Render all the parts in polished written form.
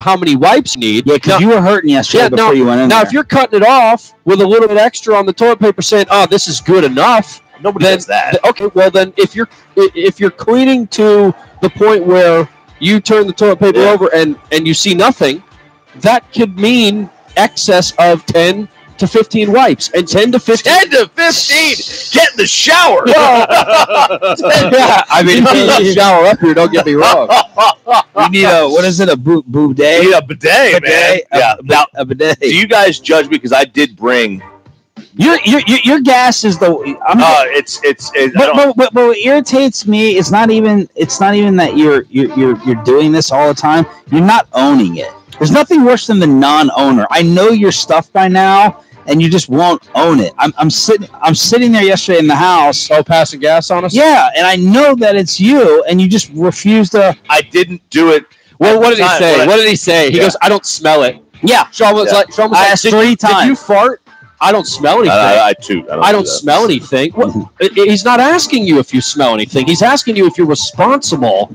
how many wipes you need. Yeah, because you were hurting yesterday before you went in there. Now, if you're cutting it off with a little bit extra on the toilet paper saying, oh, this is good enough. Nobody does that. Okay, well, then if you're cleaning to the point where you turn the toilet paper over and you see nothing, that could mean excess of 10 to 15 wipes. And 10 to 15. 10 to 15? Get in the shower. Yeah, I mean, if you shower up here, don't get me wrong. You need what is it, a bidet? You need a bidet, man. Yeah, a bidet. Do you guys judge me because I did bring... Your gas is the. But what irritates me is not even that you're doing this all the time. You're not owning it. There's nothing worse than the non-owner. I know your stuff by now, and you just won't own it. I'm sitting there yesterday in the house. Oh, passing gas on us? Yeah, and I know that it's you, and you just refuse to. I didn't do it. Well, what did he say? What did he say? He goes, "I don't smell it." Yeah. Sean was like, I asked 3 times. Did you fart? I don't smell anything. I don't smell anything. Well, he's not asking you if you smell anything. He's asking you if you're responsible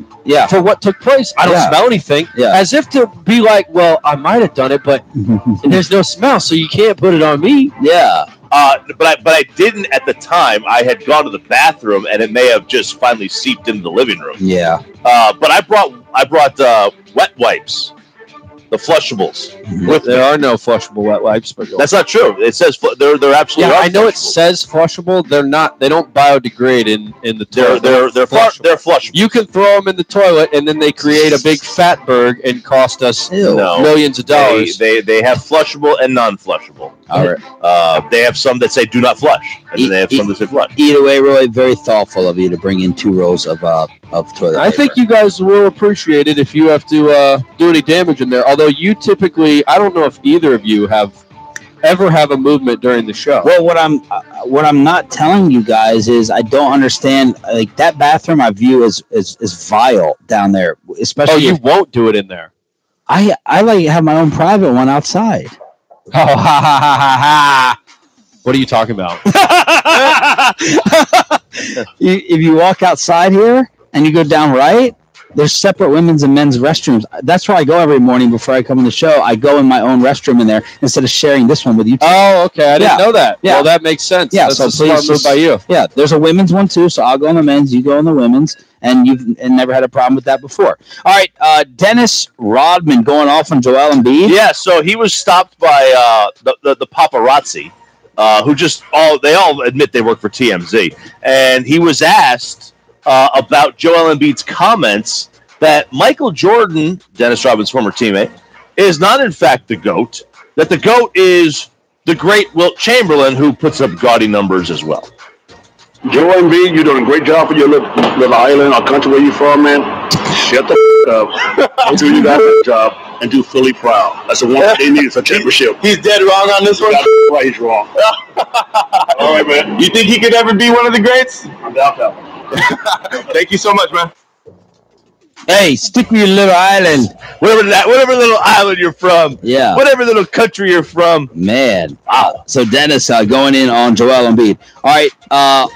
for what took place. I don't smell anything. Yeah. As if to be like, well, I might have done it, but there's no smell, so you can't put it on me. Yeah. But I didn't at the time. I had gone to the bathroom, and it may have just finally seeped into the living room. Yeah. But I brought wet wipes. The flushables. There are no flushable wet wipes, but that's not true. It says they're absolutely. Yeah, I know it says flushable. They're not. They don't biodegrade in the toilet. They're flushable. You can throw them in the toilet, and then they create a big fatberg and cost us millions of dollars. They have flushable and non-flushable. All right. They have some that say "do not flush," and then they have some that say "flush." Either way, Roy, very thoughtful of you to bring in 2 rolls of toilet paper. I think you guys will appreciate it if you have to do any damage in there. Although you typically, I don't know if either of you ever have a movement during the show. Well, what I'm not telling you guys is I don't understand. Like that bathroom, I view as vile down there. Especially, you won't do it in there. I like have my own private one outside. Oh, ha ha ha ha ha! What are you talking about? If you walk outside here and you go down right, there's separate women's and men's restrooms. That's where I go every morning before I come on the show. I go in my own restroom in there instead of sharing this one with you. Oh, okay. I didn't know that. Yeah. Well, that makes sense. Yeah, that's so a smart move by you. Yeah, there's a women's one too, so I'll go in the men's, you go in the women's, and you've never had a problem with that before. All right, Dennis Rodman going off on Joel Embiid. Yeah, so he was stopped by the paparazzi, who they all admit they work for TMZ, and he was asked about Joel Embiid's comments that Michael Jordan, Dennis Rodman's former teammate, is not in fact the GOAT, that the GOAT is the great Wilt Chamberlain, who puts up gaudy numbers as well. Joel Embiid, you're doing a great job for your little island or country where you're from, man. Shut the up. Do you got that job and do Philly proud. That's the one they need for championship. He's dead wrong on this one? Right, he's wrong. All right, man. You think he could ever be one of the greats? I doubt that one. Thank you so much, man. Hey, stick with your little island. Whatever little island you're from. Yeah. Whatever little country you're from. Man. Wow. So Dennis going in on Joel Embiid. All right.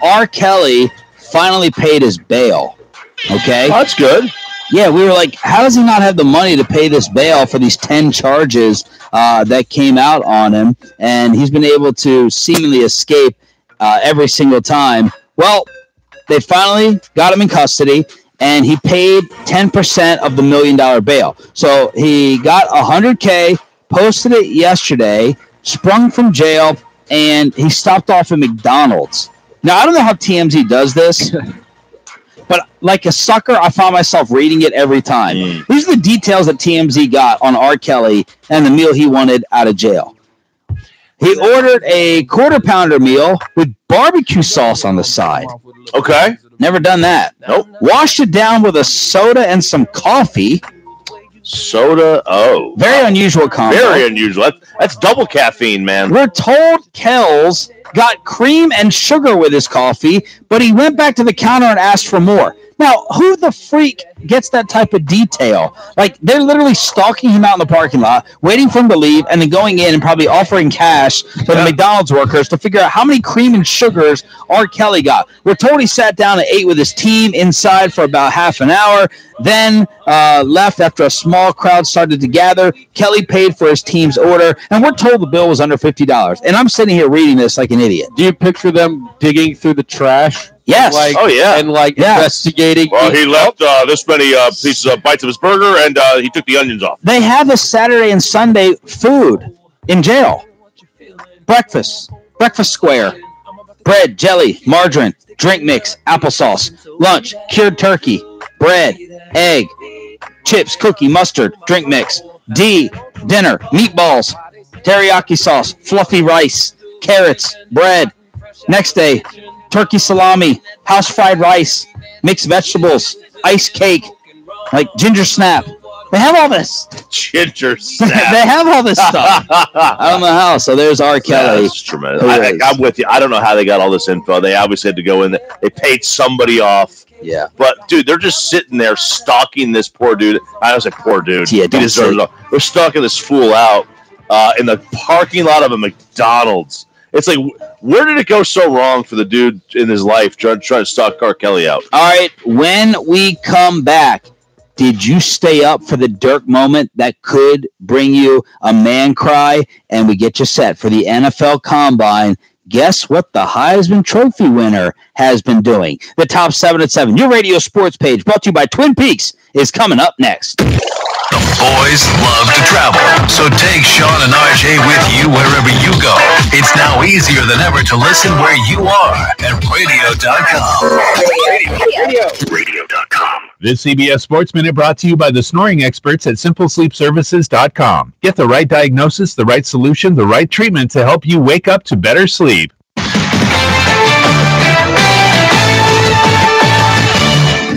R. Kelly finally paid his bail. Okay. Oh, that's good. Yeah, we were like, how does he not have the money to pay this bail for these 10 charges that came out on him? And he's been able to seemingly escape every single time. Well, they finally got him in custody, and he paid 10% of the $1 million bail. So he got $100K, posted it yesterday, sprung from jail, and he stopped off at McDonald's. Now, I don't know how TMZ does this, but like a sucker, I found myself reading it every time. These are the details that TMZ got on R. Kelly and the meal he wanted out of jail. He ordered a quarter-pounder meal with barbecue sauce on the side. Okay. Never done that. Nope. Washed it down with a soda and some coffee. Soda, Very unusual combo. Very unusual. That's double caffeine, man. We're told Kells got cream and sugar with his coffee, but he went back to the counter and asked for more. Now, who the freak gets that type of detail? Like, they're literally stalking him out in the parking lot, waiting for him to leave, and then going in and probably offering cash to the McDonald's workers to figure out how many cream and sugars R. Kelly got. We're told he sat down and ate with his team inside for about half an hour, then left after a small crowd started to gather. Kelly paid for his team's order, and we're told the bill was under $50. And I'm sitting here reading this like an idiot. Do you picture them digging through the trash? Yes. And investigating. Well, he left this many pieces of bites of his burger, and he took the onions off. They have a Saturday and Sunday food in jail. Breakfast square, bread, jelly, margarine, drink mix, applesauce. Lunch, cured turkey, bread, egg, chips, cookie, mustard, drink mix. D, dinner, meatballs, teriyaki sauce, fluffy rice, carrots, bread. Next day, turkey salami, house fried rice, mixed vegetables, ice cake, like ginger snap. They have all this. Ginger snap. They have all this stuff. I don't know how. So there's R. Kelly. That's tremendous. I'm with you. I don't know how they got all this info. They obviously had to go in there. They paid somebody off. Yeah. But, dude, they're just sitting there stalking this poor dude. I was like, poor dude. Yeah, he deserves it all. They're stalking this fool out in the parking lot of a McDonald's. It's like, where did it go so wrong for the dude in his life trying to stalk R. Kelly out? All right, when we come back, did you stay up for the Dirk moment that could bring you a man cry? And we get you set for the NFL Combine. Guess what the Heisman Trophy winner has been doing? The Top 7 at 7, your radio sports page, brought to you by Twin Peaks, is coming up next. The boys love to travel, so take Sean and RJ with you wherever you go. It's now easier than ever to listen where you are at radio.com. Radio.com. This CBS Sports Minute brought to you by the snoring experts at simplesleepservices.com. Get the right diagnosis, the right solution, the right treatment to help you wake up to better sleep.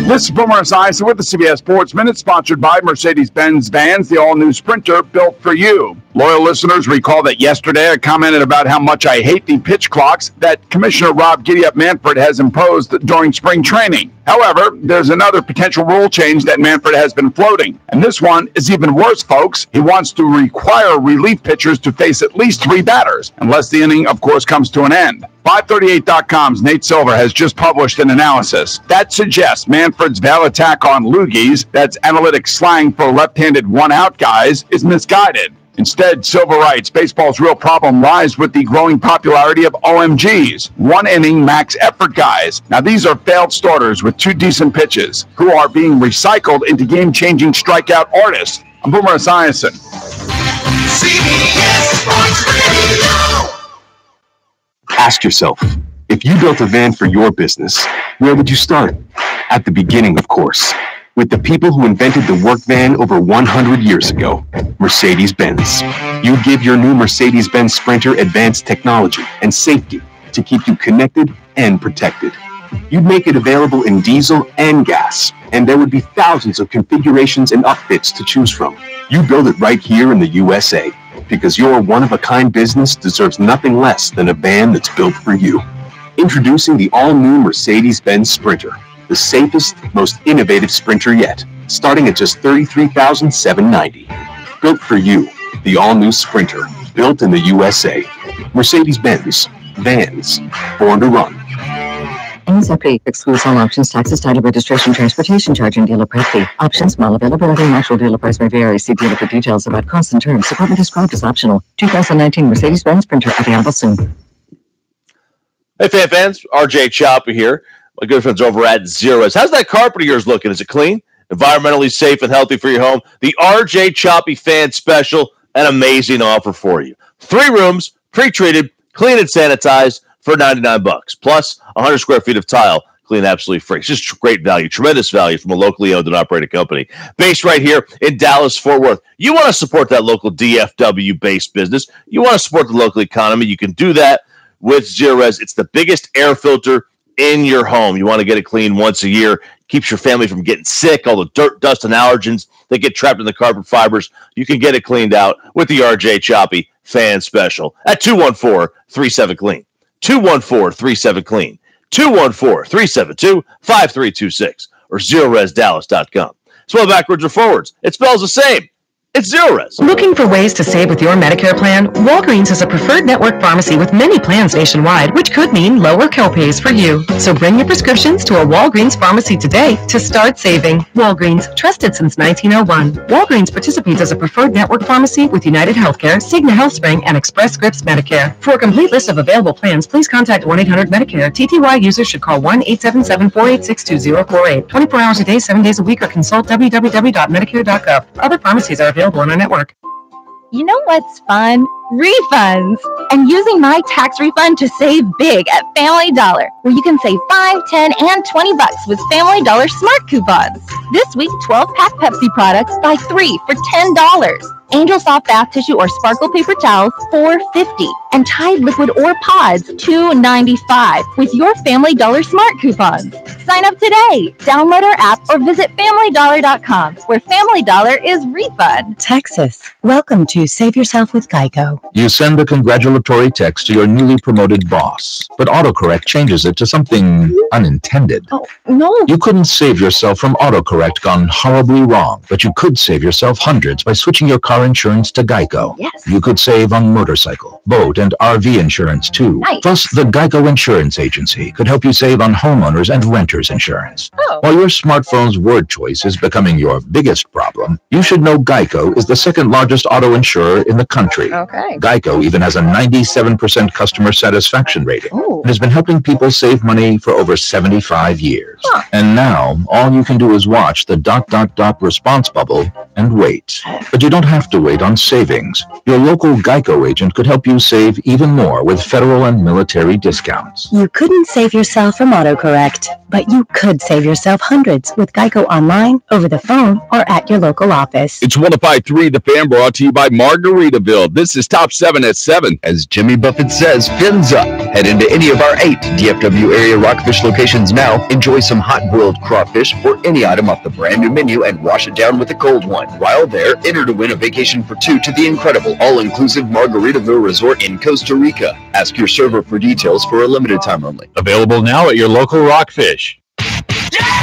This is Boomer Esiason with the CBS Sports Minute, sponsored by Mercedes-Benz Vans, the all-new Sprinter built for you. Loyal listeners recall that yesterday I commented about how much I hate the pitch clocks that Commissioner Rob Giddy-Up Manfred has imposed during spring training. However, there's another potential rule change that Manfred has been floating. And this one is even worse, folks. He wants to require relief pitchers to face at least 3 batters, unless the inning, of course, comes to an end. 538.com's Nate Silver has just published an analysis that suggests Manfred's veil attack on loogies, that's analytic slang for left-handed one-out guys, is misguided. Instead, Silver writes, baseball's real problem lies with the growing popularity of OMGs, one-inning max effort guys. Now, these are failed starters with 2 decent pitches who are being recycled into game-changing strikeout artists. I'm Boomer Esiason. CBS Sports Radio. Ask yourself, if you built a van for your business, where would you start? At the beginning, of course, with the people who invented the work van over 100 years ago, Mercedes-Benz. You give your new Mercedes-Benz Sprinter advanced technology and safety to keep you connected and protected. You'd make it available in diesel and gas, and there would be thousands of configurations and upfits to choose from. You build it right here in the USA, because your one-of-a-kind business deserves nothing less than a van that's built for you. Introducing the all-new Mercedes-Benz Sprinter, the safest, most innovative Sprinter yet, starting at just $33,790. Built for you, the all-new Sprinter, built in the USA. Mercedes-Benz, vans, born to run. NSFP excludes all options, taxes, title, registration, transportation charge, and dealer prep fee. Options, small availability, and actual dealer price may vary. See dealer for details about costs and terms. Equipment described as optional. 2019 Mercedes-Benz Sprinter available soon. Hey, fans, RJ Chopper here. My good friends over at Zeros. How's that carpet of yours looking? Is it clean, environmentally safe, and healthy for your home? The RJ Choppy Fan Special, an amazing offer for you. 3 rooms, pre-treated, clean and sanitized for $99, plus 100 square feet of tile, clean absolutely free. It's just great value, tremendous value from a locally owned and operated company. Based right here in Dallas-Fort Worth. You want to support that local DFW-based business. You want to support the local economy. You can do that with Zerorez. It's the biggest air filter in your home. You want to get it clean once a year. Keeps your family from getting sick, all the dirt, dust, and allergens that get trapped in the carpet fibers. You can get it cleaned out with the RJ Choppy Fan Special at 214-37-CLEAN. 214-37-CLEAN. 214-372-5326. or ZeroResDallas.com. Spell backwards or forwards. It spells the same. It's Zero Res. Looking for ways to save with your Medicare plan? Walgreens is a preferred network pharmacy with many plans nationwide, which could mean lower copays for you. So bring your prescriptions to a Walgreens pharmacy today to start saving. Walgreens, trusted since 1901. Walgreens participates as a preferred network pharmacy with United Healthcare, Cigna HealthSpring, and Express Scripts Medicare. For a complete list of available plans, please contact 1-800-MEDICARE. TTY users should call 1-877-486-2048. 24 hours a day, 7 days a week, or consult www.medicare.gov. Other pharmacies are available on our network. You know what's fun? Refunds! And using my tax refund to save big at Family Dollar, where you can save $5, $10, and $20 with Family Dollar Smart Coupons. This week, 12-pack Pepsi products buy 3 for $10. Angel Soft Bath Tissue or Sparkle Paper Towels, $4.50. And Tide Liquid or Pods, $2.95 with your Family Dollar Smart Coupons. Sign up today. Download our app or visit FamilyDollar.com, where Family Dollar is refund. Texas, welcome to Save Yourself with Geico. You send a congratulatory text to your newly promoted boss, but autocorrect changes it to something unintended. Oh, no. You couldn't save yourself from autocorrect gone horribly wrong, but you could save yourself hundreds by switching your car insurance to Geico. Yes. You could save on motorcycle, boat, and RV insurance too. Nice. Plus, the Geico Insurance Agency could help you save on homeowners and renters insurance. Oh. While your smartphone's word choice is becoming your biggest problem, you should know Geico is the second largest auto insurer in the country. Okay. Geico even has a 97% customer satisfaction rating. Ooh. And has been helping people save money for over 75 years. Huh. And now, all you can do is watch the ... response bubble and wait. But you don't have to wait on savings. Your local Geico agent could help you save even more with federal and military discounts. You couldn't save yourself from autocorrect, but you could save yourself hundreds with Geico online, over the phone, or at your local office. It's 105.3 The Fan, brought to you by Margaritaville. This is Top 7 at 7. As Jimmy Buffett says, fins up. Head into any of our 8 DFW area Rockfish locations now. Enjoy some hot-boiled crawfish or any item off the brand new menu and wash it down with a cold one. While there, enter to win a vacation for 2 to the incredible all-inclusive Margaritaville Resort in Costa Rica. Ask your server for details for a limited time only. Available now at your local Rockfish.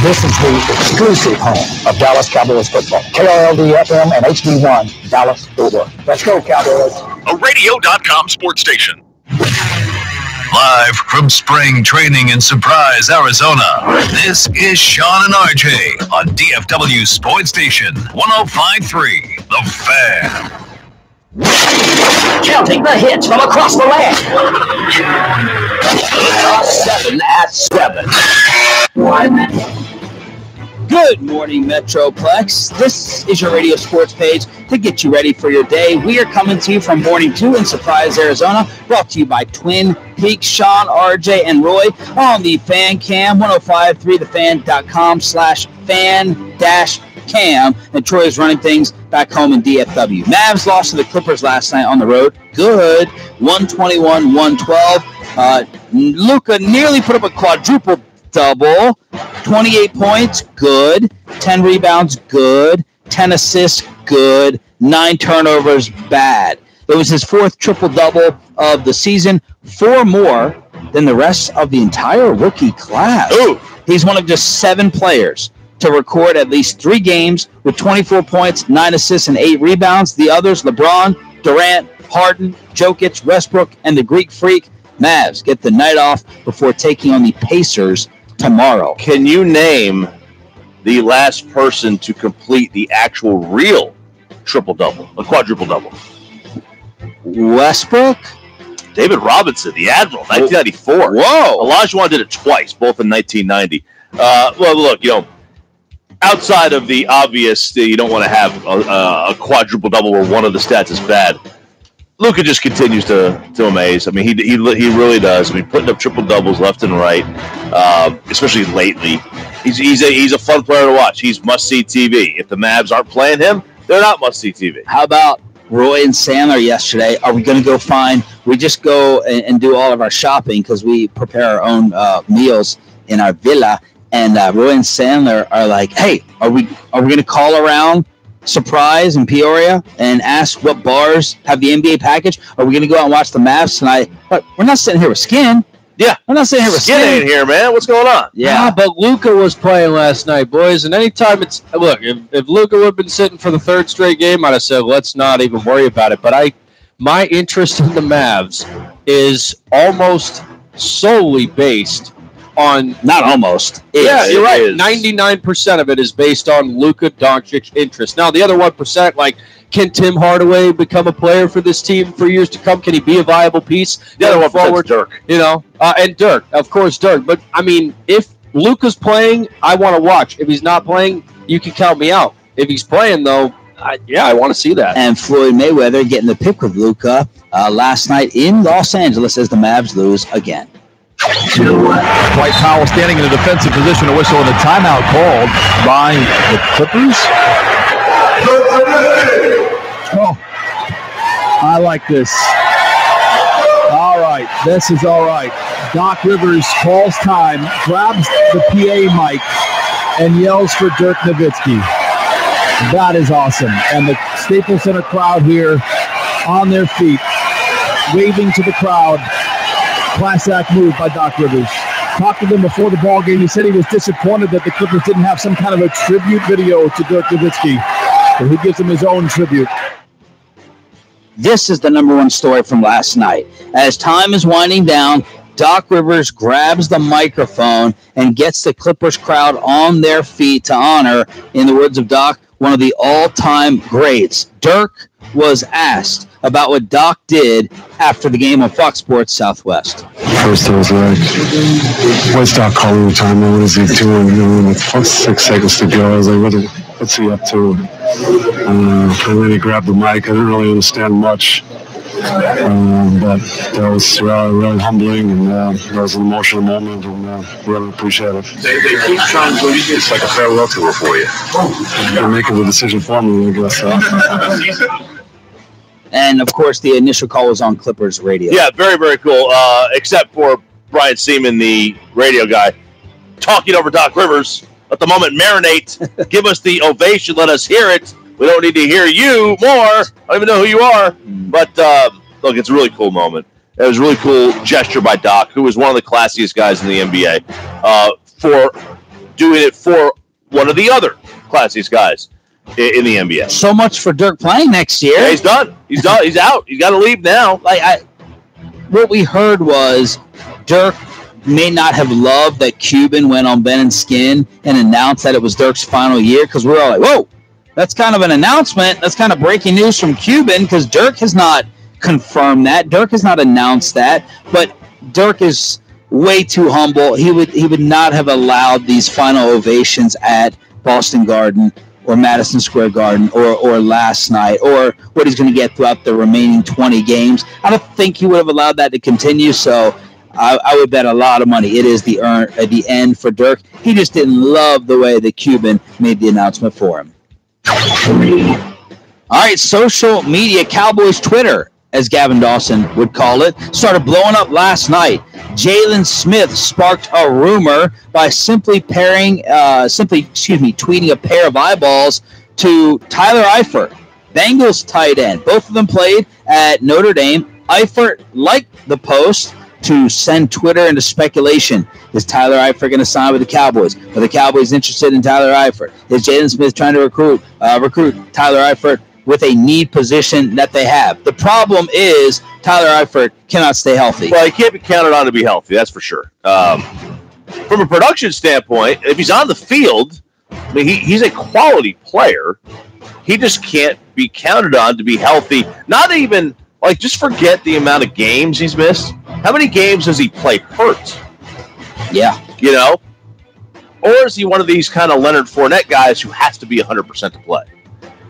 This is the exclusive home of Dallas Cowboys football. KRLD FM and HD1, Dallas, Fort Worth. Let's go, Cowboys. A radio.com sports station. Live from spring training in Surprise, Arizona, this is Sean and RJ on DFW Sports Station 105.3 The Fan. Counting the hits from across the land. 7 at 7. 1. Good morning, Metroplex. This is your radio sports page to get you ready for your day. We are coming to you from Morning 2 in Surprise, Arizona, brought to you by Twin Peaks, Sean, RJ, and Roy on the Fan Cam, 105.3thefan.com/fan-cam. And Troy is running things back home in DFW. Mavs lost to the Clippers last night on the road. Good. 121-112. Luka nearly put up a quadruple double, 28 points, good, 10 rebounds, good, 10 assists, good, 9 turnovers, bad. It was his 4th triple-double of the season, 4 more than the rest of the entire rookie class. Ooh. He's one of just 7 players to record at least 3 games with 24 points, 9 assists, and 8 rebounds. The others, LeBron, Durant, Harden, Jokic, Westbrook, and the Greek Freak. Mavs get the night off before taking on the Pacers tomorrow. Can you name the last person to complete the actual real triple-double, a quadruple-double? Westbrook? David Robinson, the Admiral, 1994. Whoa. Olajuwon did it twice, both in 1990. Well, look, outside of the obvious, you don't want to have a quadruple-double where one of the stats is bad. Luka just continues to amaze. I mean, he really does. I mean, putting up triple doubles left and right, especially lately. He's a fun player to watch. He's must-see TV. If the Mavs aren't playing him, they're not must-see TV. How about Roy and Sandler yesterday? Are we going to go find? We just go and do all of our shopping because we prepare our own meals in our villa. And Roy and Sandler are like, "Hey, are we going to call around Surprise in Peoria and ask what bars have the NBA package? Are we going to go out and watch the Mavs tonight?" But we're not sitting here with skin. Yeah. I'm not saying it was skinny in here, man. What's going on? Yeah, but Luka was playing last night, boys. And anytime if Luka would have been sitting for the third straight game, I'd have said, let's not even worry about it. But my interest in the Mavs is almost solely based on... Not almost. Yeah, you're right. 99% of it is based on Luka Dončić interest. Now, the other 1%, like, can Tim Hardaway become a player for this team for years to come? Can he be a viable piece? The other 1% is Dirk. And Dirk. Of course, Dirk. But, I mean, if Luka's playing, I want to watch. If he's not playing, you can count me out. If he's playing, though, I want to see that. And Floyd Mayweather getting the pick with Luka last night in Los Angeles as the Mavs lose again. Dwight Powell standing in a defensive position, a whistle and a timeout called by the Clippers. Oh, I like this. All right, this is all right. Doc Rivers calls time, grabs the PA mic, and yells for Dirk Nowitzki. That is awesome. And the Staples Center crowd here on their feet, waving to the crowd. Class act move by Doc Rivers. Talked to them before the ball game. He said he was disappointed that the Clippers didn't have some kind of a tribute video to Dirk Nowitzki. So he gives him his own tribute. This is the number one story from last night. As time is winding down, Doc Rivers grabs the microphone and gets the Clippers crowd on their feet to honor, in the words of Doc, one of the all-time greats. Dirk was asked about what Doc did after the game on Fox Sports Southwest. First, I was like, what's Doc calling the time? What is he doing? With 6 seconds to go, I was like, what's he up to? And then he grabbed the mic. I didn't really understand much. But that was really humbling, and that was an emotional moment, and really appreciate it. They keep trying to do it's like a farewell tour for you. They're making the decision for me, I guess. And, of course, the initial call was on Clippers radio. Yeah, very, very cool, except for Brian Seaman, the radio guy, talking over Doc Rivers. Let the moment marinate. Give us the ovation. Let us hear it. We don't need to hear you more. I don't even know who you are. But, look, it's a really cool moment. It was a really cool gesture by Doc, who was one of the classiest guys in the NBA, for doing it for one of the other classiest guys in the NBA. So much for Dirk playing next year. Yeah, he's done. He's done. He's out. He's got to leave now. What we heard was Dirk may not have loved that Cuban went on Ben and Skin and announced that it was Dirk's final year, because we were all like, whoa, that's kind of an announcement. That's kind of breaking news from Cuban, because Dirk has not confirmed that. Dirk has not announced that. But Dirk is way too humble. He would not have allowed these final ovations at Boston Garden or Madison Square Garden or last night, or what he's going to get throughout the remaining 20 games. I don't think he would have allowed that to continue, so I would bet a lot of money it is the end for Dirk. He just didn't love the way the Cuban made the announcement for him. All right, social media, Cowboys Twitter, as Gavin Dawson would call it, started blowing up last night. Jalen Smith sparked a rumor by simply tweeting a pair of eyeballs to Tyler Eifert, Bengals tight end. Both of them played at Notre Dame. Eifert liked the post to send Twitter into speculation. Is Tyler Eifert going to sign with the Cowboys? Are the Cowboys interested in Tyler Eifert? Is Jalen Smith trying to recruit Tyler Eifert with a need position that they have? The problem is Tyler Eifert cannot stay healthy. Well, he can't be counted on to be healthy, that's for sure. From a production standpoint, if he's on the field, I mean, he's a quality player. He just can't be counted on to be healthy. Not even, just forget the amount of games he's missed. How many games does he play hurt? Yeah. Or is he one of these kind of Leonard Fournette guys who has to be 100% to play?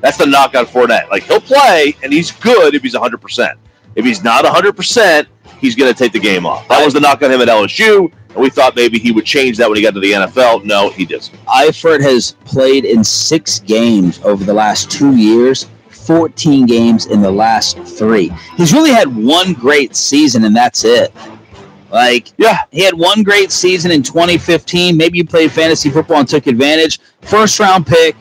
That's the knock on Fournette. He'll play, and he's good if he's 100%. If he's not 100%, he's going to take the game off. That was the knock on him at LSU, and we thought maybe he would change that when he got to the NFL. No, he doesn't. Eifert has played in 6 games over the last 2 years, 14 games in the last 3. He's really had one great season, and that's it. He had one great season in 2015. Maybe you played fantasy football and took advantage. First-round pick,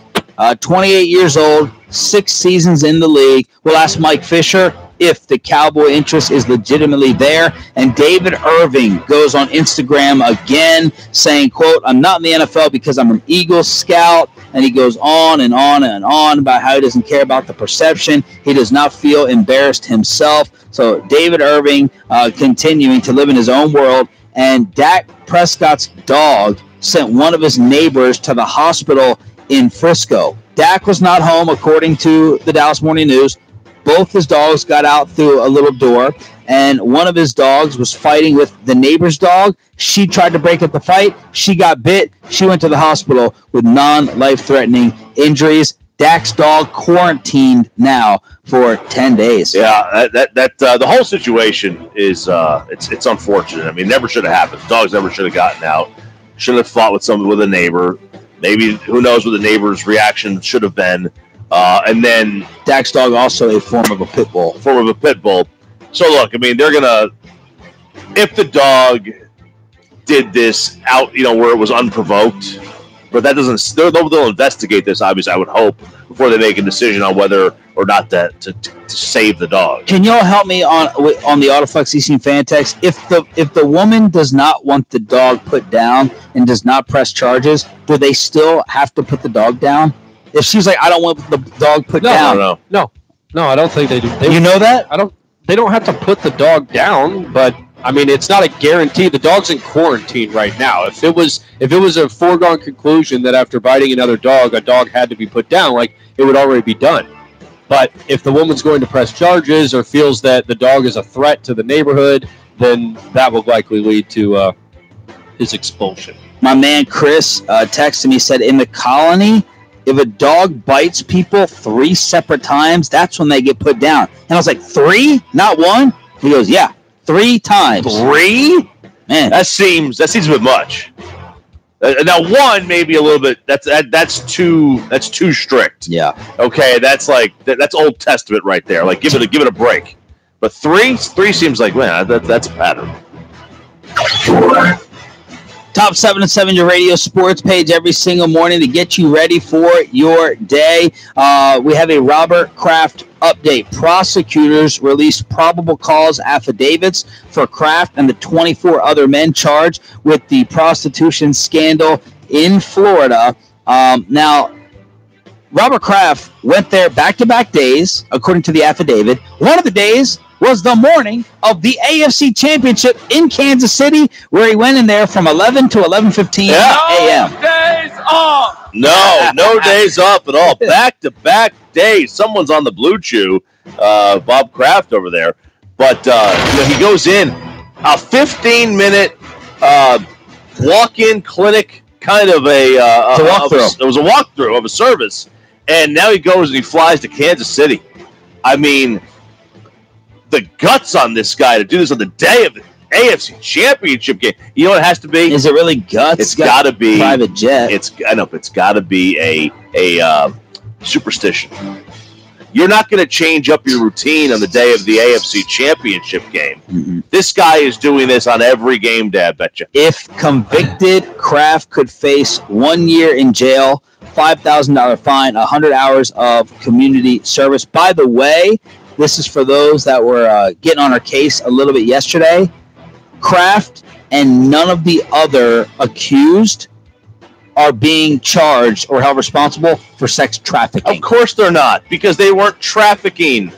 28 years old, 6 seasons in the league. We'll ask Mike Fisher. if the Cowboy interest is legitimately there. And David Irving goes on Instagram again saying, quote, I'm not in the NFL because I'm an Eagles scout. And he goes on and on and on about how he doesn't care about the perception. He does not feel embarrassed himself. So David Irving continuing to live in his own world. And Dak Prescott's dog sent one of his neighbors to the hospital in Frisco. Dak was not home, according to the Dallas Morning News. Both his dogs got out through a little door, and one of his dogs was fighting with the neighbor's dog. She tried to break up the fight. She got bit. She went to the hospital with non-life-threatening injuries. Dak's dog quarantined now for 10 days. Yeah, the whole situation is it's unfortunate. I mean, never should have happened. The dogs never should have gotten out. Should have fought with a neighbor. Maybe, who knows what the neighbor's reaction should have been. And then Dak's dog also a form of a pit bull. So look, I mean, they're gonna, if the dog did this out, where it was unprovoked, but that doesn't. They'll investigate this. Obviously, I would hope before they make a decision on whether or not to save the dog. Can y'all help me on the Autoflex EC fan text? If the woman does not want the dog put down and does not press charges, do they still have to put the dog down? If she's like, I don't want the dog put down. No, I don't think they do. You know that? They don't have to put the dog down, but I mean, it's not a guarantee. The dog's in quarantine right now. If it was a foregone conclusion that after biting another dog, a dog had to be put down, like, it would already be done. But if the woman's going to press charges or feels that the dog is a threat to the neighborhood, then that will likely lead to his expulsion. My man Chris texted me, said, in the colony, if a dog bites people 3 separate times, that's when they get put down. And I was like, 3? Not 1? He goes, yeah, 3 times. 3? Man, that seems a bit much. Now 1 maybe a little bit. That's too strict. Yeah. Okay, that's Old Testament right there. Like, give it a break. But 3 seems like, man, that's a pattern. Top 7 and 7, your radio sports page every single morning to get you ready for your day. We have a Robert Kraft update. Prosecutors released probable cause affidavits for Kraft and the 24 other men charged with the prostitution scandal in Florida. Now, Robert Kraft went there back-to-back days, according to the affidavit. One of the days was the morning of the AFC Championship in Kansas City, where he went in there from 11 to 11:15 a.m. No days off. No days off at all. Back-to-back days. Someone's on the Blue Chew, Bob Kraft over there. But he goes in a 15-minute walk-in clinic, kind of it was a walkthrough of a service, and now he goes and he flies to Kansas City. I mean, the guts on this guy to do this on the day of the AFC Championship game. You know what it has to be? Is it really guts? It's got to be private jet. It's got to be a superstition. You're not going to change up your routine on the day of the AFC Championship game. Mm-hmm. This guy is doing this on every game day, I bet you. If convicted, Kraft could face 1 year in jail, $5,000 fine, 100 hours of community service. By the way, this is for those that were getting on our case a little bit yesterday. Kraft and none of the other accused are being charged or held responsible for sex trafficking. Of course they're not, because they weren't trafficking.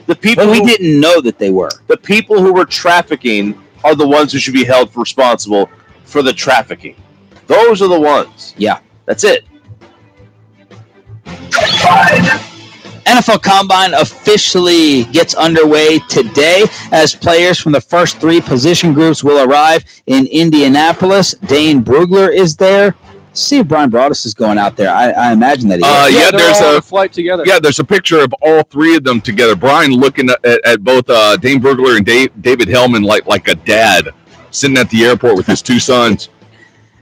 The people we didn't know that they were. The people who were trafficking are the ones who should be held responsible for the trafficking. Those are the ones. Yeah. That's it. NFL Combine officially gets underway today as players from the first 3 position groups will arrive in Indianapolis. Dane Brugler is there. See if Brian Broaddus is going out there. I imagine that he is. There's a flight together. Yeah, there's a picture of all 3 of them together. Brian looking at both Dane Brugler and David Hellman like a dad sitting at the airport with his 2 sons.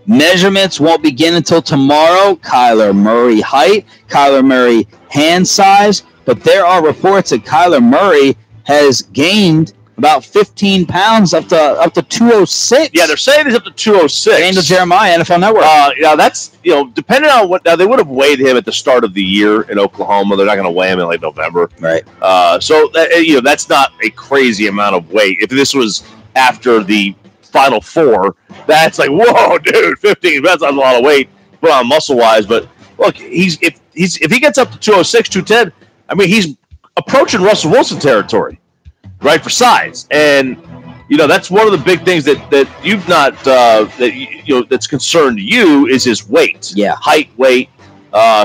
Measurements won't begin until tomorrow. Kyler Murray height, Kyler Murray hand size, but there are reports that Kyler Murray has gained about 15 pounds up to 206. Yeah, they're saying he's up to 206. Daniel Jeremiah, NFL Network. Yeah, that's, depending on what. Now, they would have weighed him at the start of the year in Oklahoma. They're not going to weigh him in like November. Right. That's not a crazy amount of weight. If this was after the Final Four, that's like, whoa, dude, 15. That's not a lot of weight, put on muscle wise. But look, if he gets up to 206, 210, I mean, he's approaching Russell Wilson territory, right, for size. And that's one of the big things that you've not that's concerned you is his weight, height, weight,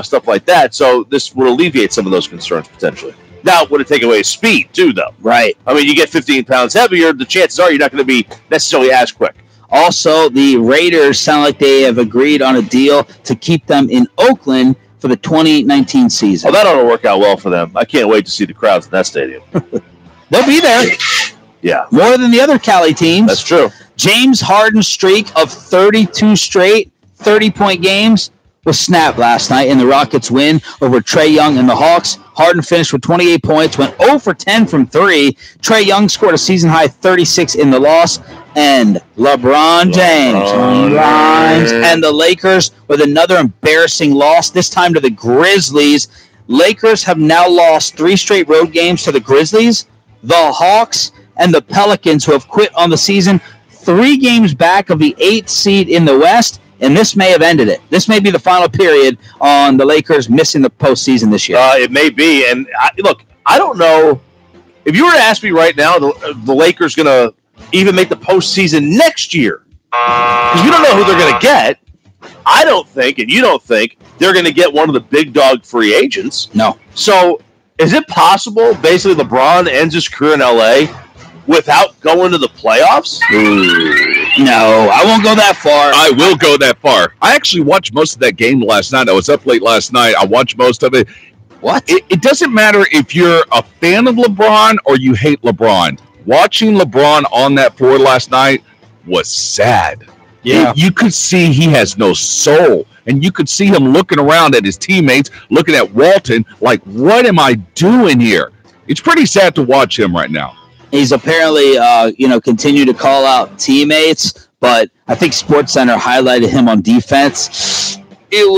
stuff like that. So this would alleviate some of those concerns potentially. Now, would it take away his speed too, though? Right. I mean, you get 15 pounds heavier, the chances are you're not going to be necessarily as quick. Also, the Raiders sound like they have agreed on a deal to keep them in Oakland for the 2019 season. Oh, that ought to work out well for them. I can't wait to see the crowds in that stadium. They'll be there. Yeah. More than the other Cali teams. That's true. James Harden's streak of 32 straight 30-point games was snapped last night in the Rockets' win over Trae Young and the Hawks. Harden finished with 28 points, went 0 for 10 from 3. Trae Young scored a season-high 36 in the loss. And LeBron James and the Lakers with another embarrassing loss, this time to the Grizzlies. Lakers have now lost 3 straight road games to the Grizzlies, the Hawks, and the Pelicans, who have quit on the season. 3 games back of the 8th seed in the West. And this may have ended it. This may be the final period on the Lakers missing the postseason this year. It may be. And look, I don't know. If you were to ask me right now, the Lakers going to even make the postseason next year, because we don't know who they're going to get. I don't think, and you don't think, they're going to get one of the big dog free agents. No. So is it possible, basically, LeBron ends his career in L.A. without going to the playoffs? No, I won't go that far. I will go that far. I actually watched most of that game last night. I was up late last night. I watched most of it. What? It doesn't matter if you're a fan of LeBron or you hate LeBron. Watching LeBron on that floor last night was sad. Yeah. You could see he has no soul. And you could see him looking around at his teammates, looking at Walton, like, what am I doing here? It's pretty sad to watch him right now. He's apparently, continued to call out teammates, but I think SportsCenter highlighted him on defense. It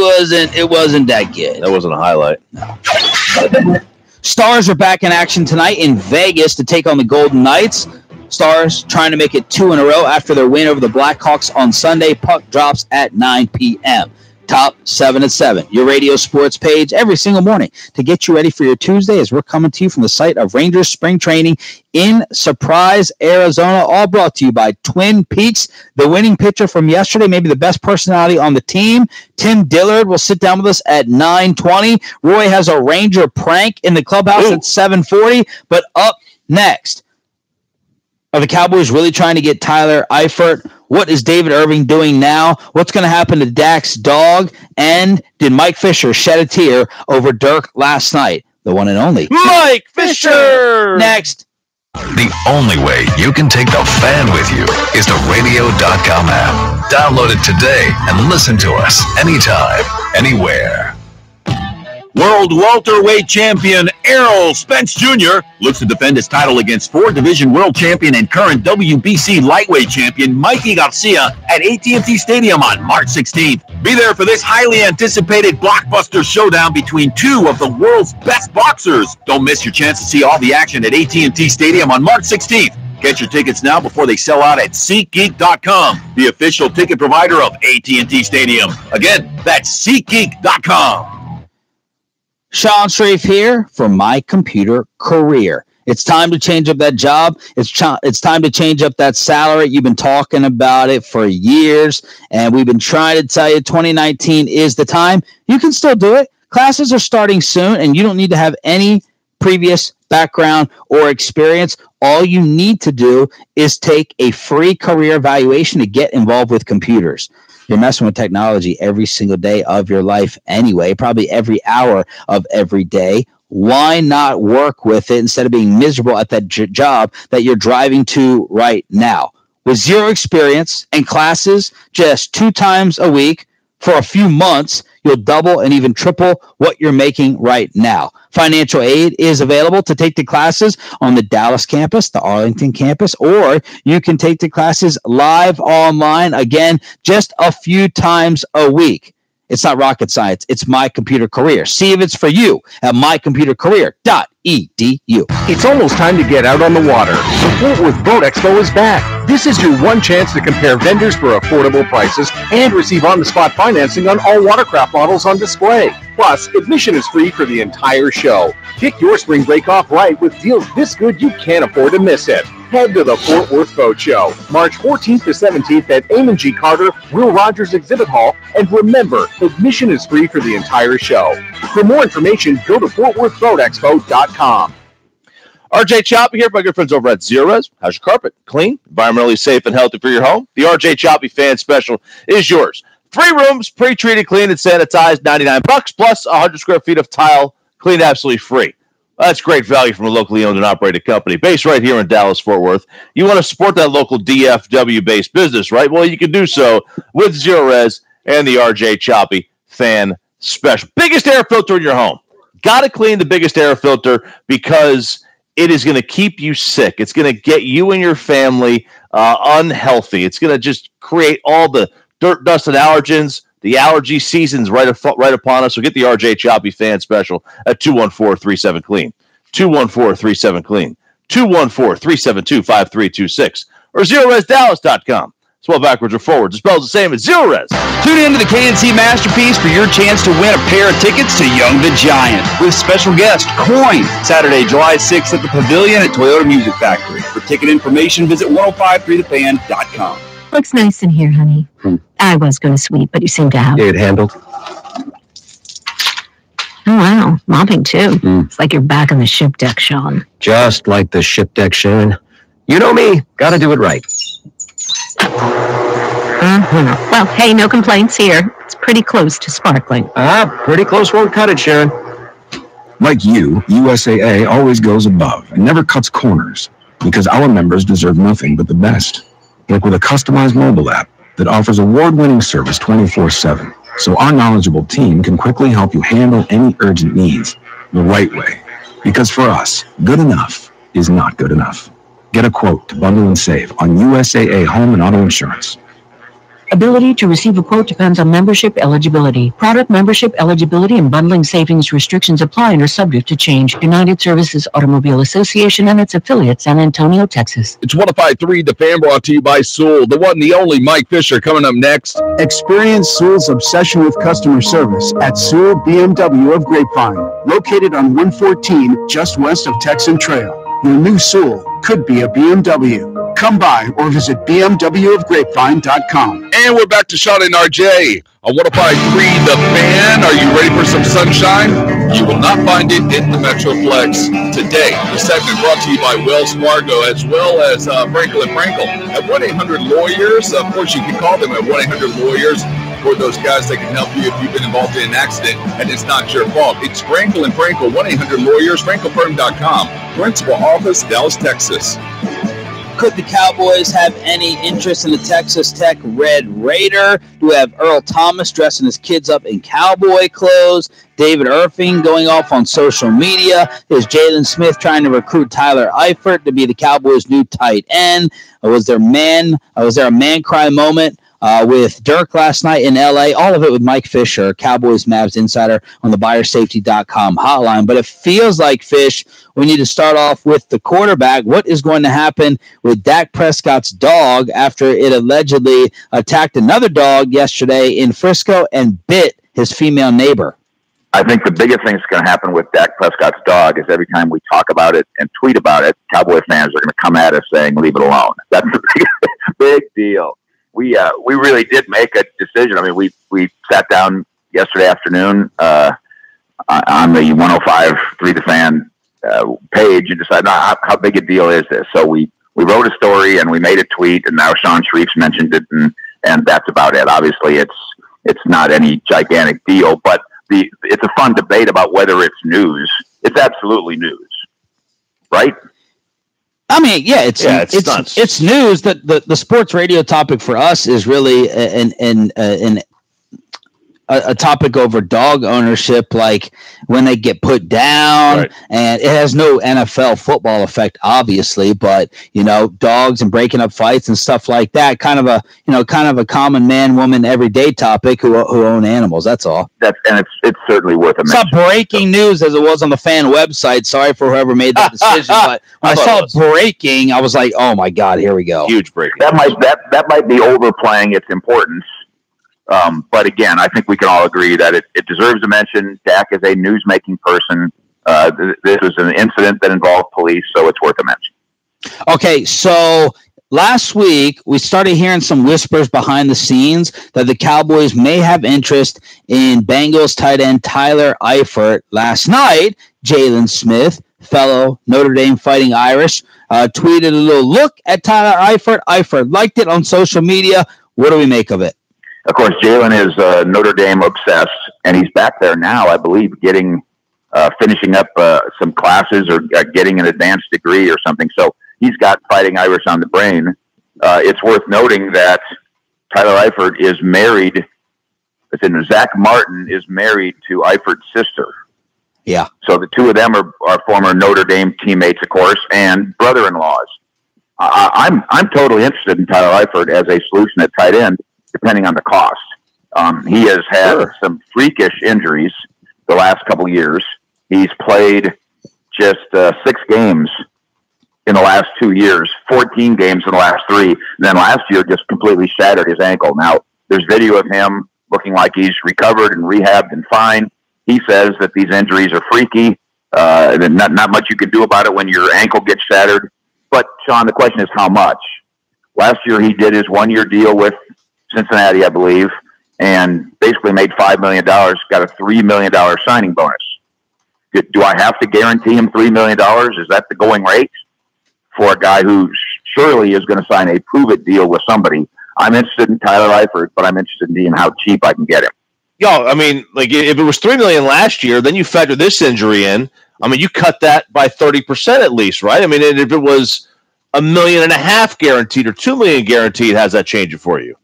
wasn't that good. That wasn't a highlight. No. Stars are back in action tonight in Vegas to take on the Golden Knights. Stars trying to make it 2 in a row after their win over the Blackhawks on Sunday. Puck drops at 9 p.m. Top 7 at 7, your radio sports page every single morning to get you ready for your Tuesday as we're coming to you from the site of Rangers Spring Training in Surprise, Arizona, all brought to you by Twin Peaks. The winning pitcher from yesterday, maybe the best personality on the team, Tim Dillard, will sit down with us at 9:20. Roy has a Ranger prank in the clubhouse at 7:40, but up next, are the Cowboys really trying to get Tyler Eifert? What is David Irving doing now? What's going to happen to Dak's dog? And did Mike Fisher shed a tear over Dirk last night? The one and only Mike Fisher! Next. The only way you can take the fan with you is the radio.com app. Download it today and listen to us anytime, anywhere. World welterweight champion Earl Spence Jr. looks to defend his title against 4-division world champion and current WBC lightweight champion Mikey Garcia at AT&T Stadium on March 16th. Be there for this highly anticipated blockbuster showdown between 2 of the world's best boxers. Don't miss your chance to see all the action at AT&T Stadium on March 16th. Get your tickets now before they sell out at SeatGeek.com, the official ticket provider of AT&T Stadium. Again, that's SeatGeek.com. Sean Strafe here for My Computer Career. It's time to change up that job. It's time to change up that salary. You've been talking about it for years, and we've been trying to tell you 2019 is the time. You can still do it. Classes are starting soon, and you don't need to have any previous background or experience. All you need to do is take a free career evaluation to get involved with computers. You're messing with technology every single day of your life anyway, probably every hour of every day. Why not work with it instead of being miserable at that job that you're driving to right now? With zero experience and classes just 2 times a week for a few months, you'll double and even triple what you're making right now. Financial aid is available to take the classes on the Dallas campus, the Arlington campus, or you can take the classes live online, again, just a few times a week. It's not rocket science. It's My Computer Career. See if it's for you at mycomputercareer.edu. It's almost time to get out on the water. The Fort Worth Boat Expo is back. This is your one chance to compare vendors for affordable prices and receive on-the-spot financing on all watercraft models on display. Plus, admission is free for the entire show. Kick your spring break off right with deals this good you can't afford to miss it. Head to the Fort Worth Boat Show, March 14th to 17th at Amon G. Carter, Will Rogers Exhibit Hall, and remember, admission is free for the entire show. For more information, go to FortWorthBoatExpo.com. RJ Choppy here, my good friends over at Zerorez. How's your carpet? Clean, environmentally safe, and healthy for your home? The RJ Choppy Fan Special is yours. 3 rooms, pre-treated, cleaned, and sanitized, $99 plus 100 square feet of tile, cleaned absolutely free. That's great value from a locally owned and operated company based right here in Dallas, Fort Worth. You want to support that local DFW-based business, right? Well, you can do so with Zerorez and the RJ Choppy Fan Special. Biggest air filter in your home. Got to clean the biggest air filter because it is going to keep you sick. It's going to get you and your family unhealthy. It's going to just create all the dirt, dust, and allergens. The allergy season's right upon us, so get the RJ Choppy Fan Special at 214-37-CLEAN, 214-37-CLEAN, 214-372-5326, or ZerorezDallas.com. Spell backwards or forwards. It spells the same as Zerorez. Tune in to the KNC Masterpiece for your chance to win a pair of tickets to Young the Giant with special guest Coin, Saturday, July 6th at the Pavilion at Toyota Music Factory. For ticket information, visit 1053thefan.com. Looks nice in here, honey. I was going to sweep, but you seem to have. Get it handled. Oh, wow. Mopping, too. It's like you're back on the ship deck, Sean. Just like the ship deck, Sharon. You know me. Got to do it right. Well, hey, no complaints here. It's pretty close to sparkling. Pretty close won't cut it, Sharon. Like you, USAA always goes above and never cuts corners because our members deserve nothing but the best. Like with a customized mobile app that offers award-winning service 24/7, so our knowledgeable team can quickly help you handle any urgent needs the right way. Because for us, good enough is not good enough. Get a quote to bundle and save on USAA home and auto insurance. Ability to receive a quote depends on membership eligibility. Product membership eligibility and bundling savings restrictions apply and are subject to change. United Services Automobile Association and its affiliates, San Antonio, Texas. It's 105.3, The Fan, brought to you by Sewell. The one, the only Mike Fisher coming up next. Experience Sewell's obsession with customer service at Sewell BMW of Grapevine, located on 114 just west of Texan Trail. Your new Sewell could be a BMW. Come by or visit bmwofgrapevine.com. And we're back to Sean and RJ on 105.3 The Fan. Are you ready for some sunshine? You will not find it in the Metroplex today. The segment brought to you by Wells Fargo as well as Frankel & Frankel. At 1-800-LAWYERS, of course, you can call them at 1-800-LAWYERS for those guys that can help you if you've been involved in an accident and it's not your fault. It's Frankel & Frankel, 1-800-LAWYERS, FrankelFirm.com. Principal office, Dallas, Texas. Could the Cowboys have any interest in the Texas Tech Red Raider? Do we have Earl Thomas dressing his kids up in cowboy clothes? David Irving going off on social media? Is Jalen Smith trying to recruit Tyler Eifert to be the Cowboys' new tight end? Was there a man cry moment with Dirk last night in L.A.? All of it with Mike Fisher, Cowboys Mavs insider on the BuyerSafety.com hotline. But it feels like, Fish, we need to start off with the quarterback. What is going to happen with Dak Prescott's dog after it allegedly attacked another dog yesterday in Frisco and bit his female neighbor? I think the biggest thing that's going to happen with Dak Prescott's dog is every time we talk about it and tweet about it, Cowboy fans are going to come at us saying, leave it alone. That's a big deal. We really did make a decision. I mean, we sat down yesterday afternoon on the 105.3 The Fan page and decided, how big a deal is this? So we wrote a story and we made a tweet, and now Sean Shreefs mentioned it, and that's about it. Obviously, it's not any gigantic deal, but it's a fun debate about whether it's news. It's absolutely news, right? I mean, yeah, it's news. That the sports radio topic for us is really a topic over dog ownership, like when they get put down, and it has no NFL football effect, obviously, but dogs and breaking up fights and stuff like that. Kind of a common man, woman, everyday topic who own animals. That's all. It's certainly worth a mention. It's not breaking news as it was on the fan website. Sorry for whoever made that decision, but when I saw it breaking, I was like, oh my God, here we go. Huge breaking. That might be overplaying its importance. But again, I think we can all agree that it deserves a mention. Dak is a news-making person. This was an incident that involved police, so it's worth a mention. Okay, so last week we started hearing some whispers behind the scenes that the Cowboys may have interest in Bengals tight end Tyler Eifert. Last night, Jalen Smith, fellow Notre Dame Fighting Irish, tweeted a little look at Tyler Eifert. Eifert liked it on social media. What do we make of it? Of course, Jalen is Notre Dame obsessed, and he's back there now, I believe, finishing up some classes or getting an advanced degree or something. So he's got Fighting Irish on the brain. It's worth noting that Tyler Eifert is married. Zach Martin is married to Eifert's sister. Yeah. So the two of them are former Notre Dame teammates, of course, and brother-in-laws. I'm totally interested in Tyler Eifert as a solution at tight end, depending on the cost. He has had some freakish injuries the last couple of years. He's played just 6 games in the last 2 years, 14 games in the last 3. And then last year just completely shattered his ankle. Now, there's video of him looking like he's recovered and rehabbed and fine. He says that these injuries are freaky. Not much you can do about it when your ankle gets shattered. But, Sean, the question is how much? Last year he did his 1-year deal with Cincinnati, I believe, and basically made $5 million, got a $3 million signing bonus. Do I have to guarantee him $3 million? Is that the going rate for a guy who surely is going to sign a prove-it deal with somebody? I'm interested in Tyler Eifert, but I'm interested in seeing how cheap I can get him. I mean, like if it was $3 million last year, then you factor this injury in. I mean, you cut that by 30% at least, right? I mean, if it was $1.5 million guaranteed or $2 million guaranteed, how's that changing for you?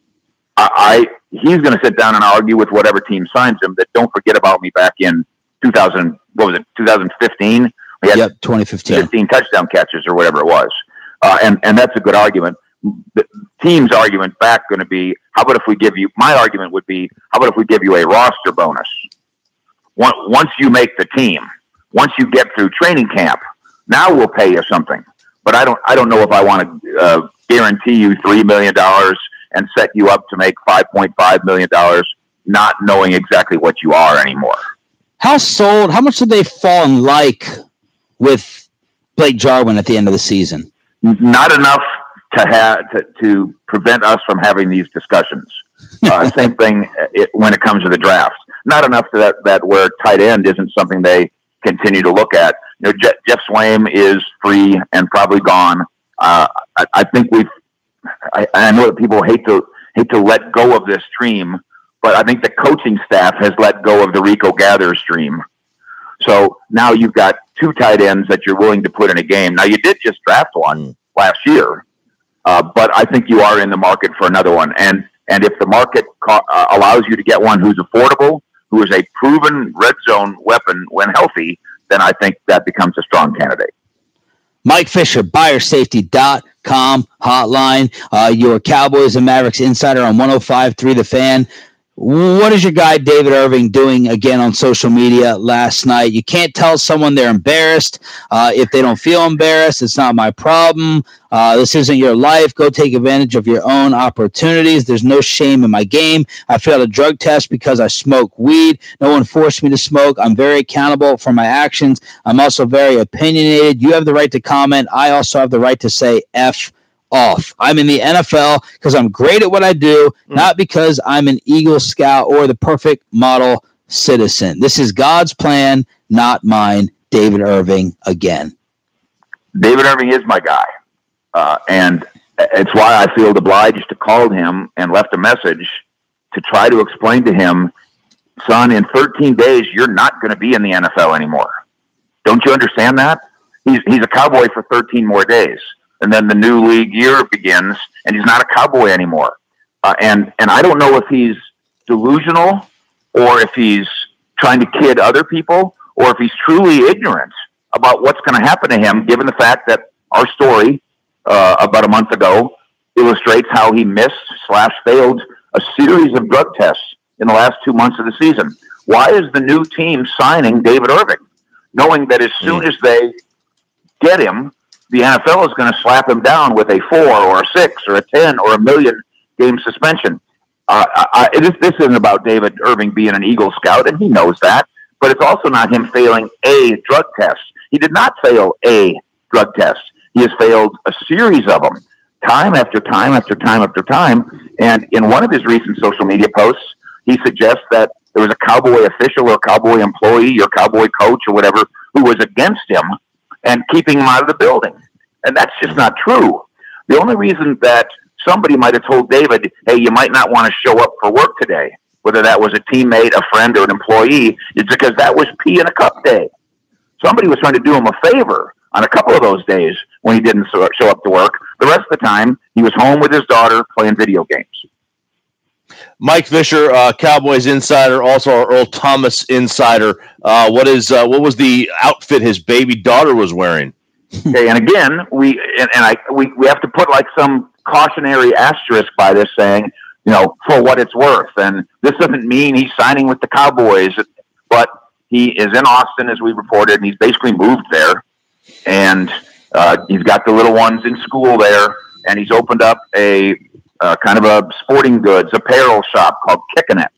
He's going to sit down and argue with whatever team signs him that don't forget about me back in 2015? We had 2015. 15 touchdown catches or whatever it was. And that's a good argument. The team's argument back going to be, how about if we give you, my argument would be, how about if we give you a roster bonus? Once you make the team, once you get through training camp, now we'll pay you something. But I don't know if I want to guarantee you $3 million and set you up to make $5.5 million, not knowing exactly what you are anymore. How much did they fall in like with Blake Jarwin at the end of the season? Not enough to prevent us from having these discussions. Same thing when it comes to the draft. Not enough that where tight end isn't something they continue to look at. Jeff Swaim is free and probably gone. I think I know that people hate to let go of this dream, but I think the coaching staff has let go of the Rico Gathers dream. So now you've got 2 tight ends that you're willing to put in a game. Now you did just draft one last year, but I think you are in the market for another one. And if the market allows you to get one who's affordable, who is a proven red zone weapon when healthy, then I think that becomes a strong candidate. Mike Fisher, buyersafety.com hotline, your Cowboys and Mavericks insider on 105.3 The Fan. What is your guy David Irving doing again on social media last night? You can't tell someone they're embarrassed. If they don't feel embarrassed, it's not my problem. This isn't your life. Go take advantage of your own opportunities. There's no shame in my game. I failed a drug test because I smoke weed. No one forced me to smoke. I'm very accountable for my actions. I'm also very opinionated. You have the right to comment. I also have the right to say F off. I'm in the NFL because I'm great at what I do, not because I'm an Eagle Scout or the perfect model citizen. This is God's plan, not mine. David Irving again. David Irving is my guy. And it's why I feel obliged to call him and left a message to try to explain to him, son, in 13 days, you're not going to be in the NFL anymore. Don't you understand that? He's a Cowboy for 13 more days. And then the new league year begins, and he's not a Cowboy anymore. And I don't know if he's delusional or if he's trying to kid other people, or if he's truly ignorant about what's going to happen to him, given the fact that our story about a month ago illustrates how he missed/failed a series of drug tests in the last 2 months of the season. Why is the new team signing David Irving, knowing that as soon as they get him, the NFL is going to slap him down with a 4 or a 6 or a 10 or a million game suspension? This isn't about David Irving being an Eagle Scout, and he knows that, but it's also not him failing a drug test. He did not fail a drug test. He has failed a series of them, time after time after time after time. And in one of his recent social media posts, he suggests that there was a Cowboy official or Cowboy employee or Cowboy coach or whatever who was against him and keeping him out of the building. And that's just not true. The only reason that somebody might have told David, hey, you might not want to show up for work today, whether that was a teammate, a friend, or an employee, is because that was pee in a cup day. Somebody was trying to do him a favor on a couple of those days when he didn't show up to work. The rest of the time, he was home with his daughter playing video games. Mike Fisher, Cowboys insider, also our Earl Thomas insider. What was the outfit his baby daughter was wearing? Okay, and again, we have to put like some cautionary asterisk by this, saying, for what it's worth. And this doesn't mean he's signing with the Cowboys, but he is in Austin, as we reported, and he's basically moved there. And he's got the little ones in school there, and he's opened up a kind of a sporting goods apparel shop called Kickin' It.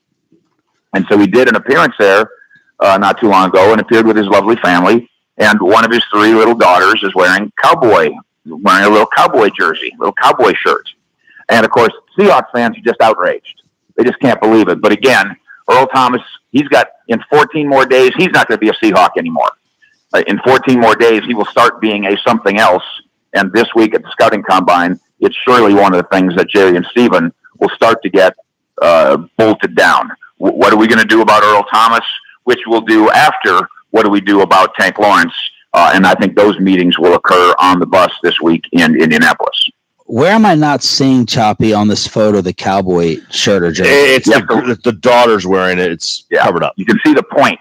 And so he did an appearance there not too long ago and appeared with his lovely family. And one of his 3 little daughters is wearing a little Cowboy jersey, little Cowboy shirt. And, of course, Seahawks fans are just outraged. They just can't believe it. But, again, Earl Thomas, he's got, in 14 more days, he's not going to be a Seahawk anymore. In 14 more days, he will start being a something else. And this week at the Scouting Combine, it's surely one of the things that Jerry and Steven will start to get bolted down. What are we going to do about Earl Thomas? Which we'll do after what do we do about Tank Lawrence? And I think those meetings will occur on the bus this week in Indianapolis. Where am I not seeing Choppy on this photo, the Cowboy shirt or jersey? It's the daughter's wearing it. It's covered up. You can see the point.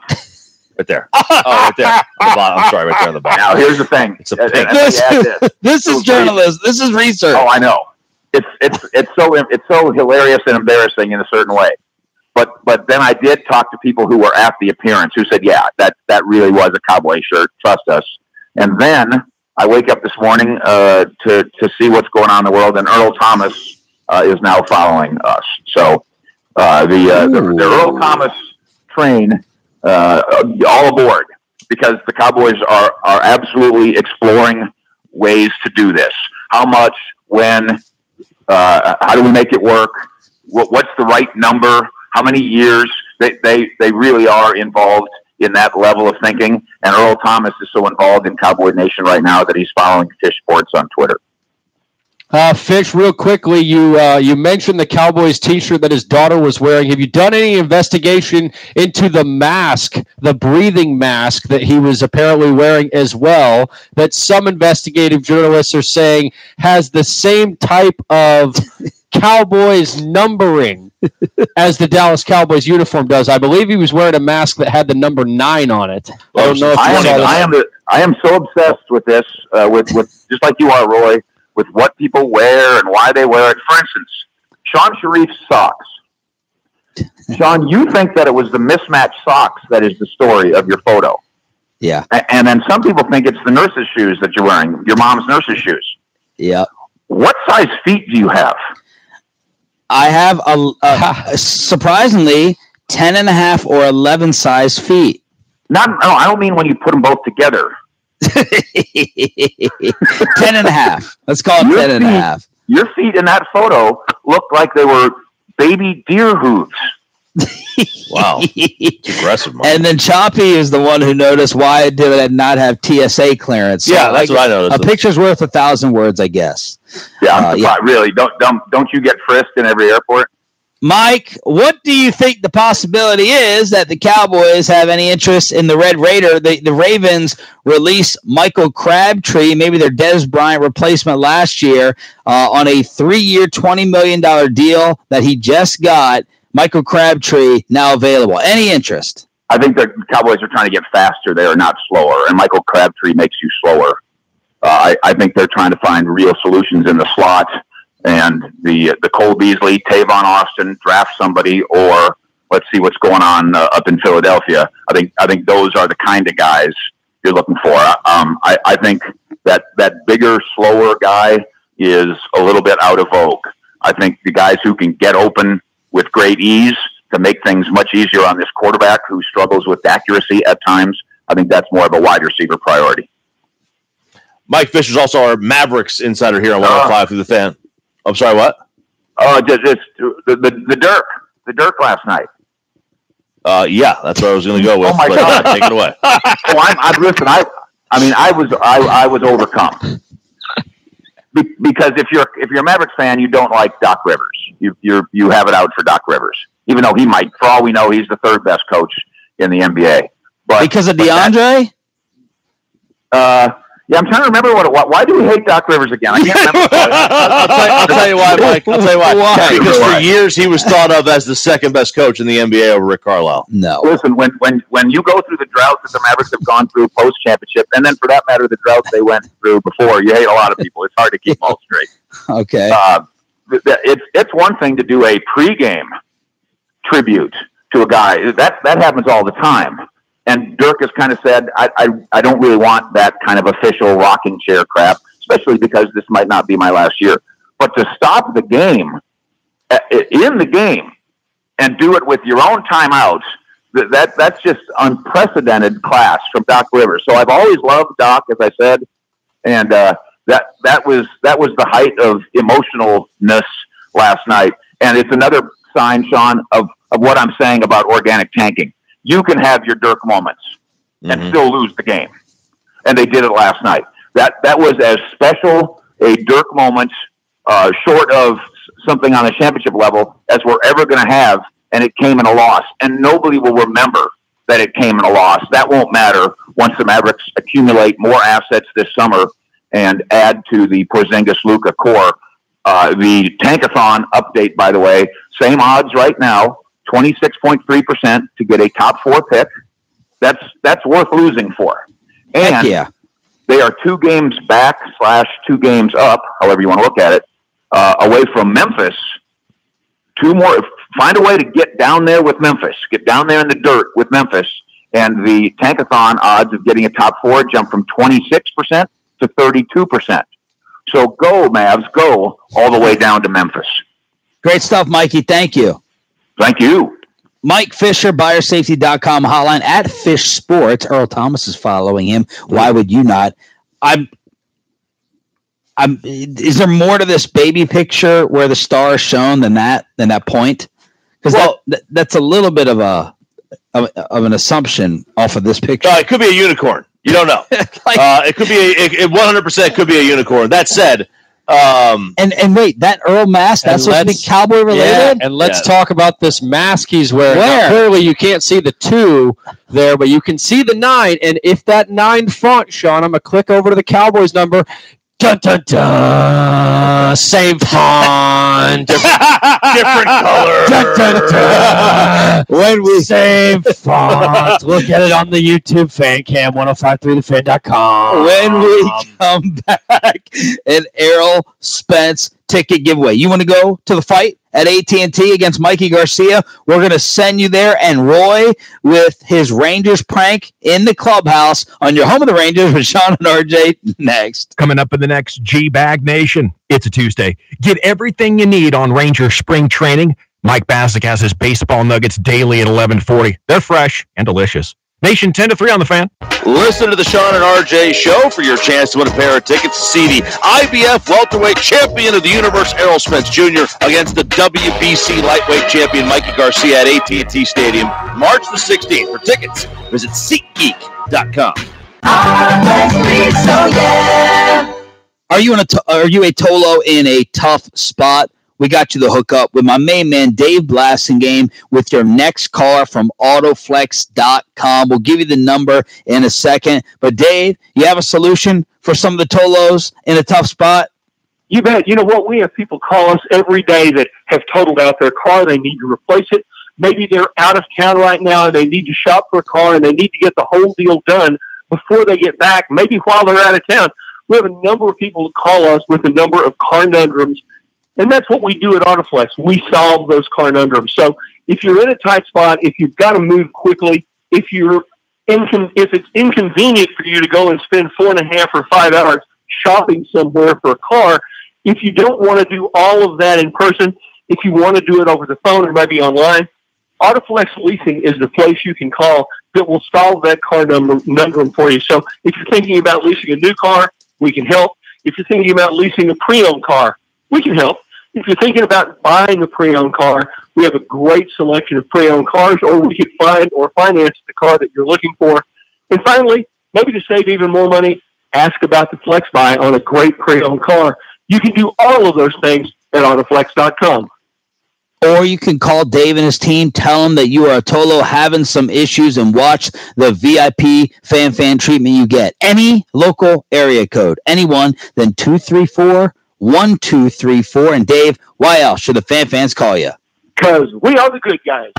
Right there. Oh, right there. On the bottom. I'm sorry, right there on the bottom. Now, here's the thing. It's a pink. This is journalism. This is research. Oh, I know. It's so hilarious and embarrassing in a certain way. But then I did talk to people who were at the appearance who said, yeah, that really was a Cowboy shirt. Trust us. And then I wake up this morning to see what's going on in the world, and Earl Thomas is now following us. So the Earl Thomas train, all aboard, because the Cowboys are absolutely exploring ways to do this. How much, when, how do we make it work? What's the right number? How many years? They really are involved in that level of thinking. And Earl Thomas is so involved in Cowboy Nation right now that he's following Fish Sports on Twitter. Fish, real quickly, you mentioned the Cowboys T-shirt that his daughter was wearing. Have you done any investigation into the mask, the breathing mask that he was apparently wearing as well, that some investigative journalists are saying has the same type of Cowboys numbering as the Dallas Cowboys uniform does? I believe he was wearing a mask that had the number 9 on it. I don't know if I am so obsessed with this, with just like you are, Roy, with what people wear and why they wear it. For instance, Sean Sharif's socks. Sean, you think that it was the mismatched socks that is the story of your photo. Yeah. And then some people think it's the nurse's shoes that you're wearing, your mom's nurse's shoes. Yeah. What size feet do you have? I have a surprisingly 10.5 or 11 size feet. No, I don't mean when you put them both together. 10.5. Let's call it 10.5. Your feet in that photo look like they were baby deer hooves. Wow. Aggressive, man. And then Choppy is the one who noticed why did it not have TSA clearance. So yeah, that's what I noticed. A picture's worth 1,000 words, I guess. Yeah, really. Don't you get frisked in every airport? Mike, what do you think the possibility is that the Cowboys have any interest in the Red Raider? The Ravens released Michael Crabtree, maybe their Dez Bryant replacement last year, on a 3-year, $20 million deal that he just got. Michael Crabtree now available. Any interest? I think the Cowboys are trying to get faster. They are not slower, and Michael Crabtree makes you slower. I think they're trying to find real solutions in the slot, and the Cole Beasley, Tavon Austin, draft somebody, or let's see what's going on up in Philadelphia. I think those are the kind of guys you're looking for. I think that bigger, slower guy is a little bit out of vogue. I think the guys who can get open with great ease to make things much easier on this quarterback who struggles with accuracy at times, I think that's more of a wide receiver priority. Mike Fisher's also our Mavericks insider here on 105 through the Fan. I'm sorry, what? Just the Dirk last night. Yeah, that's what I was going to go with. Oh my God, take it away. Listen. I was overcome because if you're a Mavericks fan, you don't like Doc Rivers. You have it out for Doc Rivers, even though he might, for all we know, he's the third best coach in the NBA. But because of DeAndre. Yeah, I'm trying to remember why do we hate Doc Rivers again? I can't remember. I'll tell you why, Mike. I'll tell you why. Because for years he was thought of as the second best coach in the NBA over Rick Carlisle. No. Listen, when you go through the drought that the Mavericks have gone through post-championship, and then for that matter, the drought they went through before, you hate a lot of people. It's hard to keep all straight. Okay. It's one thing to do a pregame tribute to a guy. That happens all the time. And Dirk has kind of said, I don't really want that kind of official rocking chair crap, especially because this might not be my last year. But to stop the game, in the game, and do it with your own timeouts, that's just unprecedented class from Doc Rivers. So I've always loved Doc, as I said, and that was the height of emotionalness last night. And it's another sign, Sean, of what I'm saying about organic tanking. You can have your Dirk moments and still lose the game. And they did it last night. That was as special a Dirk moment, short of something on a championship level, as we're ever going to have, and it came in a loss. And nobody will remember that it came in a loss. That won't matter once the Mavericks accumulate more assets this summer and add to the Porzingis-Luka core. The Tankathon update, by the way, same odds right now. 26.3% to get a top 4 pick. That's worth losing for. And they are 2 games back / 2 games up, however you want to look at it, away from Memphis. 2 more. Find a way to get down there with Memphis. Get down there in the dirt with Memphis. And the Tankathon odds of getting a top 4 jump from 26% to 32%. So go, Mavs, go all the way down to Memphis. Great stuff, Mikey. Thank you. Thank you. Mike Fisher, buyersafety.com hotline at Fish Sports. Earl Thomas is following him. Why would you not? Is there more to this baby picture where the star is shown than that point? Because that's a little bit of an assumption off of this picture. It could be a unicorn. You don't know. It could be 100% could be a unicorn. That said, and wait, that Earl mask, that's supposed to be Cowboy related? Yeah, and let's talk about this mask he's wearing. Now, clearly you can't see the 2 there, but you can see the 9. And if that 9 font, Sean, I'm going to click over to the Cowboys number. Dun, dun, dun. Same font. different color. Dun, dun, dun. When we same font. Look at it on the YouTube fan cam, 1053thefan.com. When we come back, an Earl Spence ticket giveaway. You want to go to the fight at AT&T against Mikey Garcia? We're going to send you there, and Roy with his Rangers prank in the clubhouse on your home of the Rangers with Sean and RJ next. Coming up in the next G-Bag Nation, it's a Tuesday. Get everything you need on Ranger spring training. Mike Bassick has his baseball nuggets daily at 11:40. They're fresh and delicious. Nation 10 to 3 on the Fan. Listen to the Sean and RJ show for your chance to win a pair of tickets to see the IBF welterweight champion of the universe, Errol Spence Jr., against the WBC lightweight champion, Mikey Garcia, at AT&T Stadium, March the 16th. For tickets, visit SeatGeek.com. Are you a Tolo in a tough spot? We got you the hookup with my main man, Dave Blasingame, with your next caller from Autoflex.com. We'll give you the number in a second. But, Dave, you have a solution for some of the Tolos in a tough spot? You bet. You know what? We have people call us every day that have totaled out their car. They need to replace it. Maybe they're out of town right now and they need to shop for a car and they need to get the whole deal done before they get back, maybe while they're out of town. We have a number of people that call us with a number of conundrums, and that's what we do at Autoflex. We solve those conundrums. So if you're in a tight spot, if you've got to move quickly, if it's inconvenient for you to go and spend 4.5 or 5 hours shopping somewhere for a car, if you don't want to do all of that in person, if you want to do it over the phone or maybe online, Autoflex Leasing is the place you can call that will solve that car conundrum for you. So if you're thinking about leasing a new car, we can help. If you're thinking about leasing a pre-owned car, we can help. If you're thinking about buying a pre-owned car, we have a great selection of pre-owned cars, or we can find or finance the car that you're looking for. And finally, maybe to save even more money, ask about the Flex Buy on a great pre-owned car. You can do all of those things at Autoflex.com. Or you can call Dave and his team, tell them that you are a Tolo having some issues, and watch the VIP fan treatment you get. Any local area code, anyone, then 234-1234. And Dave, why else should the fans call you? Because we are the good guys.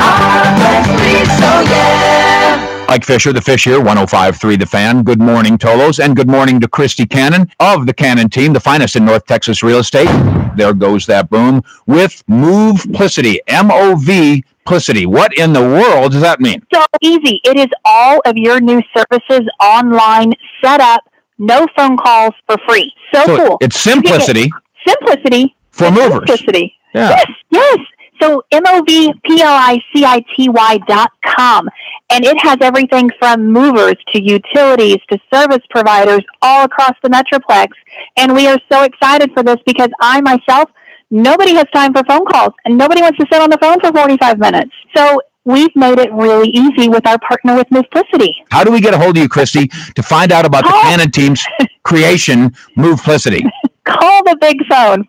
Mike Fisher, the Fish here, 105.3 The Fan. Good morning, Tolos, and good morning to Christy Cannon of the Cannon team, the finest in North Texas real estate. There goes that boom with Moveplicity, M-O-V-Plicity. What in the world does that mean? So easy. It is all of your new services online, set up, no phone calls, for free. So cool. It's simplicity. Simplicity. For movers. Simplicity. Yeah. Yes. So MOVPLICITY.com. And it has everything from movers to utilities to service providers all across the Metroplex. And we are so excited for this because I myself, nobody has time for phone calls and nobody wants to sit on the phone for 45 minutes. So we've made it really easy with our partner with Moveplicity. How do we get a hold of you, Christy, to find out about the Cannon team's creation, Moveplicity? Call the big phone,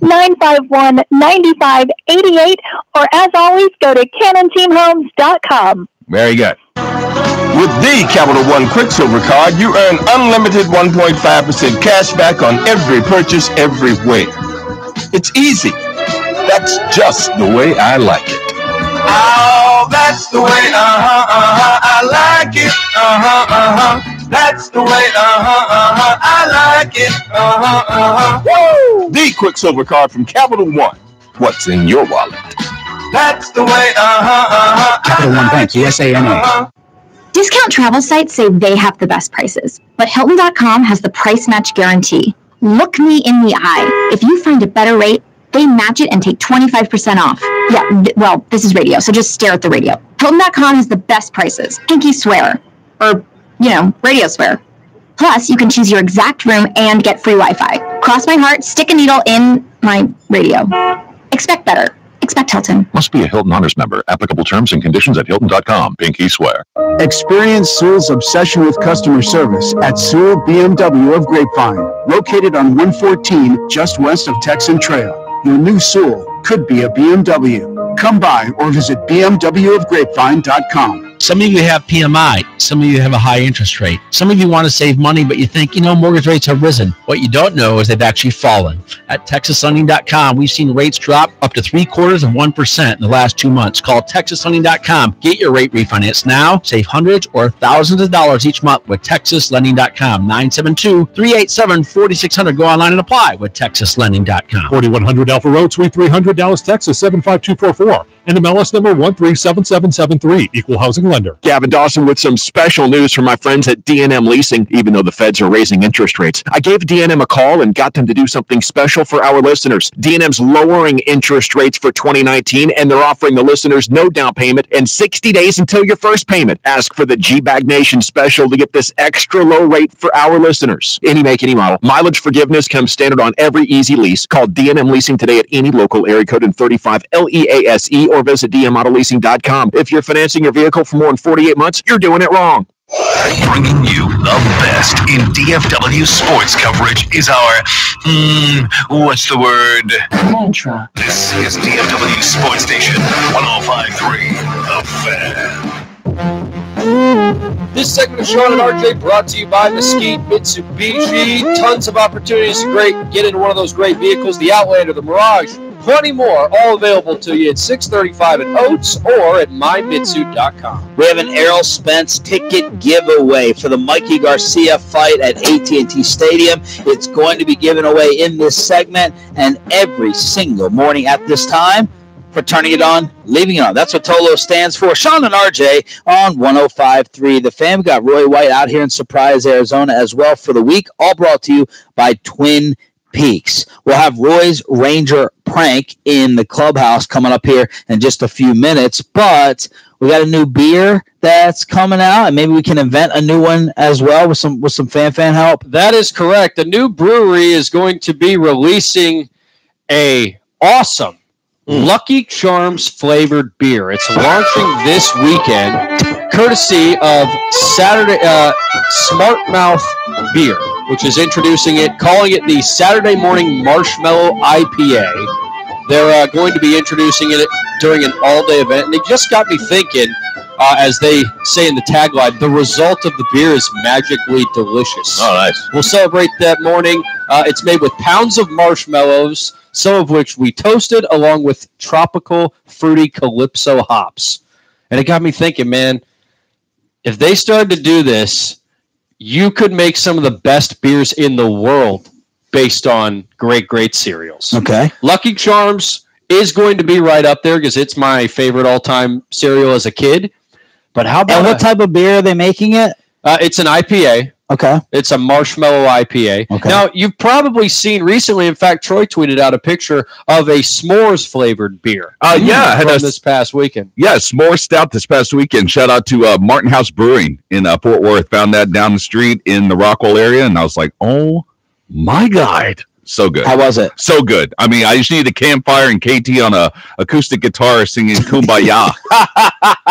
469-951-9588, or as always, go to CannonTeamHomes.com. Very good. With the Capital One Quicksilver card, you earn unlimited 1.5% cash back on every purchase everywhere. It's easy. That's just the way I like it. Oh, that's the way, I like it, that's the way, I like it, Woo! The Quicksilver card from Capital One. What's in your wallet? That's the way, Capital One Bank, USANA. Discount travel sites say they have the best prices, but Hilton.com has the price match guarantee. Look me in the eye. If you find a better rate, they match it and take 25% off. Yeah, well, this is radio, so just stare at the radio. Hilton.com has the best prices. Pinky swear. Or, radio swear. Plus, you can choose your exact room and get free Wi-Fi. Cross my heart, stick a needle in my radio. Expect better. Expect Hilton. Must be a Hilton Honors member. Applicable terms and conditions at Hilton.com. Pinky swear. Experience Sewell's obsession with customer service at Sewell BMW of Grapevine, located on 114 just west of Texan Trail. Your new Sewell could be a BMW. Come by or visit bmwofgrapevine.com. Some of you have PMI. Some of you have a high interest rate. Some of you want to save money, but you think, mortgage rates have risen. What you don't know is they've actually fallen. At TexasLending.com, we've seen rates drop up to 0.75% in the last 2 months. Call TexasLending.com. Get your rate refinanced now. Save hundreds or thousands of dollars each month with TexasLending.com. 972-387-4600. Go online and apply with TexasLending.com. 4100 Alpha Road, Suite 300, Dallas, Texas, 75244. And MLS number 137773. Equal housing lender. Gavin Dawson with some special news from my friends at D&M Leasing. Even though the feds are raising interest rates, I gave D&M a call and got them to do something special for our listeners. D&M's lowering interest rates for 2019, and they're offering the listeners no down payment and 60 days until your first payment. Ask for the G-Bag Nation special to get this extra low rate for our listeners. Any make, any model. Mileage forgiveness comes standard on every easy lease. Call D&M Leasing today at any local area code in 35 LEASE or visit dmautoleasing.com. If you're financing your vehicle for more than 48 months, you're doing it wrong. Bringing you the best in DFW sports coverage is our, what's the word? Mantra. This is DFW Sports Station 105.3 The Fan. This segment of Sean and RJ brought to you by Mesquite Mitsubishi. Tons of opportunities to get into one of those great vehicles, the Outlander, the Mirage, plenty more, all available to you at 635 at Oates or at mymitsu.com. We have an Earl Spence ticket giveaway for the Mikey Garcia fight at AT&T Stadium. It's going to be given away in this segment and every single morning at this time for turning it on, leaving it on. That's what Tolo stands for. Sean and RJ on 105.3 The Fan. We got Roy White out here in Surprise, Arizona as well for the week, all brought to you by Twin Peaks. We'll have Roy's Ranger prank in the clubhouse coming up here in just a few minutes, but we got a new beer that's coming out, and maybe we can invent a new one as well with some fan help. That is correct. A new brewery is going to be releasing a awesome Lucky Charms flavored beer. It's launching this weekend, courtesy of Smart Mouth Beer, which is introducing it, calling it the Saturday Morning Marshmallow IPA. They're going to be introducing it during an all-day event, and it just got me thinking, as they say in the tagline, the result of the beer is magically delicious. Oh, nice. We'll celebrate that morning. It's made with pounds of marshmallows, some of which we toasted, along with tropical fruity Calypso hops. And it got me thinking, man, if they started to do this, you could make some of the best beers in the world based on great cereals. Okay. Lucky Charms is going to be right up there because it's my favorite all-time cereal as a kid. But how about... And what type of beer are they making it? It's an IPA. Okay. It's a marshmallow IPA. Okay. Now, you've probably seen recently, in fact, Troy tweeted out a picture of a s'mores-flavored beer. Yeah. From this past weekend. Yeah, s'more stout this past weekend. Shout out to Martin House Brewing in Fort Worth. Found that down the street in the Rockwell area, and I was like, oh, my God. So good. How was it? So good. I mean, I just needed a campfire and KT on a acoustic guitar singing Kumbaya.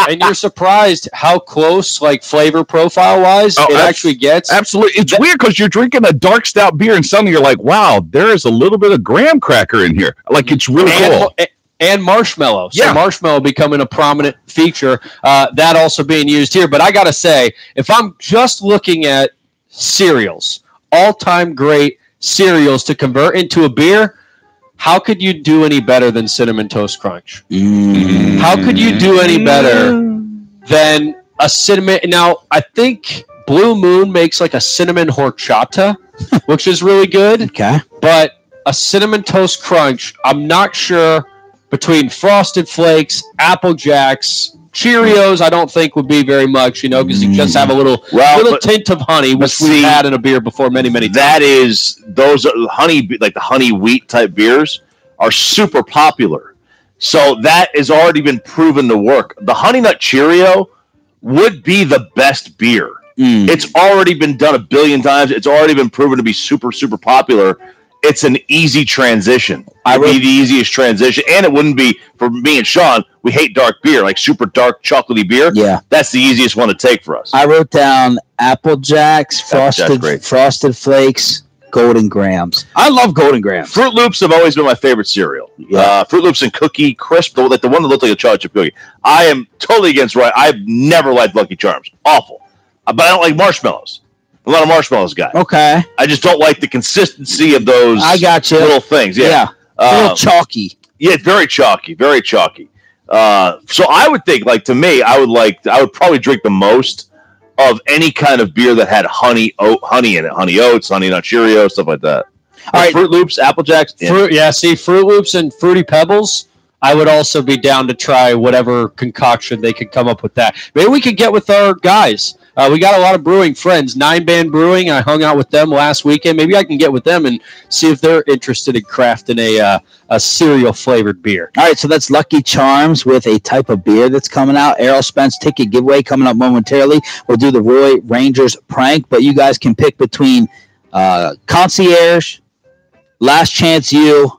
And you're surprised how close, like flavor profile wise, it actually gets. Absolutely. It's weird because you're drinking a dark stout beer and suddenly you're like, wow, there is a little bit of graham cracker in here. Like, it's really cool. And marshmallow. So Yeah. marshmallow becoming a prominent feature. That also being used here. But I got to say, if I'm just looking at cereals, all-time great cereals to convert into a beer, how could you do any better than Cinnamon Toast Crunch? How could you do any better than a cinnamon? Now, I think Blue Moon makes like a cinnamon horchata, which is really good. Okay. But a Cinnamon Toast Crunch, I'm not sure between Frosted Flakes, Apple Jacks, Cheerios, I don't think would be very much, because you just have a little tint of honey, which we've had in a beer before many times. Those are honey, like the honey wheat type beers are super popular. So that has already been proven to work. The Honey Nut Cheerio would be the best beer. It's already been done a billion times. It's already been proven to be super, super popular. It's an easy transition. It would be the easiest transition. And it wouldn't be, for me and Sean, we hate dark beer, like super dark chocolatey beer. Yeah. That's the easiest one to take for us. I wrote down Apple Jacks, Frosted Flakes, Golden Grahams. I love Golden Grahams. Fruit Loops have always been my favorite cereal. Yeah. Fruit Loops and Cookie Crisp, the one that looked like a chocolate chip cookie. I am totally against Roy. I've never liked Lucky Charms. Awful. But I don't like marshmallows. I'm not a marshmallows guy. Okay. I just don't like the consistency of those I got you. little things. Yeah. A little chalky. Yeah, very chalky. Very chalky. So I would think, like, to me, I would probably drink the most of any kind of beer that had honey in it. Honey Oats, Honey Nut Cheerios, stuff like that. All right. Fruit Loops, Apple Jacks. Yeah. Fruit Loops and Fruity Pebbles, I would also be down to try whatever concoction they could come up with that. Maybe we could get with our guys. We got a lot of brewing friends, 9-Band Brewing. I hung out with them last weekend. Maybe I can get with them and see if they're interested in crafting a cereal-flavored beer. All right, so that's Lucky Charms with a type of beer that's coming out. Errol Spence ticket giveaway coming up momentarily. We'll do the Roy Rangers prank, but you guys can pick between Concierge, Last Chance U,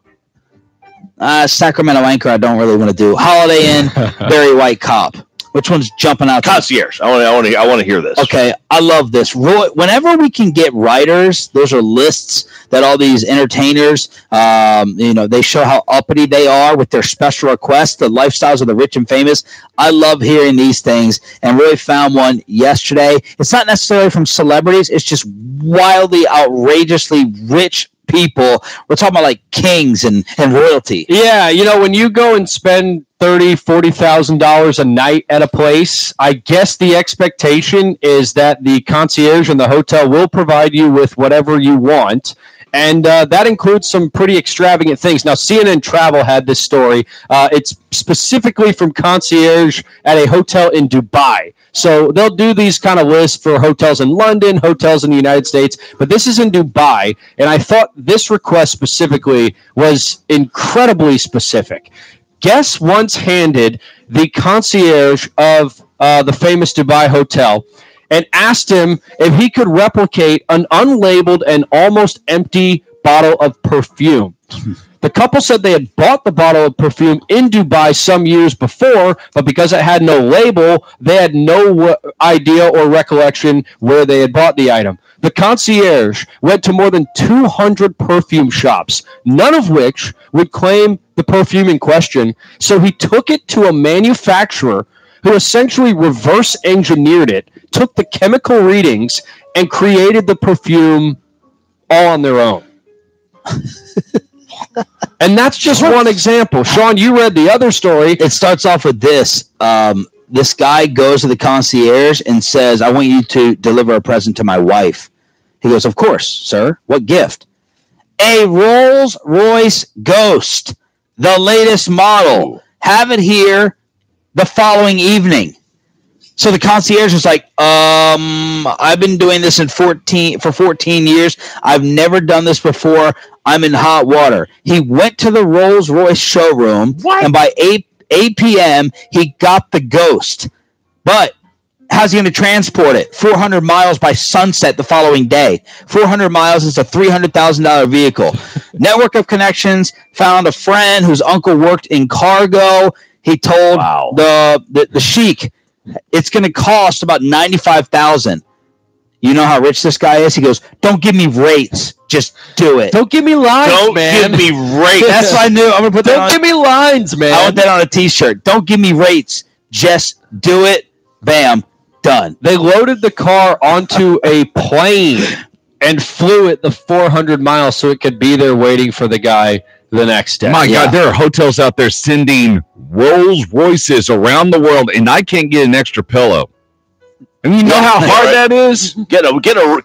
Sacramento Anchor I don't really want to do, Holiday Inn, Barry White Cop. Which one's jumping out? Concierge. I want to hear this. Okay, I love this. Roy, whenever we can get writers, those are lists that all these entertainers, they show how uppity they are with their special requests, the lifestyles of the rich and famous. I love hearing these things, and Roy found one yesterday. It's not necessarily from celebrities. It's just wildly, outrageously rich people. We're talking about like kings and royalty. Yeah, when you go and spend $30,000-$40,000 a night at a place, I guess the expectation is that the concierge and the hotel will provide you with whatever you want. And that includes some pretty extravagant things. Now, CNN Travel had this story. It's specifically from Concierge at a hotel in Dubai. So they'll do these kind of lists for hotels in London, hotels in the United States, but this is in Dubai. And I thought this request specifically was incredibly specific. Guests once handed the concierge of the famous Dubai hotel and asked him if he could replicate an unlabeled and almost empty bottle of perfume. The couple said they had bought the bottle of perfume in Dubai some years before, but because it had no label, they had no idea or recollection where they had bought the item. The concierge went to more than 200 perfume shops, none of which would claim the perfume in question, so he took it to a manufacturer who essentially reverse engineered it, took the chemical readings, and created the perfume all on their own. And that's just one example. Sean, you read the other story. It starts off with this. This guy goes to the concierge and says, I want you to deliver a present to my wife. He goes, of course, sir. What gift? A Rolls-Royce Ghost, the latest model. Have it here the following evening. So the concierge was like, I've been doing this for 14 years. I've never done this before. I'm in hot water. He went to the Rolls-Royce showroom, and by 8 p.m., he got the Ghost. But how's he going to transport it? 400 miles by sunset the following day. 400 miles is a $300,000 vehicle. Network of connections, found a friend whose uncle worked in cargo. He told the sheik, it's going to cost about $95,000. You know how rich this guy is? He goes, don't give me rates. Just do it. Don't give me lines, man. Don't give me rates. That's what I knew. I'm going to put that on. Don't give me lines, man. I want that on a t-shirt. Don't give me rates. Just do it. Bam. Done. They loaded the car onto a plane and flew it the 400 miles so it could be there waiting for the guy the next day. My God, there are hotels out there sending Rolls Royces around the world, and I can't get an extra pillow. And you know how hard that is?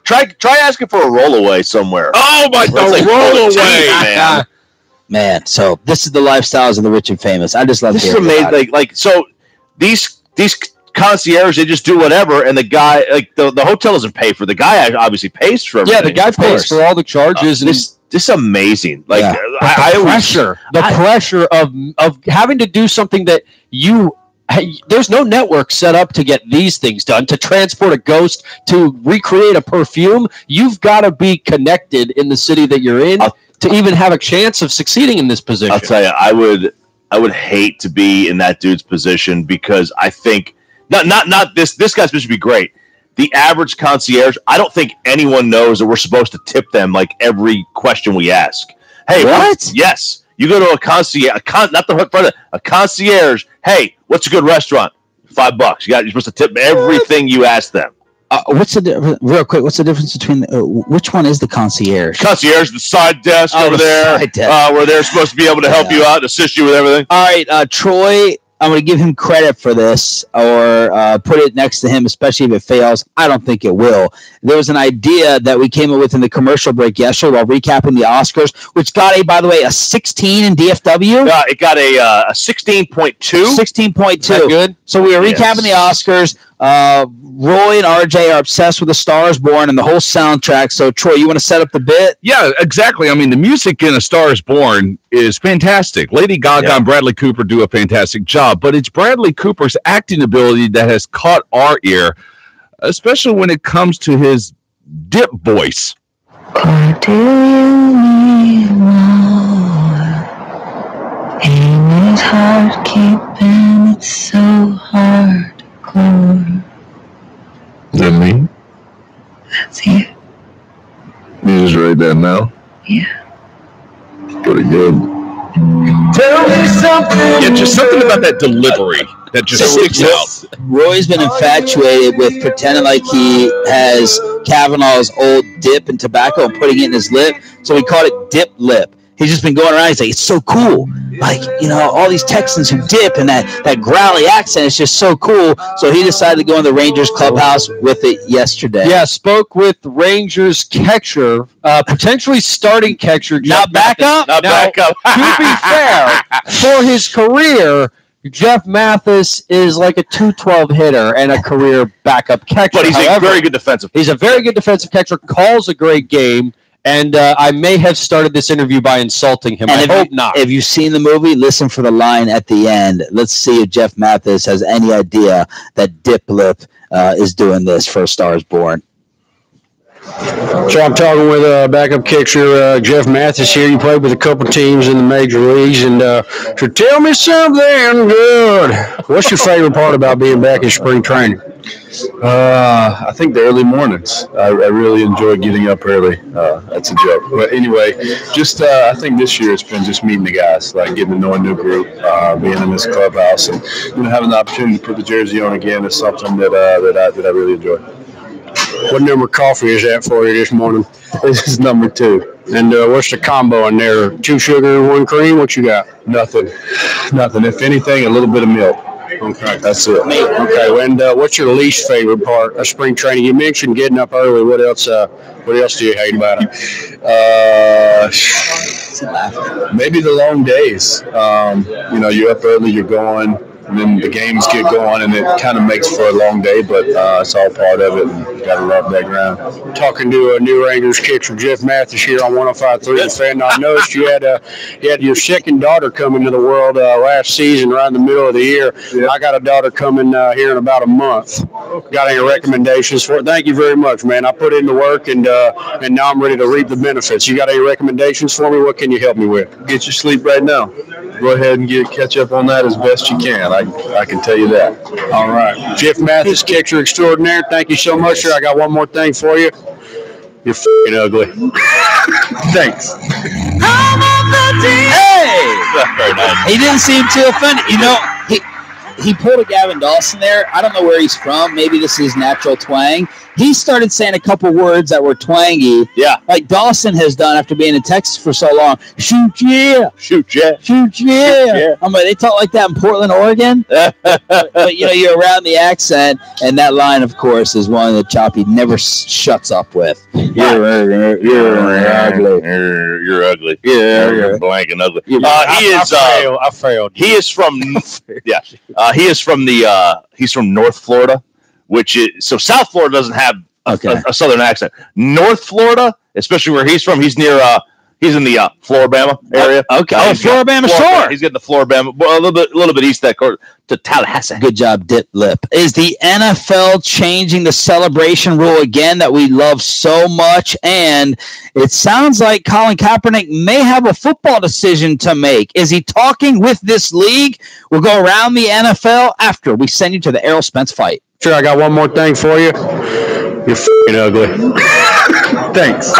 Try asking for a rollaway somewhere. Oh my God, rollaway, man. Man, so this is the lifestyles of the rich and famous. I just love this. Is amazing. So these concierge, they just do whatever, and the guy, like the hotel doesn't pay for. The guy obviously pays for everything. Yeah, the guy pays for all the charges. This is amazing. Like the pressure of having to do something that there's no network set up to get these things done. To transport a ghost, to recreate a perfume, you've got to be connected in the city that you're in to even have a chance of succeeding in this position. I'll tell you, I would hate to be in that dude's position, because I think not this guy's supposed to be great. The average concierge, I don't think anyone knows that we're supposed to tip them like every question we ask. Hey, what? Yes. You go to a concierge, a concierge. Hey, what's a good restaurant? $5. You're supposed to tip everything you ask them. Real quick? What's the difference between which one is the concierge? Concierge, the side desk over there, where they're supposed to be able to help you out, assist you with everything. All right, Troy. I'm going to give him credit for this, or put it next to him, especially if it fails. I don't think it will. There was an idea that we came up with in the commercial break yesterday while recapping the Oscars, which got by the way, a 16 in DFW. It got a 16.2. 16.2. Is that good? So we were recapping the Oscars. Roy and RJ are obsessed with A Star Is Born and the whole soundtrack. So, Troy, you want to set up the bit? Yeah, exactly. I mean, the music in A Star Is Born is fantastic. Lady Gaga and Bradley Cooper do a fantastic job, but it's Bradley Cooper's acting ability that has caught our ear, especially when it comes to his dip voice. Or do you need more? Ain't it hard keeping it so hard? Pretty good. Tell me something. Yeah, just something about that delivery that just sticks out. Roy's been infatuated with pretending like he has Kavanaugh's old dip and tobacco and putting it in his lip. So he called it dip lip. He's just been going around. He's like, it's so cool. Like, you know, all these Texans who dip and that growly accent is just so cool. So he decided to go in the Rangers clubhouse with it yesterday. Yeah, spoke with Rangers catcher, potentially starting catcher. Not backup? Not backup. To be fair, for his career, Jeff Mathis is like a 212 hitter and a career backup catcher. But he's a very good defensive. He's a very good defensive catcher, calls a great game. And I may have started this interview by insulting him. I hope not. If you've seen the movie, listen for the line at the end. Let's see if Jeff Mathis has any idea that Dip Lip is doing this for A Star Is Born. So I'm talking with backup catcher Jeff Mathis here. You played with a couple teams in the major leagues, and so tell me something good. What's your favorite part about being back in spring training? I think the early mornings. I really enjoy getting up early. That's a joke, but anyway, just I think this year it's been just meeting the guys, like getting to know a new group, being in this clubhouse, and having the opportunity to put the jersey on again is something that I really enjoy. What number coffee is that for you this morning? This is number 2. And what's the combo in there? 2 sugar and 1 cream? What you got? Nothing. If anything, a little bit of milk. Okay, that's it. Okay, and what's your least favorite part of spring training? You mentioned getting up early. What else do you hate about it? Maybe the long days. You're up early, you're going, and then the games get going, and it kind of makes for a long day, but it's all part of it, and you got to love that ground. We're talking to a new Rangers catcher, Jeff Mathis, here on 105.3 The Fan. I noticed you had your second daughter come into the world last season, right in the middle of the year. Yeah. I got a daughter coming here in about a month. Got any recommendations for it? Thank you very much, man. I put in the work, and now I'm ready to reap the benefits. You got any recommendations for me? What can you help me with? Get your sleep right now. Go ahead and catch up on that as best you can. I can tell you that. All right. Jeff Mathis, catcher extraordinaire. Thank you so much, sir. I got one more thing for you. You're f***ing ugly. Thanks. Hey! He didn't seem too offended. You know, he pulled a Gavin Dawson there. I don't know where he's from. Maybe this is natural twang. He started saying a couple words that were twangy. Yeah. Like Dawson has done after being in Texas for so long. Shoot yeah. Shoot yeah. Shoot yeah. I'm like, they talk like that in Portland, Oregon. but you're around the accent, and that line, of course, is one that Choppy never shuts up with. You're ugly. You're ugly. Yeah, you're blank and ugly. I failed. He is from he's from North Florida. Which is so South Florida doesn't have a southern accent. North Florida, especially where he's from, he's near he's in the Floribama area. Okay. Oh, Floribama Shore. He's got the Floribama, a little bit east of that court to Tallahassee. Good job, Dip Lip. Is the NFL changing the celebration rule again that we love so much? And it sounds like Colin Kaepernick may have a football decision to make. Is he talking with this league? We'll go around the NFL after we send you to the Earl Spence fight. Sure, I got one more thing for you. You're f***ing ugly. Thanks.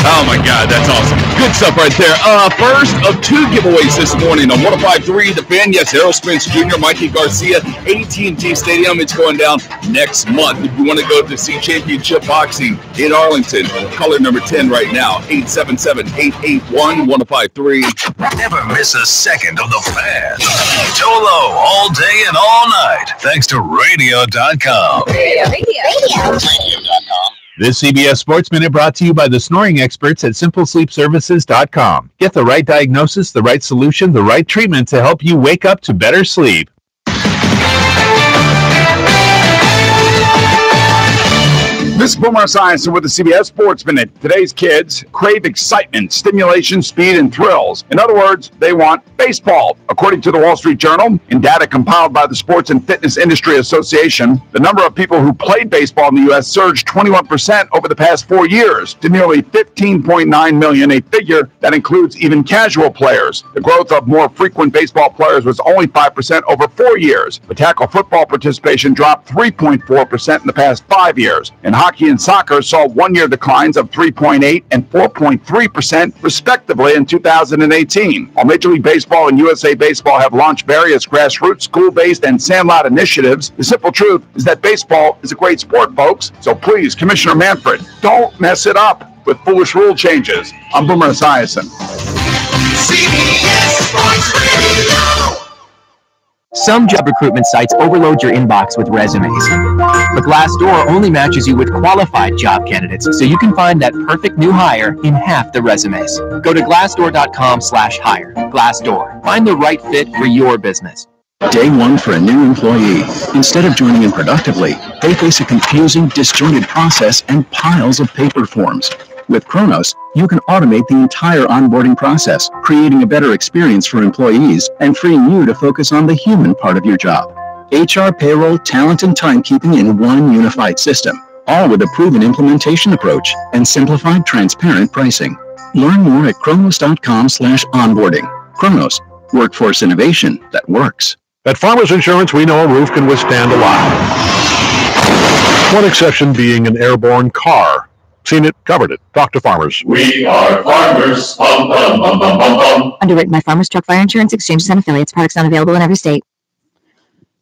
Oh, my God, that's awesome. Good stuff right there. First of 2 giveaways this morning on 105.3 The Fan. Yes, Errol Spence Jr., Mikey Garcia, AT&T Stadium. It's going down next month. If you want to go to see championship boxing in Arlington, caller number 10 right now, 877-881-1053. Never miss a second of The Fan. Tolo all day and all night, thanks to radio.com. Radio.com. This CBS Sports Minute brought to you by the snoring experts at simplesleepservices.com. Get the right diagnosis, the right solution, the right treatment to help you wake up to better sleep. This is Boomer Esiason with the CBS Sports Minute. Today's kids crave excitement, stimulation, speed, and thrills. In other words, they want baseball. According to the Wall Street Journal, in data compiled by the Sports and Fitness Industry Association, the number of people who played baseball in the U.S. surged 21% over the past 4 years to nearly 15.9 million, a figure that includes even casual players. The growth of more frequent baseball players was only 5% over 4 years, but tackle football participation dropped 3.4% in the past 5 years. In high hockey and soccer saw one-year declines of 3.8 and 4.3% respectively in 2018. While Major League Baseball and USA Baseball have launched various grassroots, school-based, and sandlot initiatives, the simple truth is that baseball is a great sport, folks. So please, Commissioner Manfred, don't mess it up with foolish rule changes. I'm Boomer Esiason. CBS Sports Radio. Some job recruitment sites overload your inbox with resumes. But Glassdoor only matches you with qualified job candidates, so you can find that perfect new hire in half the resumes. Go to glassdoor.com/hire. Glassdoor. Find the right fit for your business. Day one for a new employee. Instead of joining in productively, they face a confusing, disjointed process and piles of paper forms. With Kronos, you can automate the entire onboarding process, creating a better experience for employees and freeing you to focus on the human part of your job. HR, payroll, talent, and timekeeping in one unified system, all with a proven implementation approach and simplified, transparent pricing. Learn more at kronos.com/onboarding. Kronos, workforce innovation that works. At Farmers Insurance, we know a roof can withstand a lot. One exception being an airborne car. Seen it, covered it. Talk to Farmers. We are Farmers. Bum, bum, bum, bum, bum, bum. Underwritten by Farmers Truck Fire Insurance Exchanges and Affiliates. Products not available in every state.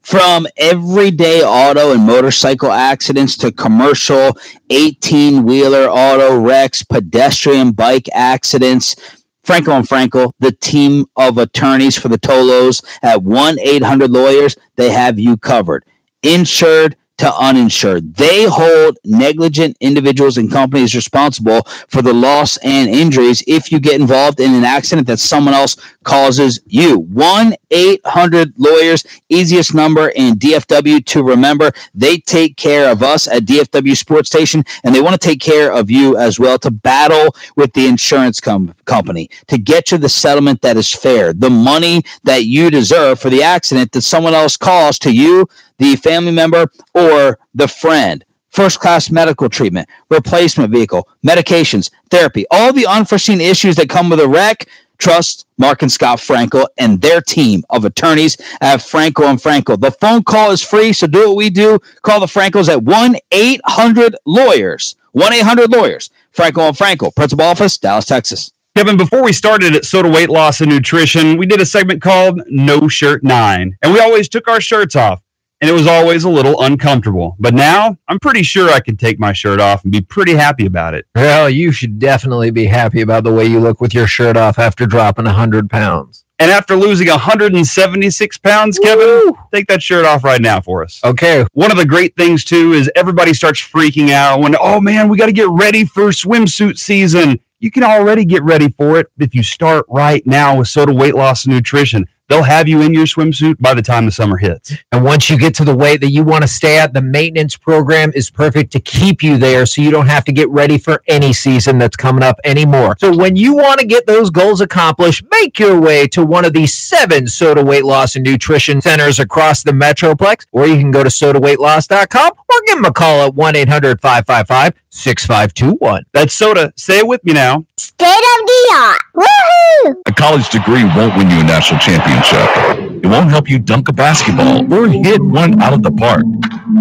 From everyday auto and motorcycle accidents to commercial 18-wheeler auto wrecks, pedestrian bike accidents, Franco & Franco, the team of attorneys for the Tolos at 1-800-Lawyers, they have you covered. Insured to uninsured. They hold negligent individuals and companies responsible for the loss and injuries if you get involved in an accident that someone else causes you. 1-800-Lawyers, easiest number in DFW to remember. They take care of us at DFW Sports Station, and they want to take care of you as well to battle with the insurance company, to get you the settlement that is fair, the money that you deserve for the accident that someone else caused to you, the family member, or the friend. First-class medical treatment, replacement vehicle, medications, therapy, all the unforeseen issues that come with a wreck. Trust Mark and Scott Franco and their team of attorneys at Franco & Franco. The phone call is free, so do what we do. Call the Francos at 1-800-Lawyers. 1-800-Lawyers. Franco & Franco, Principal Office, Dallas, Texas. Kevin, before we started at Soda Weight Loss and Nutrition, we did a segment called No Shirt 9, and we always took our shirts off. And it was always a little uncomfortable. But now, I'm pretty sure I can take my shirt off and be pretty happy about it. Well, you should definitely be happy about the way you look with your shirt off after dropping 100 pounds. And after losing 176 pounds, Kevin, take that shirt off right now for us. Okay. One of the great things, too, is everybody starts freaking out when, oh, man, we got to get ready for swimsuit season. You can already get ready for it if you start right now with Soda Weight Loss and Nutrition. They'll have you in your swimsuit by the time the summer hits. And once you get to the weight that you want to stay at, the maintenance program is perfect to keep you there so you don't have to get ready for any season that's coming up anymore. So when you want to get those goals accomplished, make your way to one of these 7 Soda Weight Loss and Nutrition centers across the Metroplex, or you can go to sodaweightloss.com or give them a call at 1-800-555-6521. That's Soda. Say it with me now. State of the art. Woohoo! A college degree won't win you a national championship. It won't help you dunk a basketball or hit one out of the park.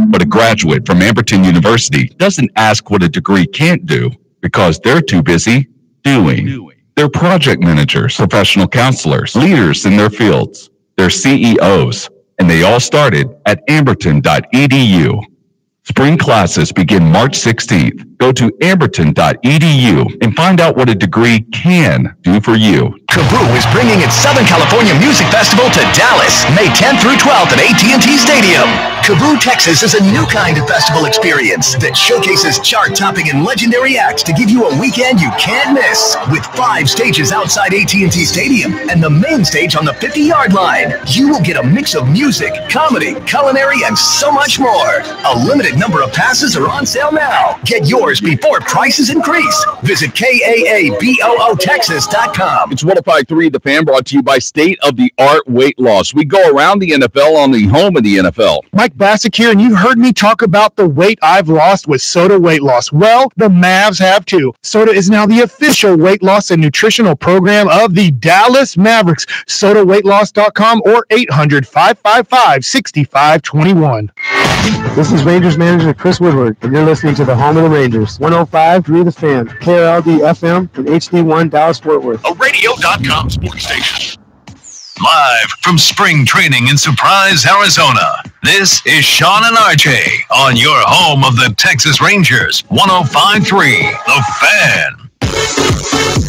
But a graduate from Amberton University doesn't ask what a degree can't do because they're too busy doing. They're project managers, professional counselors, leaders in their fields. They're CEOs, and they all started at amberton.edu. Spring classes begin March 16th. Go to amberton.edu and find out what a degree can do for you. Kaboo is bringing its Southern California Music Festival to Dallas, May 10th through 12th at AT&T Stadium. Kaboo Texas is a new kind of festival experience that showcases chart-topping and legendary acts to give you a weekend you can't miss. With 5 stages outside AT&T Stadium and the main stage on the 50-yard line, you will get a mix of music, comedy, culinary, and so much more. A limited number of passes are on sale now. Get yours yours before prices increase. Visit KAABOOTexas.com. It's 105.3 The Fan, brought to you by State-of-the-Art Weight Loss. We go around the NFL on the home of the NFL. Mike Bassick here, and you've heard me talk about the weight I've lost with Soda Weight Loss. Well, the Mavs have too. Soda is now the official weight loss and nutritional program of the Dallas Mavericks. SodaWeightLoss.com or 800-555-6521. This is Rangers manager Chris Woodward, and you're listening to the home of the Rangers. 105.3 The Fan, KRLD FM, and HD1 Dallas-Fort Worth. A radio.com sports station. Live from spring training in Surprise, Arizona, this is Sean and RJ on your home of the Texas Rangers, 105.3 The Fan.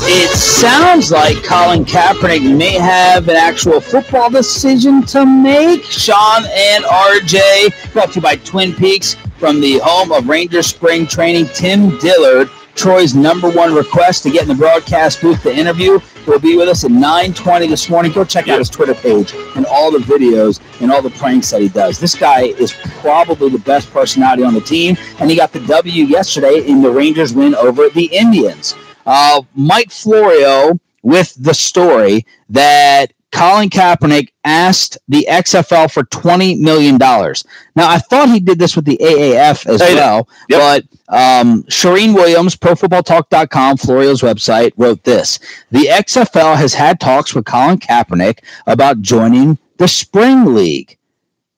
It sounds like Colin Kaepernick may have an actual football decision to make. Sean and RJ, brought to you by Twin Peaks, from the home of Rangers spring training. Tim Dillard, Troy's #1 request to get in the broadcast booth to interview, will be with us at 9:20 this morning. Go check out his Twitter page and all the videos and all the pranks that he does. This guy is probably the best personality on the team, and he got the W yesterday in the Rangers win over the Indians. Mike Florio with the story that Colin Kaepernick asked the XFL for $20 million. Now, I thought he did this with the AAF as well, but Shireen Williams, ProFootballTalk.com, Florio's website, wrote this. The XFL has had talks with Colin Kaepernick about joining the Spring League,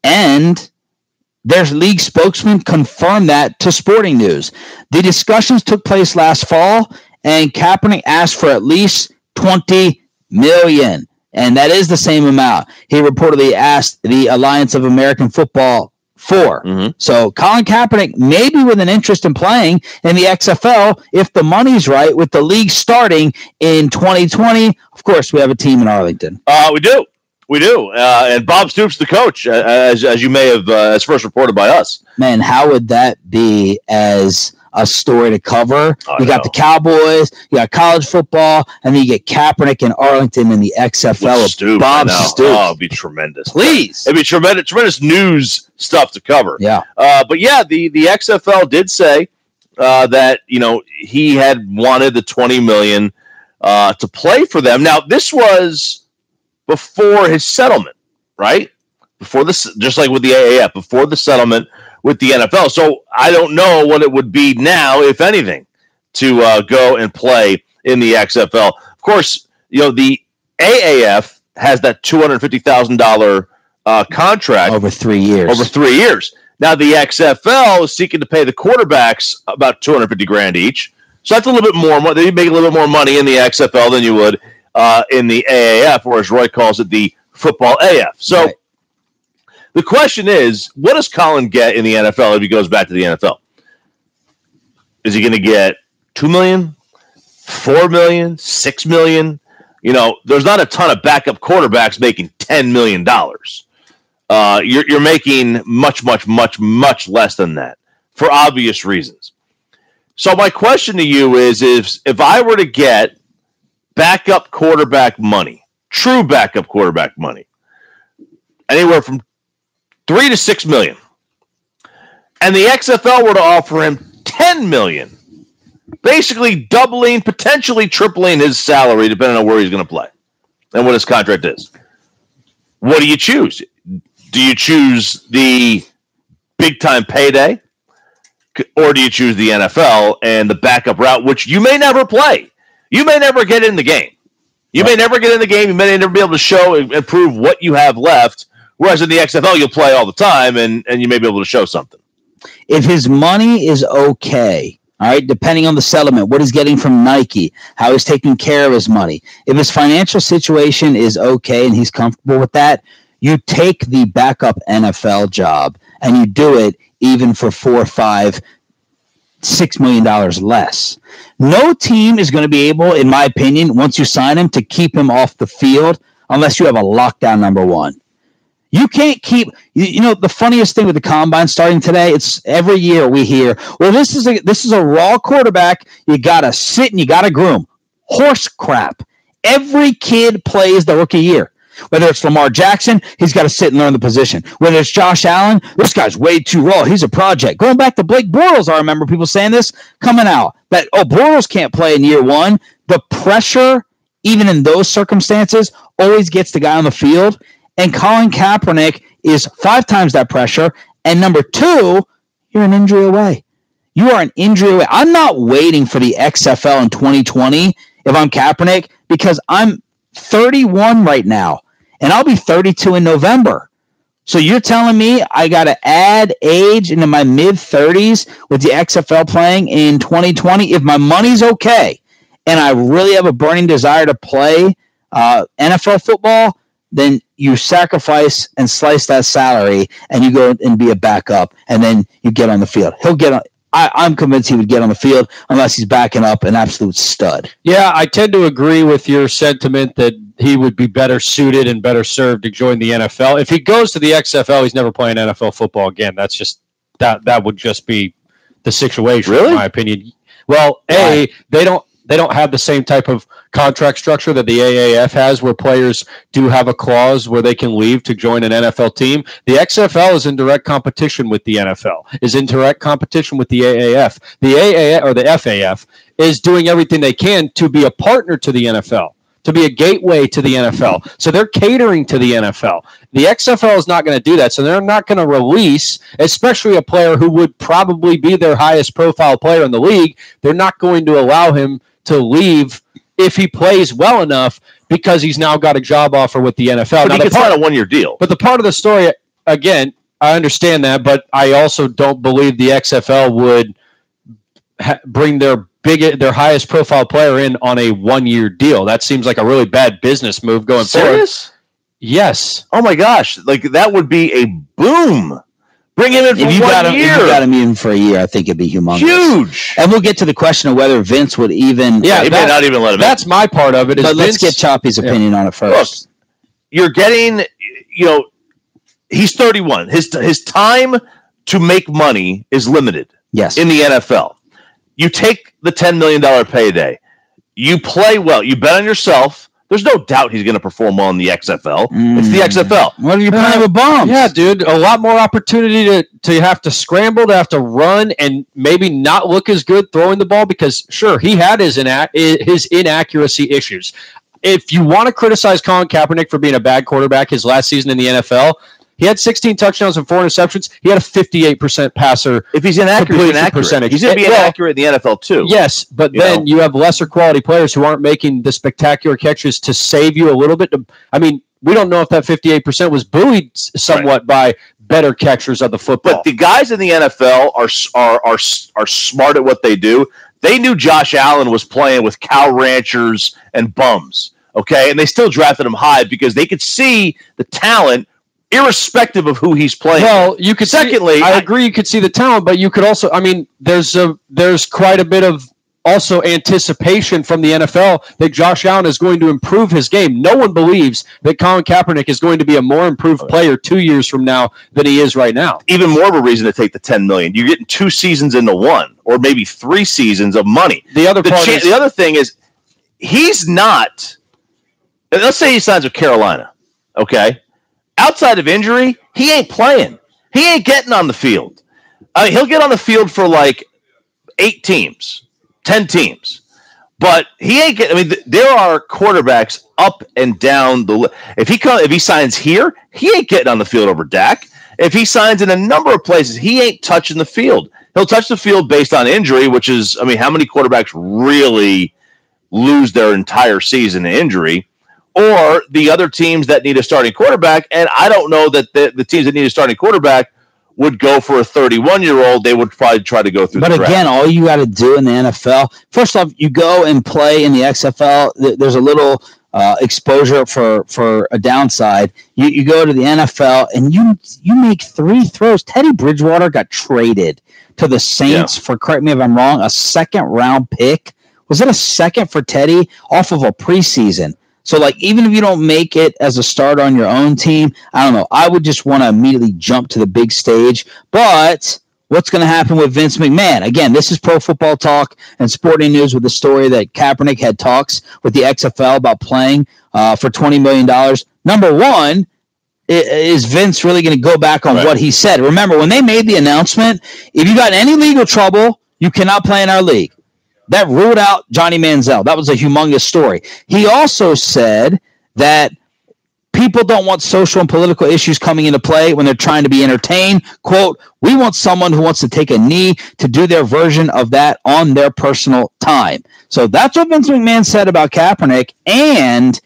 and their league spokesman confirmed that to Sporting News. The discussions took place last fall, and Kaepernick asked for at least $20 million. And that is the same amount he reportedly asked the Alliance of American Football for. So Colin Kaepernick may be with an interest in playing in the XFL if the money's right, with the league starting in 2020. Of course, we have a team in Arlington. We do. And Bob Stoops, the coach, as you may have, as first reported by us. Man, how would that be as a story to cover? You got the Cowboys, you got college football, and then you get Kaepernick and Arlington in the XFL. Stoops, Bob Stoops. Oh, it'd be tremendous. Please. It'd be tremendous news stuff to cover. Yeah. But yeah, the XFL did say that, he had wanted the $20 million to play for them. Now, this was before his settlement, right? Before this, just like with the AAF, before the settlement with the NFL. So I don't know what it would be now, if anything, to go and play in the XFL. Of course, the AAF has that $250,000 contract over 3 years. Now the XFL is seeking to pay the quarterbacks about $250,000 each. So that's a little bit more. They make a little bit more money in the XFL than you would in the AAF, or as Roy calls it, the football AF. So. Right. The question is, what does Colin get in the NFL if he goes back to the NFL? Is he going to get $2 million, $4 million, $6 million? There's not a ton of backup quarterbacks making $10 million. You're making much, much, much, much less than that for obvious reasons. So my question to you is if I were to get backup quarterback money, true backup quarterback money, anywhere from $3 to $6 million, and the XFL were to offer him $10 million, basically doubling, potentially tripling his salary, depending on where he's going to play and what his contract is. What do you choose? Do you choose the big-time payday, or do you choose the NFL and the backup route, which you may never play? You may never get in the game. You may never get in the game. You may never be able to show and prove what you have left. Whereas in the XFL, you'll play all the time, and you may be able to show something. If his money is okay, all right, depending on the settlement, what he's getting from Nike, how he's taking care of his money, if his financial situation is okay and he's comfortable with that, you take the backup NFL job, and you do it even for $4, $5, $6 million less. No team is going to be able, in my opinion, once you sign him, to keep him off the field unless you have a lockdown number one. You can't keep, the funniest thing with the combine starting today, it's every year we hear, well, this is a raw quarterback. You got to sit and you got to groom. Horse crap. Every kid plays the rookie year. Whether it's Lamar Jackson, he's got to sit and learn the position. Whether it's Josh Allen, this guy's way too raw. He's a project. Going back to Blake Bortles, I remember people saying this coming out, that, Bortles can't play in year one. The pressure, even in those circumstances, always gets the guy on the field. And Colin Kaepernick is 5 times that pressure. And number 2, you're an injury away. You are an injury away. I'm not waiting for the XFL in 2020 if I'm Kaepernick, because I'm 31 right now, and I'll be 32 in November. So you're telling me I got to add age into my mid-30s with the XFL playing in 2020? If my money's okay and I really have a burning desire to play NFL football, then you sacrifice and slice that salary and you go and be a backup, and then you get on the field. He'll get on. I'm convinced he would get on the field unless he's backing up an absolute stud. Yeah, I tend to agree with your sentiment that he would be better suited and better served to join the NFL. If he goes to the XFL, he's never playing NFL football again. That's just that would just be the situation, in my opinion. Well, they don't have the same type of contract structure that the AAF has, where players do have a clause where they can leave to join an NFL team. The XFL is in direct competition with the NFL, is in direct competition with the AAF. The AAF, or the FAF, is doing everything they can to be a partner to the NFL, to be a gateway to the NFL. So they're catering to the NFL. The XFL is not going to do that, so they're not going to release, especially a player who would probably be their highest profile player in the league. They're not going to allow him to leave if he plays well enough, because he's now got a job offer with the NFL. But he can sign a 1-year deal. But the part of the story, again, I understand that, but I also don't believe the XFL would bring their highest profile player in on a 1-year deal. That seems like a really bad business move going forward. Yes. Oh my gosh, like that would be a boom. Bring him in for 1 year. If you got him in for a year, I think it'd be humongous. Huge. And we'll get to the question of whether Vince would even. Yeah, he may not even let him in. That's my part of it. But let's get Choppy's opinion on it first. Look, you're getting, he's 31. His time to make money is limited. Yes. In the NFL. You take the $10 million payday. You play well. You bet on yourself. There's no doubt he's going to perform well in the XFL. It's the XFL. What are you playing with bombs? Yeah, dude. A lot more opportunity to have to scramble, to have to run, and maybe not look as good throwing the ball, because, sure, he had his inaccuracy issues. If you want to criticize Colin Kaepernick for being a bad quarterback his last season in the NFL, he had 16 touchdowns and 4 interceptions. He had a 58% passer. If he's inaccurate, percentage. He's going to be inaccurate in the NFL too. Yes, but then you have lesser quality players who aren't making the spectacular catches to save you a little bit. I mean, we don't know if that 58% was buoyed somewhat by better catchers of the football. But the guys in the NFL are smart at what they do. They knew Josh Allen was playing with cow ranchers and bums, okay? And they still drafted him high because they could see the talent irrespective of who he's playing. Well, you could. Secondly, I agree. You could see the talent, but you could also. I mean, there's quite a bit of also anticipation from the NFL that Josh Allen is going to improve his game. No one believes that Colin Kaepernick is going to be a more improved player 2 years from now than he is right now. Even more of a reason to take the $10 million. You're getting 2 seasons into one, or maybe 3 seasons of money. The other thing is, he's not. Let's say he signs with Carolina. Okay. Outside of injury, he ain't playing. He ain't getting on the field. I mean, he'll get on the field for like 8 teams, 10 teams. But he ain't getting. I mean, there are quarterbacks up and down the. If he signs here, he ain't getting on the field over Dak. If he signs in a number of places, he ain't touching the field. He'll touch the field based on injury, which is, I mean, how many quarterbacks really lose their entire season in injury? Or the other teams that need a starting quarterback, and I don't know that the teams that need a starting quarterback would go for a 31-year-old. They would probably try to go through the draft. But again, all you got to do in the NFL, first off, you go and play in the XFL. There's a little exposure for a downside. You go to the NFL, and you make 3 throws. Teddy Bridgewater got traded to the Saints for, correct me if I'm wrong, a 2nd-round pick. Was it a second for Teddy off of a preseason? So, like, even if you don't make it as a starter on your own team, I don't know. I would just want to immediately jump to the big stage. But what's going to happen with Vince McMahon? Again, this is Pro Football Talk and Sporting News with the story that Kaepernick had talks with the XFL about playing for $20 million. Number one, is Vince really going to go back on what he said? Remember, when they made the announcement, if you got any legal trouble, you cannot play in our league. That ruled out Johnny Manziel. That was a humongous story. He also said that people don't want social and political issues coming into play when they're trying to be entertained. Quote, we want someone who wants to take a knee to do their version of that on their personal time. So that's what Vince McMahon said about Kaepernick. And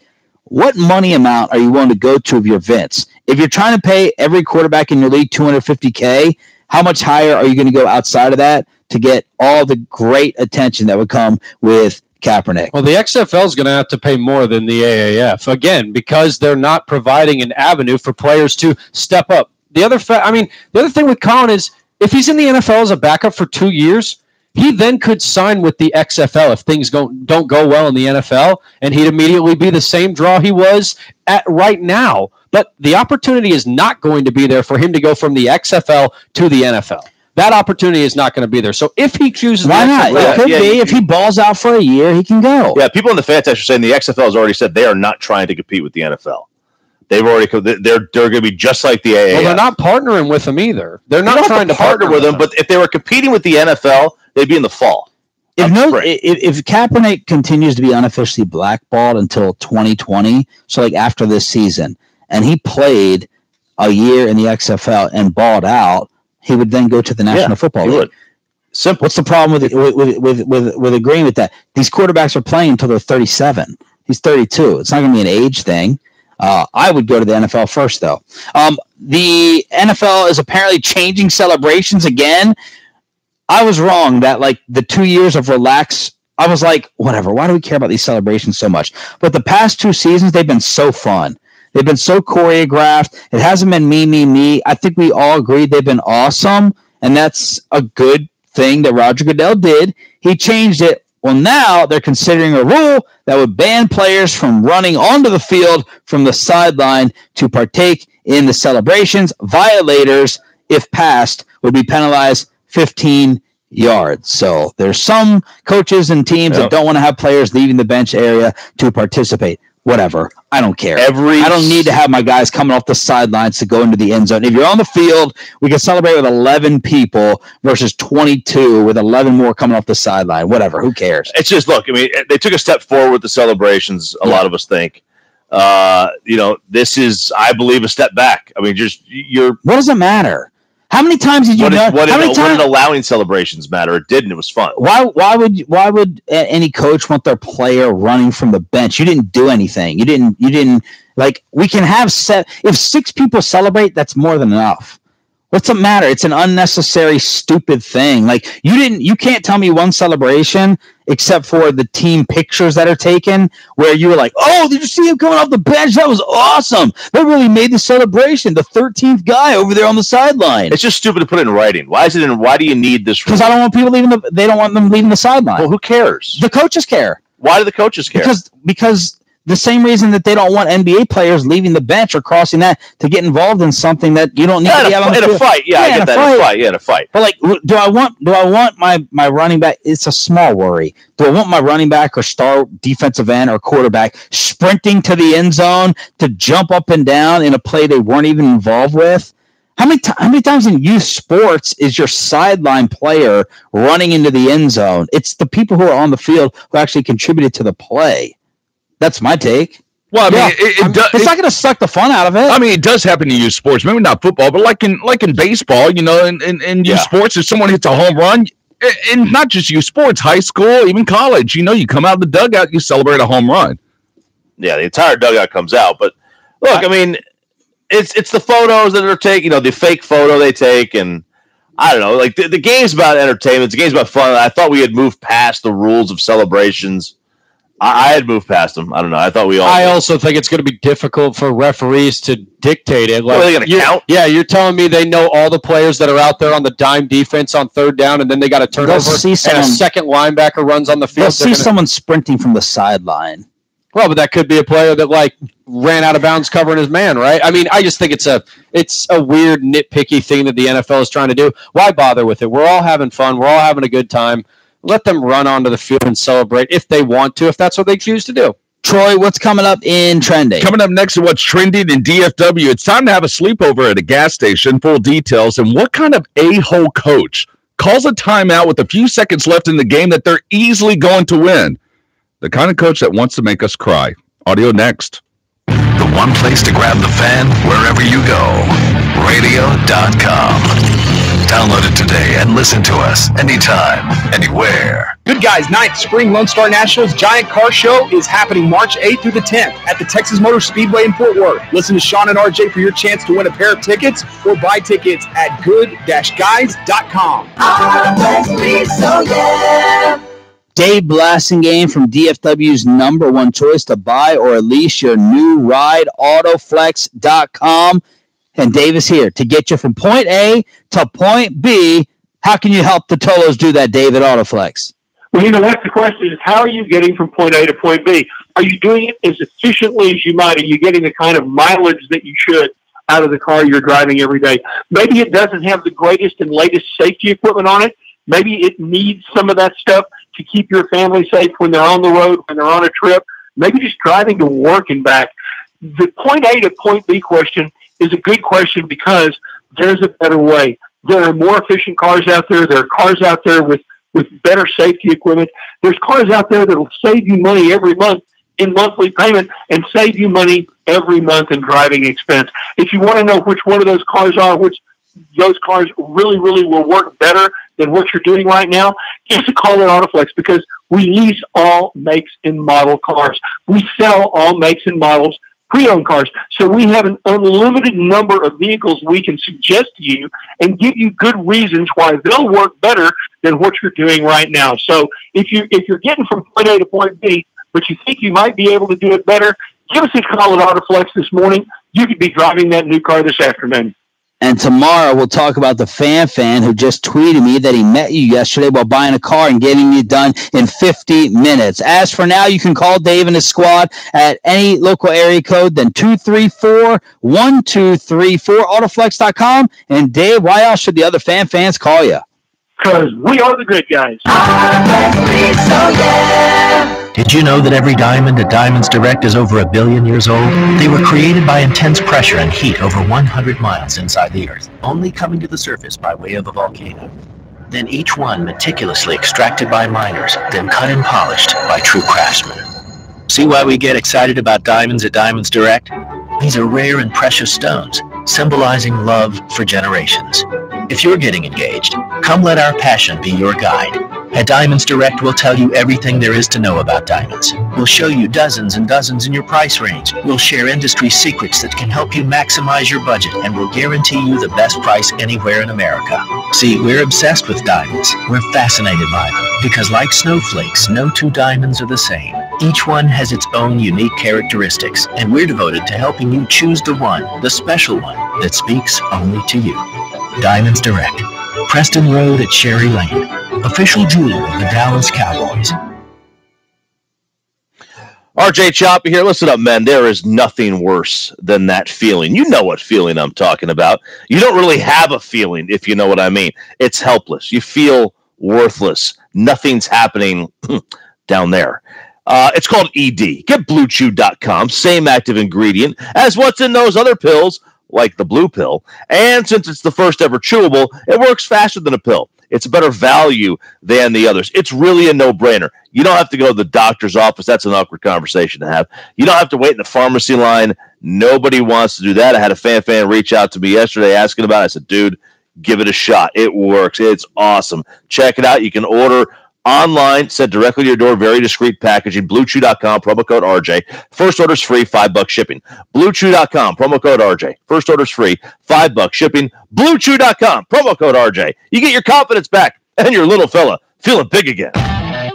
what money amount are you willing to go to if you're Vince? If you're trying to pay every quarterback in your league $250K, how much higher are you going to go outside of that to get all the great attention that would come with Kaepernick? Well, the XFL is going to have to pay more than the AAF, again, because they're not providing an avenue for players to step up. The other thing with Colin is if he's in the NFL as a backup for 2 years, he then could sign with the XFL if things don't go well in the NFL, and he'd immediately be the same draw he was at right now. But the opportunity is not going to be there for him to go from the XFL to the NFL. That opportunity is not going to be there. So if he chooses, why not? It could be. If he balls out for a year, he can go. Yeah, people in the fan text are saying the XFL has already said they are not trying to compete with the NFL. They're going to be just like the AAF. Well, they're not partnering with them either. They're not trying to partner with them. But if they were competing with the NFL, they'd be in the fall. If Kaepernick continues to be unofficially blackballed until 2020, so like after this season, and he played a year in the XFL and balled out, he would then go to the National Football League. Simple. What's the problem with agreeing with that? These quarterbacks are playing until they're 37. He's 32. It's not going to be an age thing. I would go to the NFL first, though. The NFL is apparently changing celebrations again. I was wrong that like the 2 years of relax. I was like, whatever. Why do we care about these celebrations so much? But the past 2 seasons, they've been so fun. They've been so choreographed. It hasn't been me. I think we all agreed they've been awesome, and that's a good thing that Roger Goodell did. He changed it. Well, now they're considering a rule that would ban players from running onto the field from the sideline to partake in the celebrations. Violators, if passed, would be penalized 15 yards. So there's some coaches and teams that don't want to have players leaving the bench area to participate. Whatever. I don't care. I don't need to have my guys coming off the sidelines to go into the end zone. If you're on the field, we can celebrate with 11 people versus 22 with 11 more coming off the sideline. Whatever. Who cares? It's just, look, I mean, they took a step forward with the celebrations, a lot of us think. This is, I believe, a step back. I mean, what does it matter? How many times did you know? What did allowing celebrations matter? It didn't. It was fun. Why would any coach want their player running from the bench? You didn't do anything. You didn't like. We can have if 6 people celebrate, that's more than enough. What's it matter? It's an unnecessary, stupid thing. Like you can't tell me one celebration except for the team pictures that are taken where you were like, oh, did you see him coming off the bench? That was awesome. That really made the celebration. The 13th guy over there on the sideline. It's just stupid to put it in writing. Why is it in? Why do you need this? Because I don't want people leaving they don't want them leaving the sideline. Well, who cares? The coaches care. Why do the coaches care? Because the same reason that they don't want NBA players leaving the bench or crossing that to get involved in something that you don't need to be out on the field. In a fight. Yeah, I get that. In a fight. But like, do I want my running back? It's a small worry. Do I want my running back or star defensive end or quarterback sprinting to the end zone to jump up and down in a play they weren't even involved with? How many times in youth sports is your sideline player running into the end zone? It's the people who are on the field who actually contributed to the play. That's my take. Well, I mean, it's not going to suck the fun out of it. I mean, it does happen in youth sports. Maybe not football, but like in baseball, in youth sports, if someone hits a home run, and not just youth sports, high school, even college, you come out of the dugout, you celebrate a home run. Yeah, the entire dugout comes out. But look, I mean, it's the photos that are taken, the fake photo they take, and I don't know, like the game's about entertainment, the game's about fun. I thought we had moved past the rules of celebrations. I had moved past them. I don't know. I thought we all. I also think it's going to be difficult for referees to dictate it. Like, are they going to count? Yeah, you're telling me they know all the players that are out there on the dime defense on 3rd down, and then they got a turnover, and a second linebacker runs on the field. They'll see someone sprinting from the sideline. Well, but that could be a player that, like, ran out of bounds covering his man, right? I mean, I just think it's a weird, nitpicky thing that the NFL is trying to do. Why bother with it? We're all having fun. We're all having a good time. Let them run onto the field and celebrate if they want to, if that's what they choose to do. Troy, what's coming up in trending? Coming up next to what's trending in DFW, it's time to have a sleepover at a gas station. Full details and what kind of a-hole coach calls a timeout with a few seconds left in the game that they're easily going to win. The kind of coach that wants to make us cry. Audio next. The one place to grab the fan wherever you go. Radio.com. Download it today and listen to us anytime, anywhere. Good guys, 9th Spring Lone Star Nationals Giant Car Show is happening March 8th through the 10th at the Texas Motor Speedway in Fort Worth. Listen to Sean and RJ for your chance to win a pair of tickets or buy tickets at good-guys.com. Dave Blasingame from DFW's number one choice to buy or lease your new ride, autoflex.com. And Dave is here to get you from point A to point B. How can you help the Tolos do that, Dave, at Autoflex? Well, that's the question is how are you getting from point A to point B? Are you doing it as efficiently as you might? Are you getting the kind of mileage that you should out of the car you're driving every day? Maybe it doesn't have the greatest and latest safety equipment on it. Maybe it needs some of that stuff to keep your family safe when they're on the road, when they're on a trip. Maybe just driving to work and back. The point A to point B question is a good question because there's a better way. There are more efficient cars out there. There are cars out there with better safety equipment. There's cars out there that will save you money every month in monthly payment and save you money every month in driving expense. If you want to know which one of those cars are, which those cars really, really will work better than what you're doing right now, give us a call at Autoflex because we lease all makes and model cars. We sell all makes and models, pre-owned cars. So we have an unlimited number of vehicles we can suggest to you and give you good reasons why they'll work better than what you're doing right now. So if you're getting from point A to point B, but you think you might be able to do it better, give us a call at Autoflex this morning. You could be driving that new car this afternoon. And tomorrow we'll talk about the fan who just tweeted me that he met you yesterday while buying a car and getting it done in 50 minutes. As for now, you can call Dave and his squad at any local area code, then 234-1234, autoflex.com. And Dave, why else should the other fans call you? Because we are the good guys. Did you know that every diamond at Diamonds Direct is over 1 billion years old? They were created by intense pressure and heat over 100 miles inside the Earth, only coming to the surface by way of a volcano. Then each one meticulously extracted by miners, then cut and polished by true craftsmen. See why we get excited about diamonds at Diamonds Direct? These are rare and precious stones, symbolizing love for generations. If you're getting engaged, come let our passion be your guide. At Diamonds Direct, we'll tell you everything there is to know about diamonds. We'll show you dozens and dozens in your price range. We'll share industry secrets that can help you maximize your budget, and we'll guarantee you the best price anywhere in America. See, we're obsessed with diamonds. We're fascinated by them, because like snowflakes, no two diamonds are the same. Each one has its own unique characteristics, and we're devoted to helping you choose the one, the special one, that speaks only to you. Diamonds Direct, Preston Road at Sherry Lane, official jeweler of the Dallas Cowboys. RJ Choppy here. Listen up, men. There is nothing worse than that feeling. You know what feeling I'm talking about. You don't really have a feeling, if you know what I mean. It's helpless. You feel worthless. Nothing's happening down there. It's called ED. Get BlueChew.com. Same active ingredient as what's in those other pills, like the blue pill. And since it's the first ever chewable, it works faster than a pill. It's a better value than the others. It's really a no-brainer. You don't have to go to the doctor's office. That's an awkward conversation to have. You don't have to wait in the pharmacy line. Nobody wants to do that. I had a fan reach out to me yesterday asking about it. I said, dude, give it a shot. It works. It's awesome. Check it out. You can order online, sent directly to your door, very discreet packaging. BlueChew.com, promo code RJ. First order's free, $5 shipping. BlueChew.com, promo code RJ. First order's free, $5 shipping. BlueChew.com, promo code RJ. You get your confidence back and your little fella feeling big again.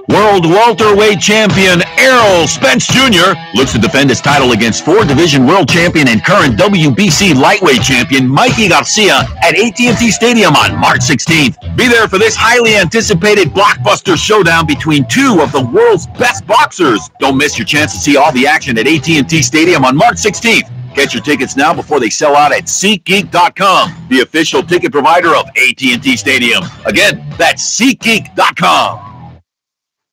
World welterweight champion Earl Spence Jr. looks to defend his title against 4-division world champion and current WBC lightweight champion Mikey Garcia at AT&T Stadium on March 16th. Be there for this highly anticipated blockbuster showdown between two of the world's best boxers. Don't miss your chance to see all the action at AT&T Stadium on March 16th. Get your tickets now before they sell out at SeatGeek.com, the official ticket provider of AT&T Stadium. Again, that's SeatGeek.com.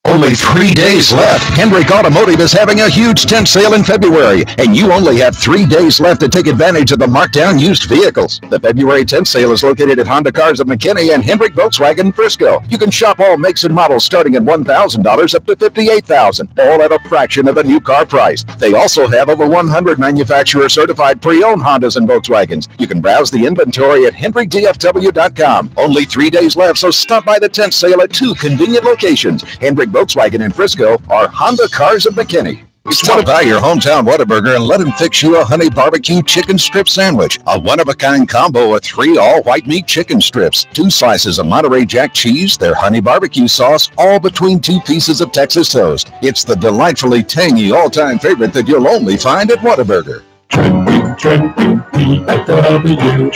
Only 3 days left. Hendrick Automotive is having a huge tent sale in February, and you only have 3 days left to take advantage of the markdown used vehicles. The February tent sale is located at Honda Cars of McKinney and Hendrick Volkswagen Frisco. You can shop all makes and models starting at $1,000 up to $58,000, all at a fraction of the new car price. They also have over 100 manufacturer-certified pre-owned Hondas and Volkswagens. You can browse the inventory at HendrickDFW.com. Only 3 days left, so stop by the tent sale at 2 convenient locations. Hendrick Volkswagen in Frisco or Honda Cars of McKinney. Stop by your hometown Whataburger and let him fix you a honey barbecue chicken strip sandwich. A one-of-a-kind combo of 3 all-white meat chicken strips, 2 slices of Monterey Jack cheese, their honey barbecue sauce, all between 2 pieces of Texas toast. It's the delightfully tangy all-time favorite that you'll only find at Whataburger. Trending DFW.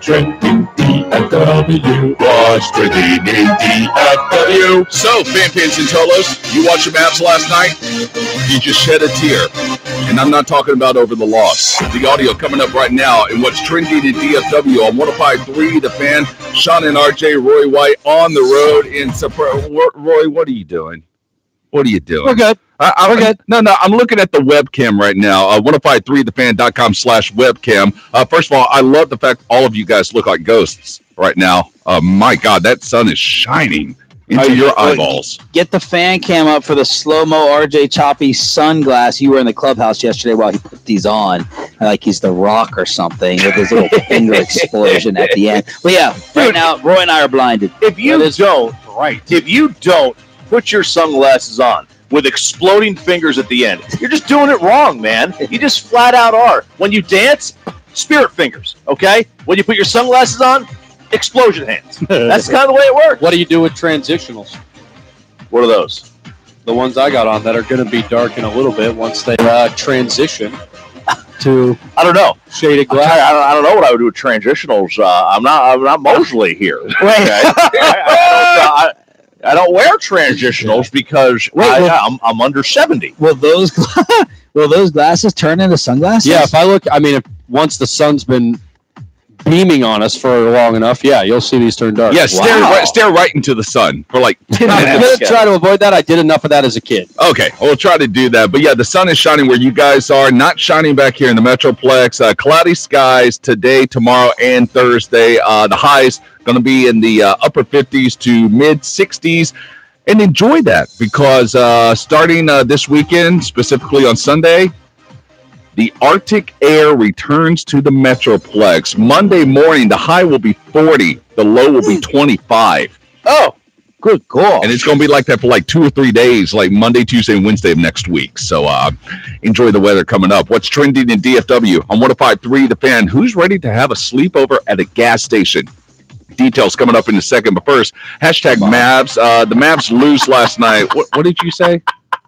Trending DFW. What's trending in DFW? So, Fan and Tolos, you watched the Mavs last night? You just shed a tear. And I'm not talking about over the loss. The audio coming up right now and what's trending in DFW on 105.3 The Fan. Sean and RJ, Roy White on the road in Roy, what are you doing? What are you doing? We're good. We're good. No, I'm looking at the webcam right now. 1053thefan.com/webcam. First of all, I love the fact all of you guys look like ghosts right now. My God, that sun is shining into your eyeballs. Get the fan cam up for the slow-mo RJ Choppy sunglass. You were in the clubhouse yesterday while he put these on, like he's The Rock or something, with his little finger explosion at the end. But yeah, right now, Roy and I are blinded. If you don't put your sunglasses on with exploding fingers at the end, you're just doing it wrong, man. You just flat out are. When you dance, spirit fingers, okay? When you put your sunglasses on, explosion hands. That's kind of the way it works. What do you do with transitionals? What are those? The ones I got on that are going to be dark in a little bit once they transition to I don't know shaded glass. I don't know what I would do with transitionals. I'm not Mosley here. Okay? I don't wear transitionals because I'm under 70. Will those glasses turn into sunglasses? Yeah, if once the sun's been beaming on us for long enough, yeah, you'll see these turn dark. Yeah, stare right into the sun for like 10 minutes. I'm going to try to avoid that. I did enough of that as a kid. Okay, we'll try to do that. But yeah, the sun is shining where you guys are, not shining back here in the Metroplex. Cloudy skies today, tomorrow, and Thursday. The highs going to be in the upper 50s to mid 60s. And enjoy that because starting this weekend, specifically on Sunday, the Arctic air returns to the Metroplex. Monday morning, the high will be 40. The low will be 25. Oh, good call. And it's going to be like that for like 2 or 3 days, like Monday, Tuesday, and Wednesday of next week. So enjoy the weather coming up. What's trending in DFW on 105.3 The Fan? Who's ready to have a sleepover at a gas station? Details coming up in a second. But first, hashtag Mavs. The Mavs lose last night. What did you say?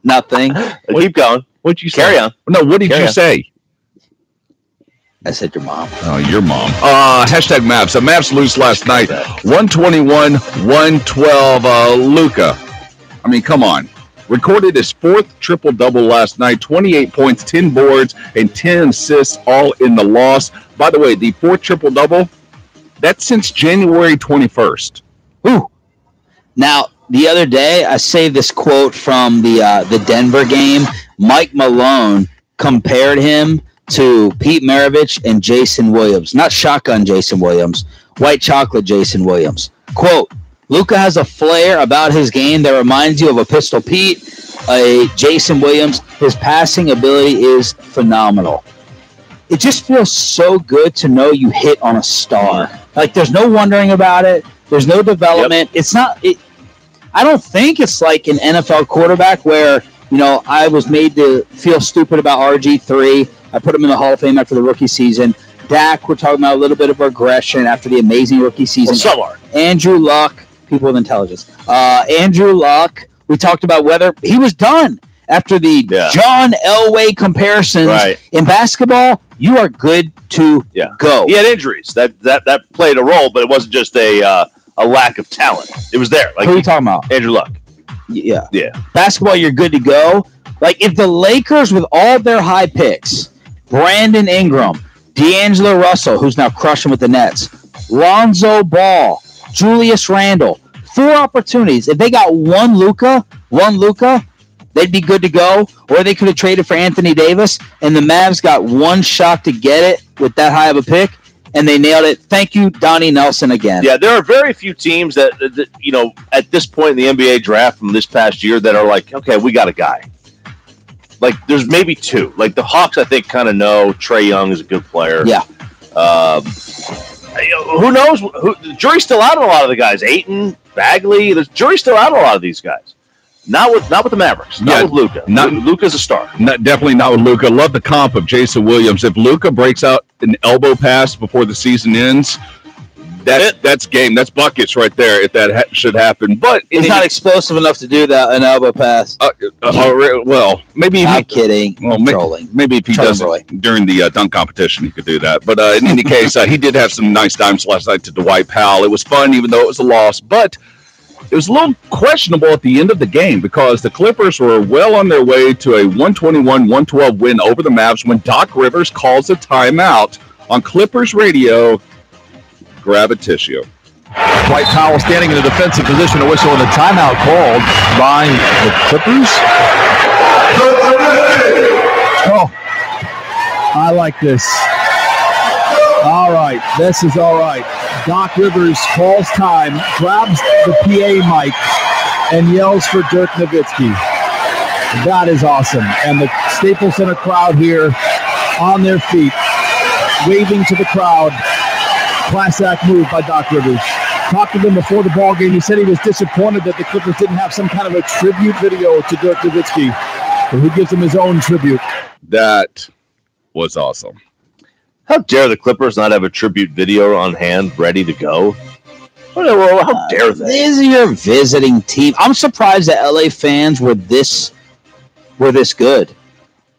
Nothing. Keep going. What did you say? Carry on. No, what did you say? I said your mom. Oh, your mom. Hashtag Mavs. The Mavs lose last night. 121-112. Luka. I mean, come on. Recorded his 4th triple-double last night. 28 points, 10 boards, and 10 assists, all in the loss. By the way, the 4th triple-double, that's since January 21st. Ooh. Now, the other day, I saved this quote from the Denver game. Mike Malone compared him to Pete Maravich and Jason Williams. Not shotgun Jason Williams, white chocolate Jason Williams. Quote, Luka has a flair about his game that reminds you of a Pistol Pete, a Jason Williams. His passing ability is phenomenal. It just feels so good to know you hit on a star. Like, there's no wondering about it. There's no development. Yep. It's not... I don't think it's like an NFL quarterback where, I was made to feel stupid about RG3. I put him in the Hall of Fame after the rookie season. Dak, we're talking about a little bit of regression after the amazing rookie season. Well, so are. Andrew Luck, people with intelligence. Andrew Luck We talked about whether he was done after the John Elway comparisons in basketball. You are good to go. He had injuries that played a role, but it wasn't just a lack of talent. It was there. Like, who are you talking about? Andrew Luck. Yeah. Yeah. Basketball, you're good to go. Like, if the Lakers, with all their high picks, Brandon Ingram, D'Angelo Russell, who's now crushing with the Nets, Lonzo Ball, Julius Randle, 4 opportunities. If they got one Luka, they'd be good to go. Or they could have traded for Anthony Davis, and the Mavs got one shot to get it with that high of a pick, and they nailed it. Thank you, Donnie Nelson, again. Yeah, there are very few teams that at this point in the NBA draft from this past year that are like, okay, we got a guy. Like, there's maybe 2. Like, the Hawks, I think, kind of know Trae Young is a good player. Yeah. Who knows? The jury's still out on a lot of the guys. Ayton, Bagley. The jury's still out on a lot of these guys. Not with the Mavericks. Not with Luka. Luka's a star. Definitely not with Luka. Love the comp of Jason Williams. If Luka breaks out an elbow pass before the season ends, that's game. That's buckets right there. If that should happen, but he's not explosive enough to do that. An elbow pass. Well, maybe. I'm kidding. Well, maybe if he does it during the dunk competition, he could do that. But in any case, he did have some nice dimes last night to Dwight Powell. It was fun, even though it was a loss, but it was a little questionable at the end of the game because the Clippers were well on their way to a 121-112 win over the Mavs when Doc Rivers calls a timeout on Clippers radio. Grab a tissue. Dwight Powell standing in a defensive position, a whistle and a timeout called by the Clippers. Oh, I like this. All right, this is all right. Doc Rivers calls time, grabs the PA mic, and yells for Dirk Nowitzki. That is awesome. And the Staples Center crowd here on their feet, waving to the crowd. Class act move by Doc Rivers. Talked to him before the ball game. He said he was disappointed that the Clippers didn't have some kind of a tribute video to Dirk Nowitzki. So he gives him his own tribute. That was awesome. How dare the Clippers not have a tribute video on hand ready to go? How dare they? This is your visiting team. I'm surprised that LA fans were this good.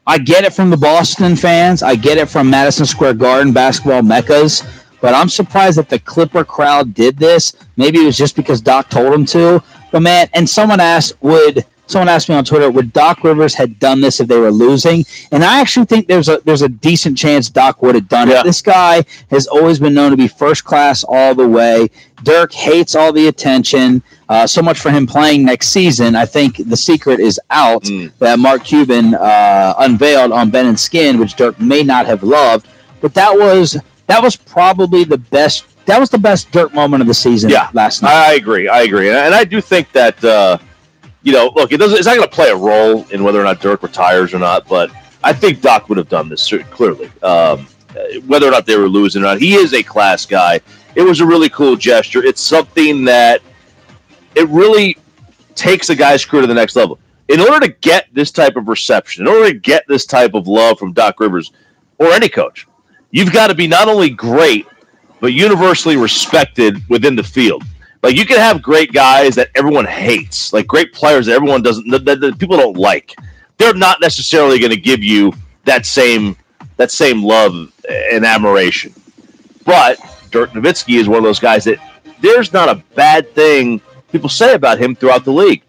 I get it from the Boston fans. I get it from Madison Square Garden basketball meccas. But I'm surprised that the Clipper crowd did this. Maybe it was just because Doc told them to. But man, and someone asked me on Twitter, would Doc Rivers had done this if they were losing? And I actually think there's a decent chance Doc would have done it. This guy has always been known to be first class all the way. Dirk hates all the attention. So much for him playing next season. I think the secret is out that Mark Cuban unveiled on Ben and Skin, which Dirk may not have loved. But that was probably the best. That was the best Dirk moment of the season last night. I agree. And I do think that, look, it's not going to play a role in whether or not Dirk retires or not, but I think Doc would have done this, clearly. Whether or not they were losing or not. He is a class guy. It was a really cool gesture. It's something that it really takes a guy's career to the next level. In order to get this type of reception, in order to get this type of love from Doc Rivers or any coach, you've got to be not only great, but universally respected within the field. Like, you can have great guys that everyone hates, like great players that everyone doesn't, that people don't like. They're not necessarily going to give you that same love and admiration. But Dirk Nowitzki is one of those guys that there's not a bad thing people say about him throughout the league.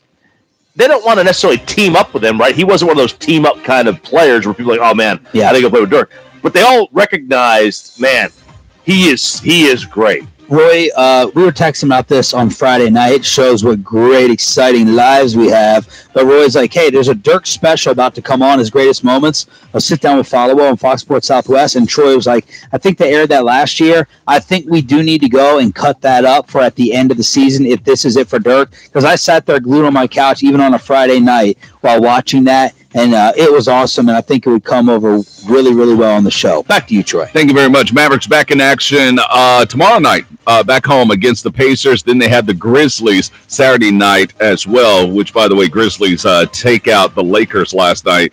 They don't want to necessarily team up with him, right? He wasn't one of those team up kind of players where people are like, oh man, I think I'll play with Dirk. But they all recognized, man, he is great. Roy, we were texting about this on Friday night. Shows what great, exciting lives we have. But Roy's like, hey, there's a Dirk special about to come on, his greatest moments. I'll sit down with Follow on Fox Sports Southwest. And Troy was like, I think they aired that last year. I think we do need to go and cut that up for at the end of the season if this is it for Dirk. Because I sat there glued on my couch, even on a Friday night, while watching that. And it was awesome, and I think it would come over really, really well on the show. Back to you, Troy. Thank you very much. Mavericks back in action tomorrow night, back home against the Pacers. Then they have the Grizzlies Saturday night as well, which, by the way, Grizzlies take out the Lakers last night.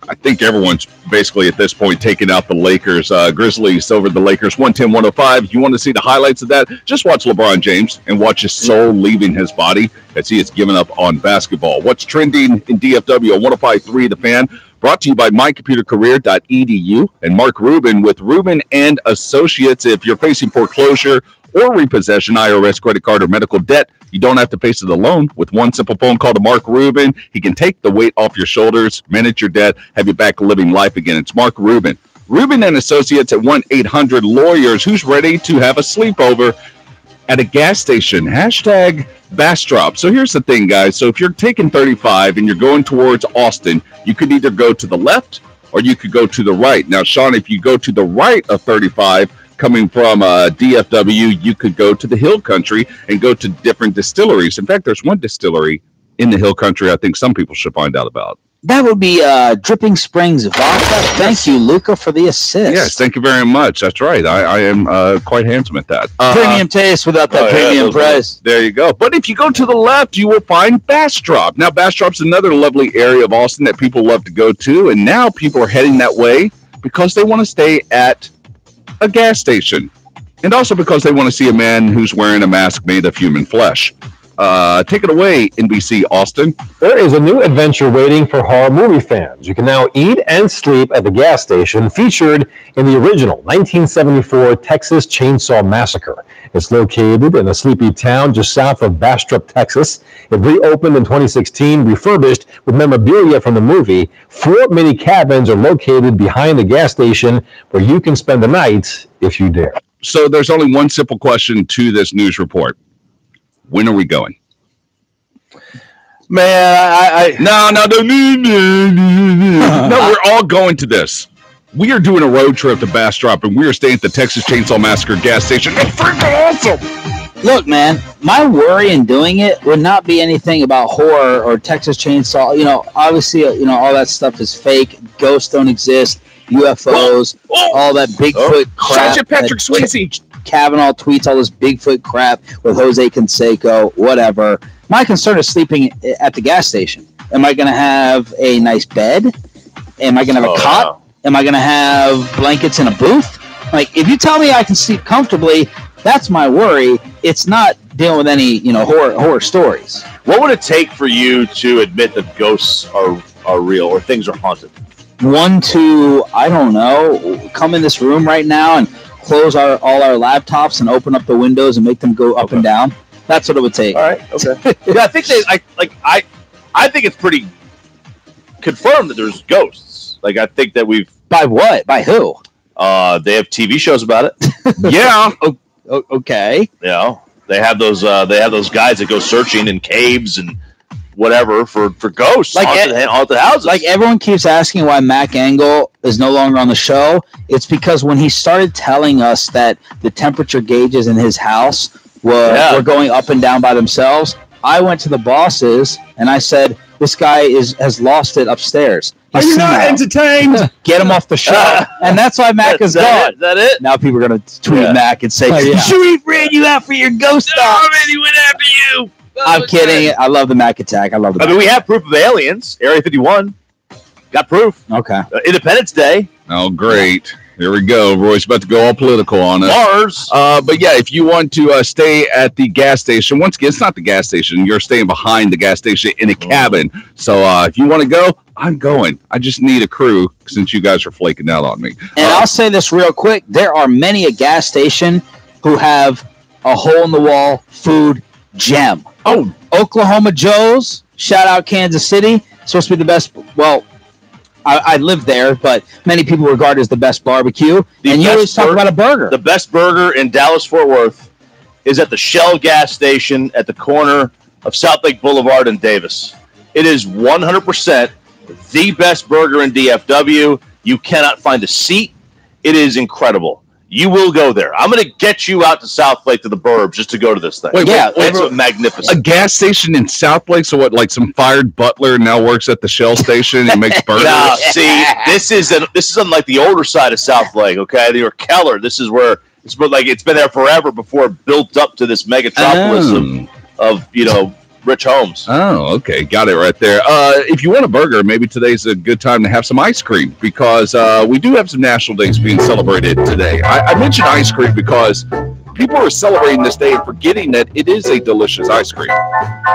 I think everyone's basically at this point taking out the Lakers. Grizzlies over the Lakers, 110-105. If you want to see the highlights of that, just watch LeBron James and watch his soul leaving his body as he is giving up on basketball. What's trending in DFW on 105.3 The Fan? Brought to you by mycomputercareer.edu and Mark Rubin with Rubin and Associates. If you're facing foreclosure or repossession, IRS, credit card, or medical debt, you don't have to face it alone. With one simple phone call to Mark Rubin, he can take the weight off your shoulders, manage your debt, have you back living life again. It's Mark Rubin. Rubin and Associates at 1-800-LAWYERS. Who's ready to have a sleepover at a gas station? Hashtag Bastrop. So here's the thing, guys. So if you're taking 35 and you're going towards Austin, you could either go to the left or you could go to the right. Now, Sean, if you go to the right of 35, coming from DFW, you could go to the Hill Country and go to different distilleries. In fact, there's one distillery in the Hill Country I think some people should find out about. That would be Dripping Springs Vodka. Thank you, Luca, for the assist. Yes, thank you very much. That's right. I am quite handsome at that. Premium taste without that premium price. There you go. But if you go to the left, you will find Bastrop. Now, Bastrop's another lovely area of Austin that people love to go to, and now people are heading that way because they want to stay at a gas station, and also because they want to see a man who's wearing a mask made of human flesh. Take it away, NBC Austin. There is a new adventure waiting for horror movie fans. You can now eat and sleep at the gas station featured in the original 1974 Texas Chainsaw Massacre. It's located in a sleepy town just south of Bastrop, Texas. It reopened in 2016, refurbished with memorabilia from the movie. 4 mini cabins are located behind the gas station where you can spend the night if you dare. So there's only one simple question to this news report. When are we going? Man, No, we're all going to this. We are doing a road trip to Bastrop, and we are staying at the Texas Chainsaw Massacre gas station. It's freaking awesome! Look, man, my worry in doing it would not be anything about horror or Texas Chainsaw. You know, obviously, all that stuff is fake. Ghosts don't exist. UFOs, all that Bigfoot crap. Sergeant Patrick Swayze. Kavanaugh tweets all this Bigfoot crap with Jose Canseco, whatever. My concern is sleeping at the gas station. Am I going to have a nice bed? Am I going to have a cot? Am I going to have blankets in a booth? Like, if you tell me I can sleep comfortably, that's my worry. It's not dealing with any, horror stories. What would it take for you to admit that ghosts are real or things are haunted? One to, I don't know, come in this room right now and close all our laptops and open up the windows and make them go up and down. That's what it would take. All right. Okay. Yeah, I think I think it's pretty confirmed that there's ghosts. Like, I think that we've. By what? By who? They have TV shows about it. Yeah. Okay. Yeah. They have those guys that go searching in caves and whatever for ghosts, like haunted houses. Like, everyone keeps asking why Mac Angle is no longer on the show. It's because when he started telling us that the temperature gauges in his house were going up and down by themselves, I went to the bosses and I said, this guy has lost it upstairs. Are you not entertained? Get him off the show. And that's why Mac is gone. Is that it? Now people are going to tweet Mac and say, Sharif ran you out for your ghost stuff. He went after you. I'm kidding. I love the Mac attack. I mean, we have proof of aliens. Area 51. Got proof. Okay. Independence Day. Oh, great. Here we go. Roy's about to go all political on us. Mars. But yeah, if you want to stay at the gas station, once again, it's not the gas station. You're staying behind the gas station in a cabin. So if you want to go, I'm going. I just need a crew since you guys are flaking out on me. And I'll say this real quick. There are many a gas station who have a hole-in-the-wall food gem. Oh, Oklahoma Joe's, shout out Kansas City, supposed to be the best. Well, I live there, but many people regard it as the best barbecue. And you always talk about a burger. The best burger in Dallas-Fort Worth is at the Shell gas station at the corner of South Lake Boulevard and Davis. It is 100% the best burger in DFW. You cannot find a seat. It is incredible. You will go there. I'm going to get you out to South Lake to the burbs just to go to this thing. It's magnificent. A gas station in South Lake? So what, like some fired butler now works at the Shell station and makes burgers? No, see, this is on like the older side of South Lake, okay? Or Keller. This is where it's been there forever before it built up to this megatropolis of Rich Holmes. Oh, okay. Got it right there. If you want a burger, maybe today's a good time to have some ice cream because we do have some national days being celebrated today. I mentioned ice cream because people are celebrating this day and forgetting that it is a delicious ice cream.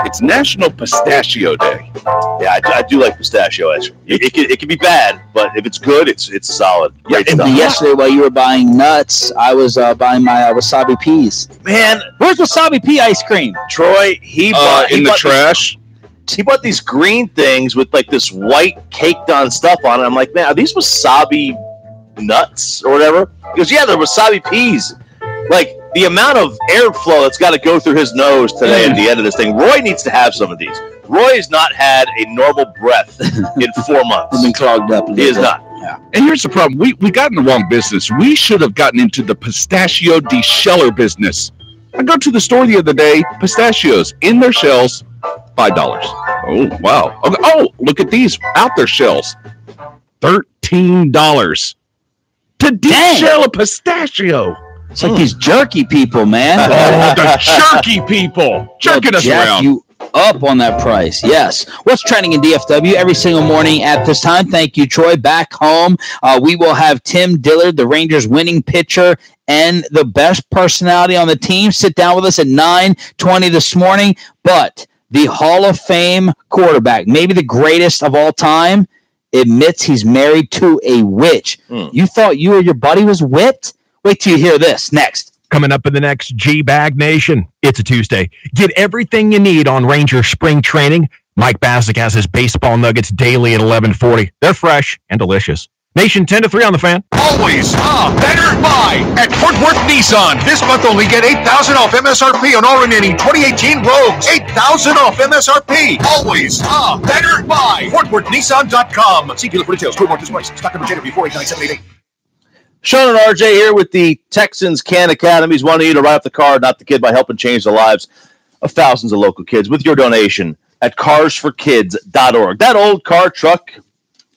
It's National Pistachio Day. Yeah, I do like pistachio ice cream. It can be bad, but if it's good, it's solid. Great stuff. Yesterday, while you were buying nuts, I was buying my wasabi peas. Man, where's wasabi pea ice cream? Troy, he bought the trash. He bought these green things with like this white caked on stuff on it. I'm like, man, are these wasabi nuts or whatever? He goes, yeah, they're wasabi peas. Like, the amount of airflow that's got to go through his nose today at the end of this thing. Roy needs to have some of these. Roy's not had a normal breath in 4 months. He's been clogged up. He is not. Yeah. And here's the problem. We got in the wrong business. We should have gotten into the pistachio de-sheller business. I go to the store the other day, pistachios in their shells, $5. Oh, wow. Okay. Oh, look at these out their shells. $13 to de-shell a pistachio. It's like these jerky people, man. Oh, the jerky people. Jerking us around. You up on that price. Yes. What's trending in DFW every single morning at this time? Thank you, Troy. Back home, we will have Tim Dillard, the Rangers winning pitcher and the best personality on the team, sit down with us at 9:20 this morning. But the Hall of Fame quarterback, maybe the greatest of all time, admits he's married to a witch. You thought you or your buddy was whipped? Wait till you hear this next. Coming up in the next G-Bag Nation, it's a Tuesday. Get everything you need on Ranger spring training. Mike Bassick has his baseball nuggets daily at 11:40. They're fresh and delicious. Nation 10 to 3 on the Fan. Always better buy at Fort Worth Nissan. This month only get $8,000 off MSRP on all remaining 2018 Rogues. $8,000 off MSRP. Always better buy. FortWorthNissan.com. See dealer for details. Fort Worth is price. Stock number JW 489788. Sean and RJ here with the Texans Can Academies, wanting you to write up the car, not the kid, by helping change the lives of thousands of local kids with your donation at carsforkids.org. That old car, truck,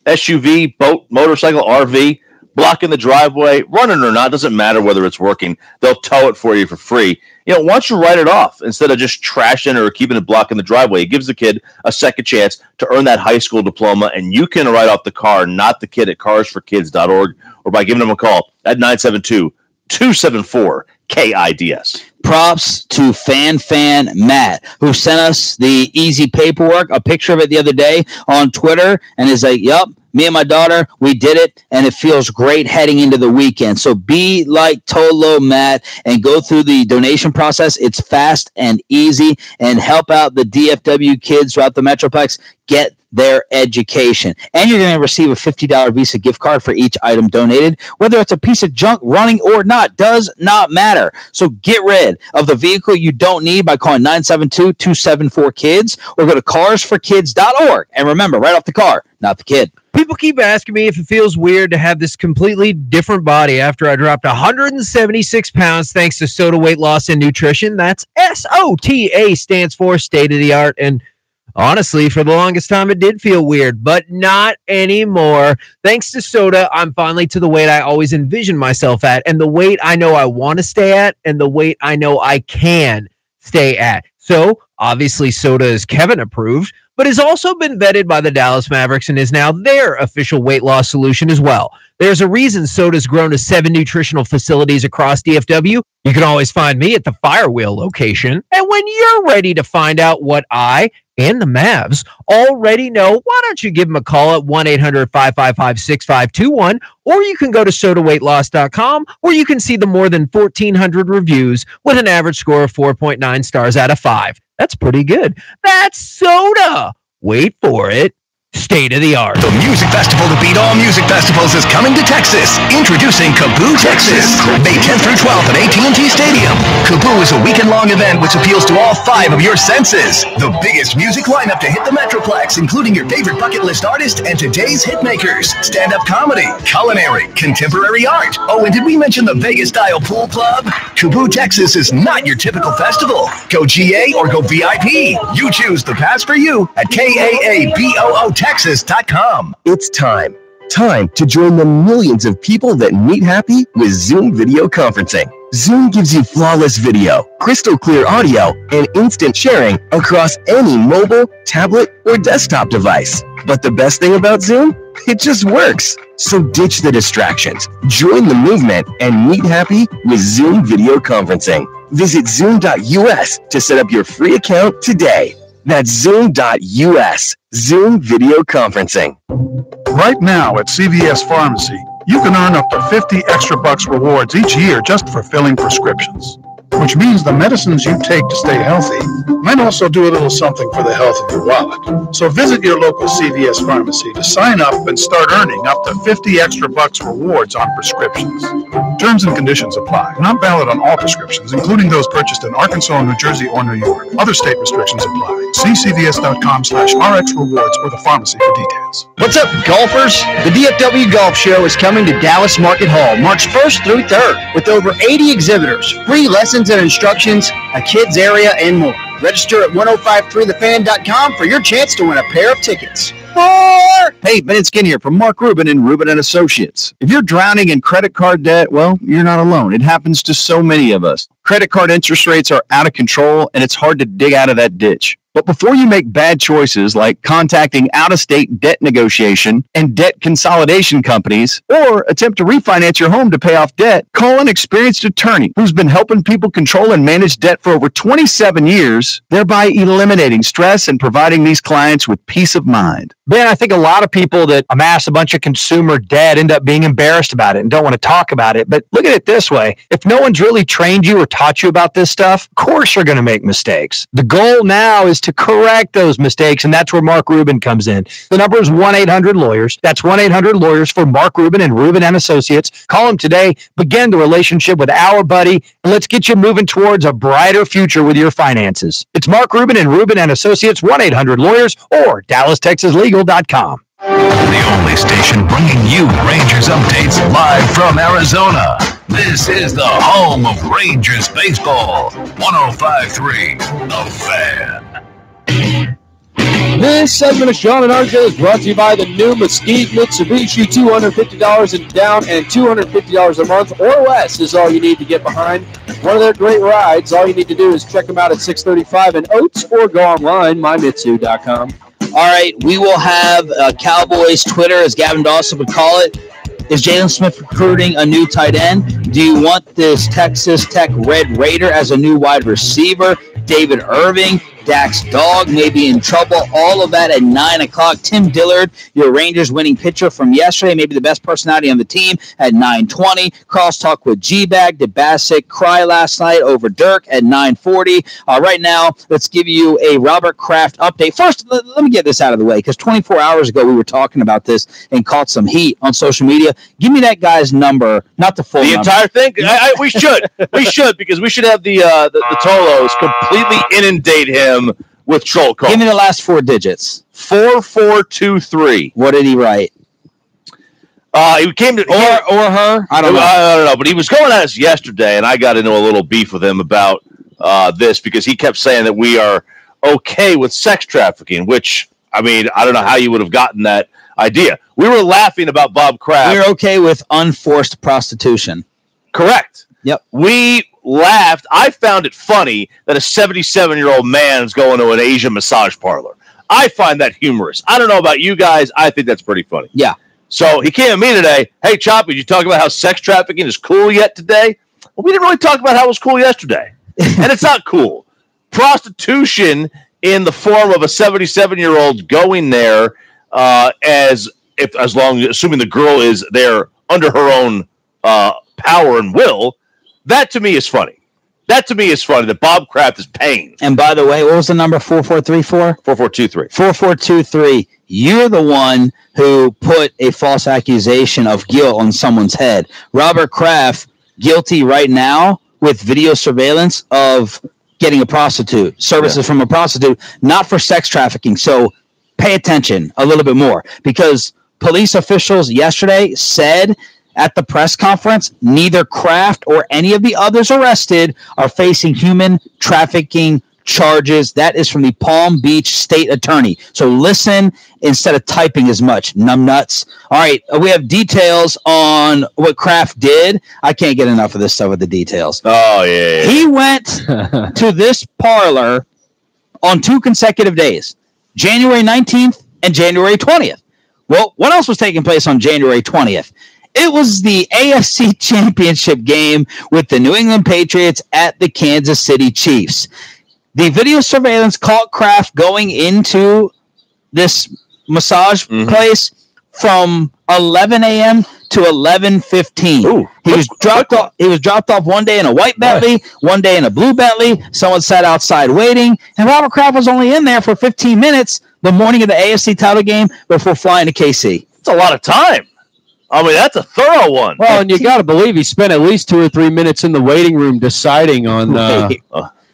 SUV, boat, motorcycle, RV, blocking the driveway, running or not, doesn't matter whether it's working. They'll tow it for you for free. You know, once you write it off, instead of just trashing or keeping it blocking the driveway, it gives the kid a second chance to earn that high school diploma, and you can write off the car, not the kid, at carsforkids.org or by giving them a call at 972-274-KIDS. Props to Fan Matt, who sent us the easy paperwork, a picture of it the other day on Twitter, and is like, yup, me and my daughter, we did it, and it feels great heading into the weekend. So be like Tolo, Matt, and go through the donation process. It's fast and easy, and help out the DFW kids throughout the Metroplex get their education. And you're going to receive a $50 Visa gift card for each item donated. Whether it's a piece of junk running or not, does not matter. So get rid of the vehicle you don't need by calling 972-274-KIDS or go to carsforkids.org. And remember, write off the car, not the kid. People keep asking me if it feels weird to have this completely different body after I dropped 176 pounds thanks to Soda Weight Loss and Nutrition. That's SOTA, stands for state of the art. And honestly, for the longest time, it did feel weird, but not anymore. Thanks to Soda, I'm finally to the weight I always envisioned myself at, and the weight I know I want to stay at, and the weight I know I can stay at. So, obviously, Soda is Kevin approved, but has also been vetted by the Dallas Mavericks and is now their official weight loss solution as well. There's a reason Soda's grown to 7 nutritional facilities across DFW. You can always find me at the Firewheel location. And when you're ready to find out what I and the Mavs already know, why don't you give them a call at 1-800-555-6521, or you can go to sodaweightloss.com, where you can see the more than 1,400 reviews with an average score of 4.9 stars out of 5. That's pretty good. That's Soda. Wait for it. State of the art. The music festival to beat all music festivals is coming to Texas. Introducing Kaboo Texas, May 10th through 12th at AT&T Stadium. Kaboo is a weekend-long event which appeals to all 5 of your senses. The biggest music lineup to hit the Metroplex, including your favorite bucket list artist and today's hitmakers. Stand-up comedy, culinary, contemporary art. Oh, and did we mention the Vegas-style pool club? Kaboo Texas is not your typical festival. Go GA or go VIP. You choose the pass for you at KAABOOTexas.com. It's time to join the millions of people that meet happy with Zoom video conferencing. Zoom gives you flawless video, crystal clear audio, and instant sharing across any mobile, tablet, or desktop device. But the best thing about Zoom? It just works. So ditch the distractions, join the movement, and meet happy with Zoom video conferencing. Visit Zoom.us to set up your free account today. That's Zoom.us. Zoom video conferencing. Right now at CVS Pharmacy, you can earn up to 50 extra bucks rewards each year just for filling prescriptions, which means the medicines you take to stay healthy might also do a little something for the health of your wallet. So visit your local CVS Pharmacy to sign up and start earning up to 50 extra bucks rewards on prescriptions. Terms and conditions apply. Not valid on all prescriptions, including those purchased in Arkansas, New Jersey, or New York. Other state restrictions apply. See cvs.com/RX rewards or the pharmacy for details. What's up, golfers? The DFW Golf Show is coming to Dallas Market Hall March 1st through 3rd with over 80 exhibitors, free lessons and instructions, a kids area, and more. Register at 1053thefan.com for your chance to win a pair of tickets. Hey, Ben Skin here from Mark Rubin and Rubin & Associates. If you're drowning in credit card debt, well, you're not alone. It happens to so many of us. Credit card interest rates are out of control, and it's hard to dig out of that ditch. But before you make bad choices like contacting out-of-state debt negotiation and debt consolidation companies, or attempt to refinance your home to pay off debt, call an experienced attorney who's been helping people control and manage debt for over 27 years, thereby eliminating stress and providing these clients with peace of mind. Ben, I think a lot of people that amass a bunch of consumer debt end up being embarrassed about it and don't want to talk about it. But look at it this way. If no one's really trained you or taught you about this stuff, of course you're going to make mistakes. The goal now is to correct those mistakes, and that's where Mark Rubin comes in. The number is 1-800-LAWYERS. That's 1-800-LAWYERS for Mark Rubin and Rubin & Associates. Call him today. Begin the relationship with our buddy, and let's get you moving towards a brighter future with your finances. It's Mark Rubin and Rubin & Associates, 1-800-LAWYERS, or DallasTexasLegal.com. The only station bringing you Rangers updates live from Arizona. This is the home of Rangers baseball. 105.3 The Fan. This segment of Sean and RJ is brought to you by the new Mesquite Mitsubishi. $250 in down and $250 a month or less is all you need to get behind one of their great rides. All you need to do is check them out at 635 and Oates or go online, mymitsu.com. All right, we will have Cowboys Twitter, as Gavin Dawson would call it. Is Jalen Smith recruiting a new tight end? Do you want this Texas Tech Red Raider as a new wide receiver? David Irving, Dak's dog may be in trouble. All of that at 9 o'clock. Tim Dillard, your Rangers winning pitcher from yesterday, maybe the best personality on the team at 9:20. Crosstalk with G-Bag. Did Bassick cry last night over Dirk at 9:40? Right now, let's give you a Robert Kraft update. First, let me get this out of the way, because 24 hours ago we were talking about this and caught some heat on social media. Give me that guy's number, not the full number. Entire thing? We should. We should, because we should have the Tolos completely inundate him with troll calls. Give me the last 4 digits. 4423. What did he write? He came to or her. I don't know. I don't know, but he was going at us yesterday, and I got into a little beef with him about this because he kept saying that we are okay with sex trafficking. Which, I mean, I don't know how you would have gotten that idea. We were laughing about Bob Kraft. We're okay with unforced prostitution. Correct. Yep. We laughed. I found it funny that a 77-year-old man is going to an Asian massage parlor. I find that humorous. I don't know about you guys. I think that's pretty funny. Yeah. So he came to me today. Hey, Chop, did you talk about how sex trafficking is cool yet today? Well, we didn't really talk about how it was cool yesterday. And it's not cool. Prostitution in the form of a 77-year-old going there assuming the girl is there under her own power and will, that to me is funny. That to me is funny that Bob Kraft is paying. And by the way, what was the number? 4434? 4423. 4423. You're the one who put a false accusation of guilt on someone's head. Robert Kraft, guilty right now with video surveillance of getting a prostitute, services from a prostitute, not for sex trafficking. So pay attention a little bit more, because police officials yesterday said at the press conference, neither Kraft or any of the others arrested are facing human trafficking charges. That is from the Palm Beach State Attorney. So listen instead of typing as much, numbnuts. All right, we have details on what Kraft did. I can't get enough of this stuff with the details. Oh, yeah. He went to this parlor on 2 consecutive days, January 19th and January 20th. Well, what else was taking place on January 20th? It was the AFC Championship game with the New England Patriots at the Kansas City Chiefs. The video surveillance caught Kraft going into this massage place from 11 a.m. to 11:15. He was dropped off. He was dropped off one day in a white Bentley, one day in a blue Bentley. Someone sat outside waiting, and Robert Kraft was only in there for 15 minutes the morning of the AFC title game before flying to KC. It's a lot of time. I mean, that's a thorough one. Well, and you got to believe he spent at least 2 or 3 minutes in the waiting room deciding on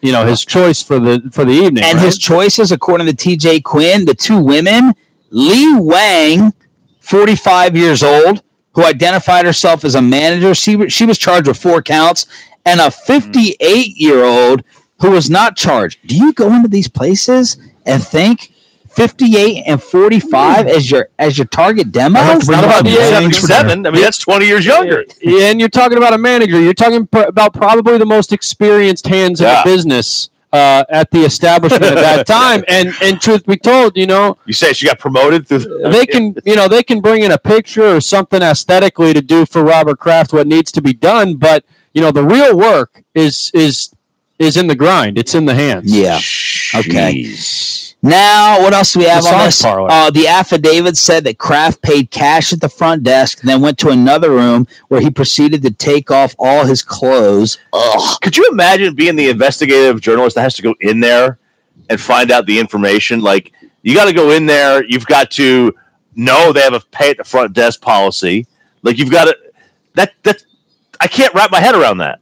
his choice for the evening. And his choices, according to TJ Quinn, the 2 women, Li Wang, 45 years old, who identified herself as a manager. She was charged with 4 counts, and a 58-year-old who was not charged. Do you go into these places and think 58 and 45 as your target demo? It's not about 77. I mean, that's 20 years younger. Yeah, and you're talking about a manager. You're talking about probably the most experienced hands in the business at the establishment at that time. And truth be told, you say she got promoted through. They can bring in a picture or something aesthetically to do for Robert Kraft what needs to be done, but the real work is in the grind. It's in the hands. Yeah. Okay. Now, what else do we have on this? The affidavit said that Kraft paid cash at the front desk and then went to another room where he proceeded to take off all his clothes. Ugh. Could you imagine being the investigative journalist that has to go in there and find out the information? Like, you got to go in there. You've got to know they have a pay at the front desk policy. Like, you've got to I can't wrap my head around that.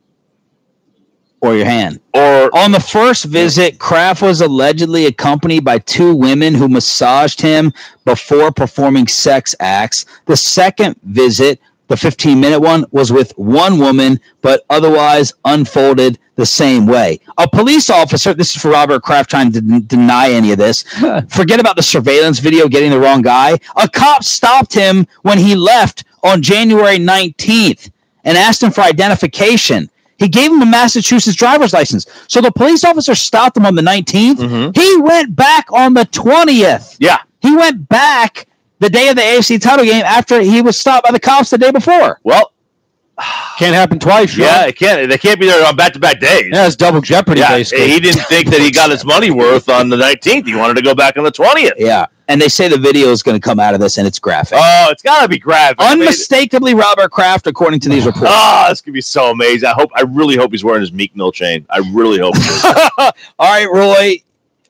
Or your hand. Or on the first visit, Kraft was allegedly accompanied by 2 women who massaged him before performing sex acts. The second visit, the 15-minute one, was with 1 woman, but otherwise unfolded the same way. A police officer, this is for Robert Kraft trying to deny any of this. Forget about the surveillance video getting the wrong guy. A cop stopped him when he left on January 19th and asked him for identification. He gave him a Massachusetts driver's license. So the police officer stopped him on the 19th. Mm-hmm. He went back on the 20th. Yeah. He went back the day of the AFC title game after he was stopped by the cops the day before. Well, can't happen twice, Sean. Yeah, it can't. They can't be there on back-to-back days. Yeah, it's double jeopardy, basically. He didn't think that he got his money worth on the 19th. He wanted to go back on the 20th. Yeah, and they say the video is going to come out of this, and it's graphic. Oh, it's got to be graphic. Unmistakably Robert Kraft, according to these reports. Oh, this could be so amazing. I really hope he's wearing his Meek Mill chain. I really hope he is. All right, Roy.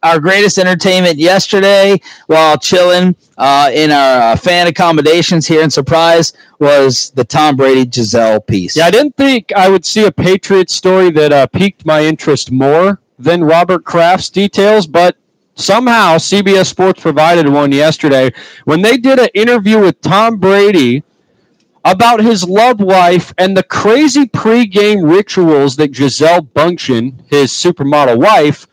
Our greatest entertainment yesterday while chilling in our fan accommodations here in Surprise was the Tom Brady Gisele piece. Yeah, I didn't think I would see a Patriots story that piqued my interest more than Robert Kraft's details, but somehow CBS Sports provided one yesterday when they did an interview with Tom Brady about his love life and the crazy pregame rituals that Gisele Bündchen, his supermodel wife,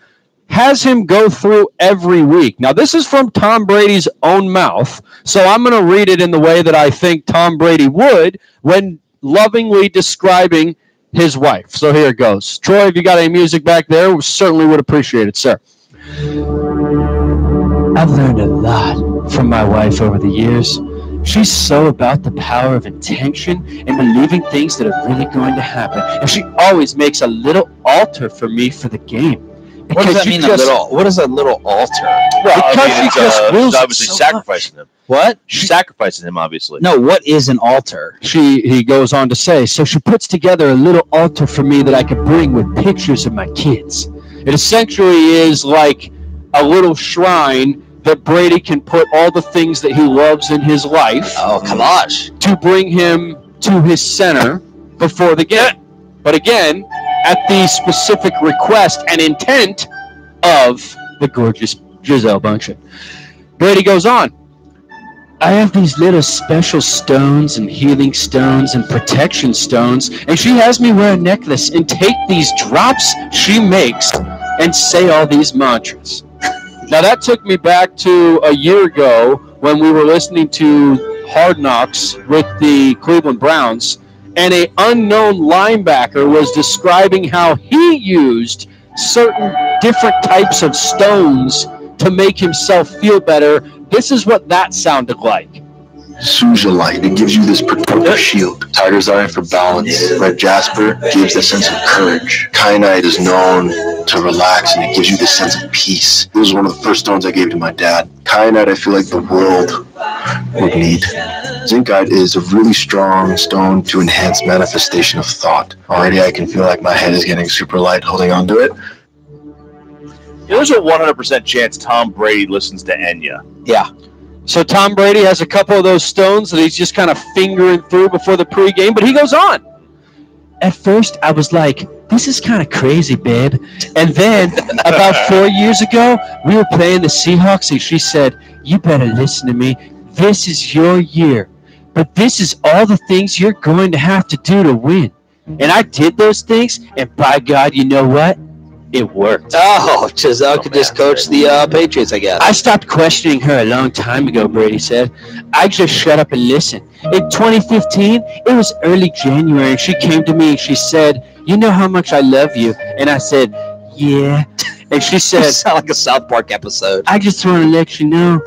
has him go through every week. Now, this is from Tom Brady's own mouth, so I'm going to read it in the way that I think Tom Brady would when lovingly describing his wife. So here it goes. Troy, if you got any music back there, we certainly would appreciate it, sir. I've learned a lot from my wife over the years. She's so about the power of intention and believing things that are really going to happen. And she always makes a little altar for me for the game. What does that mean, a little? What is a little altar? Well, she's obviously sacrificing him. What? She's sacrificing him, obviously. No, what is an altar? He goes on to say, so she puts together a little altar for me that I could bring with pictures of my kids. It essentially is like a little shrine that Brady can put all the things that he loves in his life. Oh, collage. To bring him to his center before the game. But again, at the specific request and intent of the gorgeous Gisele Bündchen. Brady goes on. I have these little special stones and healing stones and protection stones, and she has me wear a necklace and take these drops she makes and say all these mantras. Now, that took me back to a year ago when we were listening to Hard Knocks with the Cleveland Browns, and an unknown linebacker was describing how he used certain different types of stones to make himself feel better. This is what that sounded like. Suzalite, it gives you this protective shield. Tiger's Eye for balance. Red Jasper gives the sense of courage. Kyanite is known to relax, and it gives you this sense of peace. It was one of the first stones I gave to my dad. Kyanite, I feel like the world would need. Zincite is a really strong stone to enhance manifestation of thought. Already I can feel like my head is getting super light holding on to it. There's a 100% chance Tom Brady listens to Enya. Yeah. So Tom Brady has a couple of those stones that he's just kind of fingering through before the pregame, but he goes on. At first, I was like, this is kind of crazy, babe. And then, about 4 years ago, we were playing the Seahawks, and she said, you better listen to me. This is your year. But this is all the things you're going to have to do to win. And I did those things, and by God, you know what? It worked. Oh, Gisele could just coach the Patriots, I guess. I stopped questioning her a long time ago, Brady said. I just shut up and listened. In 2015, it was early January, and she came to me and she said, you know how much I love you? And I said, yeah. And she said, you sound like a South Park episode. I just want to let you know,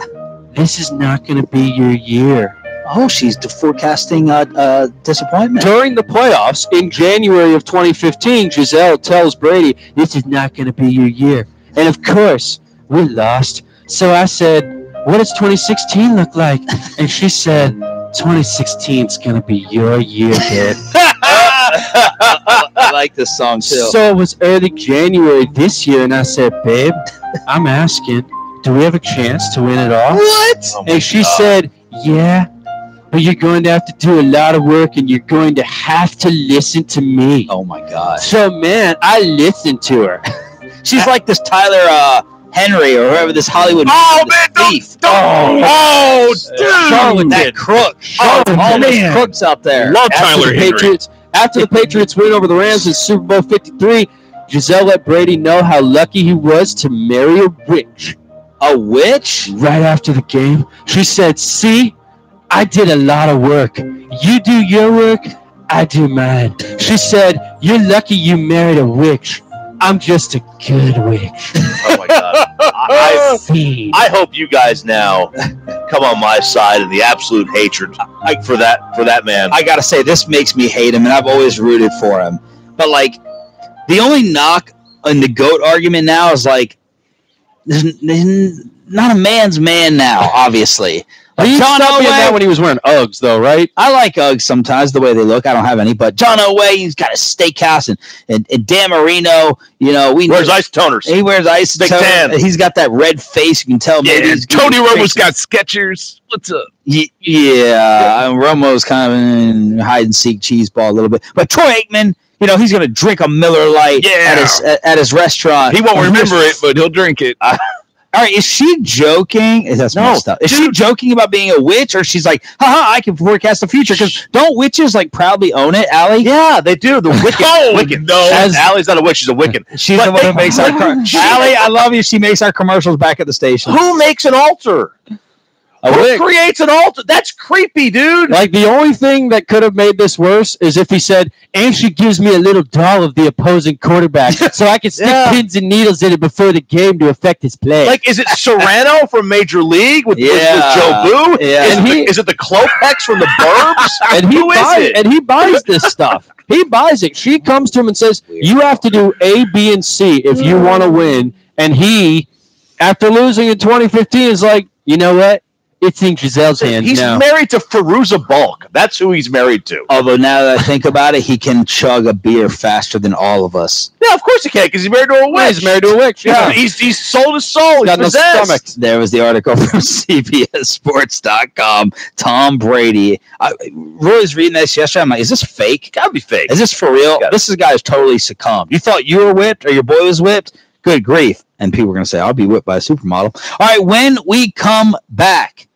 this is not going to be your year. Oh, she's forecasting disappointment. During the playoffs in January of 2015, Gisele tells Brady, this is not going to be your year. And of course, we lost. So I said, what does 2016 look like? And she said, 2016 is going to be your year, kid. I like this song, too. So it was early January this year, and I said, babe, I'm asking, do we have a chance to win it all? What? Oh and she said, yeah. But you're going to have to do a lot of work, and you're going to have to listen to me. Oh, my God. So, man, I listened to her. She's like this Tyler Henry or whoever this Hollywood. Oh, man, dude. Charlotte, that crook. All those crooks out there. Love Tyler Henry. After the Patriots win over the Rams in Super Bowl 53, Gisele let Brady know how lucky he was to marry a witch. A witch? Right after the game, she said, see? I did a lot of work. You do your work, I do mine. She said, you're lucky you married a witch. I'm just a good witch. Oh, my God. I hope you guys now come on my side in the absolute hatred for that man. I got to say, this makes me hate him, and I've always rooted for him. But, like, the only knock on the GOAT argument now is, like, there's not a man's man now, obviously. He stopped being that when he was wearing Uggs, though, right? I like Uggs sometimes, the way they look. I don't have any, but John Elway, he's got a steakhouse, and Dan Marino, you know, wears ice toners. He wears ice toners. He's got that red face. You can tell. Yeah, maybe Tony Romo's got Skechers. What's up? Yeah, Romo's kind of in hide and seek cheese ball a little bit, but Troy Aikman. You know, he's going to drink a Miller Lite at his restaurant. He won't remember it, but he'll drink it. All right, is she joking? That's messed up. Is she joking about being a witch, or she's like, haha, I can forecast the future? Because don't witches like proudly own it, Allie? Yeah, they do. The Wiccan. Wiccan. No, Allie's not a witch. She's a Wiccan. She's the one who makes our Allie, I love you. She makes our commercials back at the station. Who makes an altar? Who creates an altar? That's creepy, dude. Like, the only thing that could have made this worse is if he said, and she gives me a little doll of the opposing quarterback so I can stick pins and needles in it before the game to affect his play. Like, is it Serrano from Major League with Joe Boo? Yeah. Is it the Klopex from the Burbs? And he buys this stuff. He buys it. She comes to him and says, you have to do A, B, and C if you want to win. And he, after losing in 2015, is like, you know what? It's in Gisele's hands now. He's married to Fairuza Balk. That's who he's married to. Although now that I think about it, he can chug a beer faster than all of us. Yeah, of course he can, because he's married to a witch. He's married to a witch, yeah. He's sold his soul. Got he's no possessed. stomach. There was the article from CBSSports.com. Tom Brady. I was reading this yesterday. I'm like, is this fake? Gotta be fake. Is this for real? This guy is totally succumbed. You thought you were whipped or your boy was whipped? Good grief. And people were going to say, I'll be whipped by a supermodel. All right, when we come back,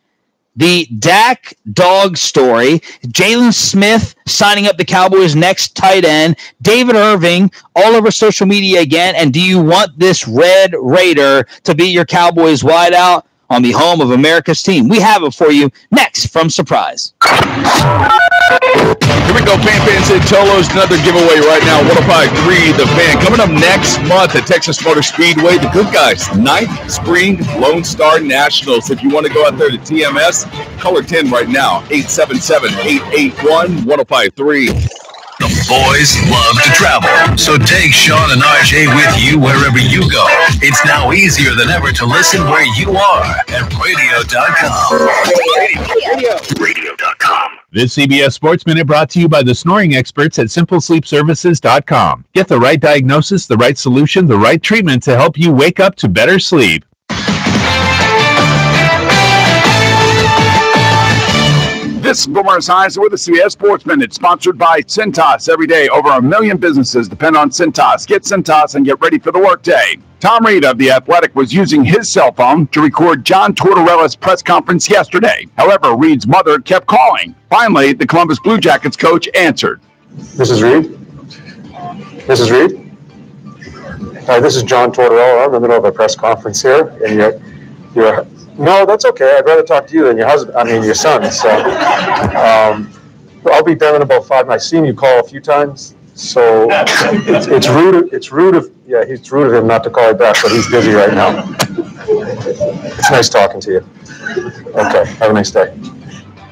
the Dak dog story, Jalen Smith signing up the Cowboys' next tight end, David Irving all over social media again, and do you want this Red Raider to be your Cowboys wideout on the home of America's team? We have it for you next from Surprise. Here we go, Fans and Cholos. Another giveaway right now. 105.3 The Fan. Coming up next month at Texas Motor Speedway, the good guys, 9th Spring Lone Star Nationals. If you want to go out there to TMS, color 10 right now, 877-881-1053. The boys love to travel, so take Sean and RJ with you wherever you go. It's now easier than ever to listen where you are at radio.com. Radio.com. This CBS Sports Minute brought to you by the snoring experts at simplesleepservices.com. Get the right diagnosis, the right solution, the right treatment to help you wake up to better sleep. This is Boomer Esiason with the CBS Sports Minute, sponsored by Cintas. Every day, over 1 million businesses depend on Cintas. Get Cintas and get ready for the workday. Tom Reed of The Athletic was using his cell phone to record John Tortorella's press conference yesterday. However, Reed's mother kept calling. Finally, the Columbus Blue Jackets coach answered. Mrs. Reed? Mrs. Reed? Hi, this is John Tortorella. I'm in the middle of a press conference here, and you're no, that's okay. I'd rather talk to you than your son. So I'll be done in about 5 minutes. I've seen you call a few times, so it's rude. It's rude of him not to call you back, but he's busy right now. It's nice talking to you. Okay, have a nice day.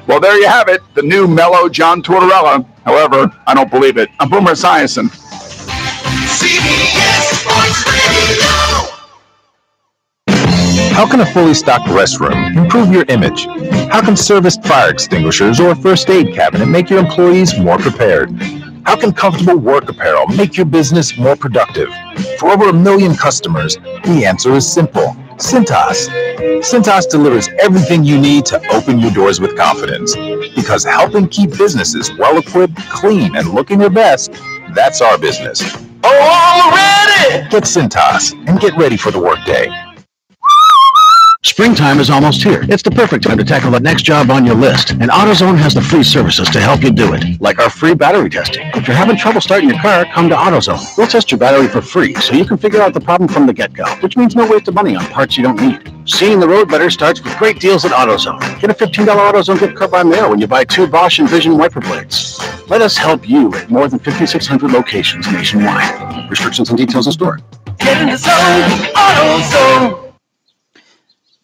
Well, there you have it, the new mellow John Tortorella. However, I don't believe it. I'm Boomer Esiason. CBS Sports Radio. How can a fully stocked restroom improve your image? How can serviced fire extinguishers or a first aid cabinet make your employees more prepared? How can comfortable work apparel make your business more productive? For over 1 million customers, the answer is simple. Cintas. Cintas delivers everything you need to open your doors with confidence. Because helping keep businesses well-equipped, clean, and looking their best, that's our business. Already! Get Cintas and get ready for the workday. Springtime is almost here. It's the perfect time to tackle the next job on your list. And AutoZone has the free services to help you do it, like our free battery testing. If you're having trouble starting your car, come to AutoZone. We'll test your battery for free so you can figure out the problem from the get-go, which means no waste of money on parts you don't need. Seeing the road better starts with great deals at AutoZone. Get a $15 AutoZone gift card by mail when you buy 2 Bosch and Vision wiper blades. Let us help you at more than 5,600 locations nationwide. Restrictions and details in store. Get in the zone, AutoZone.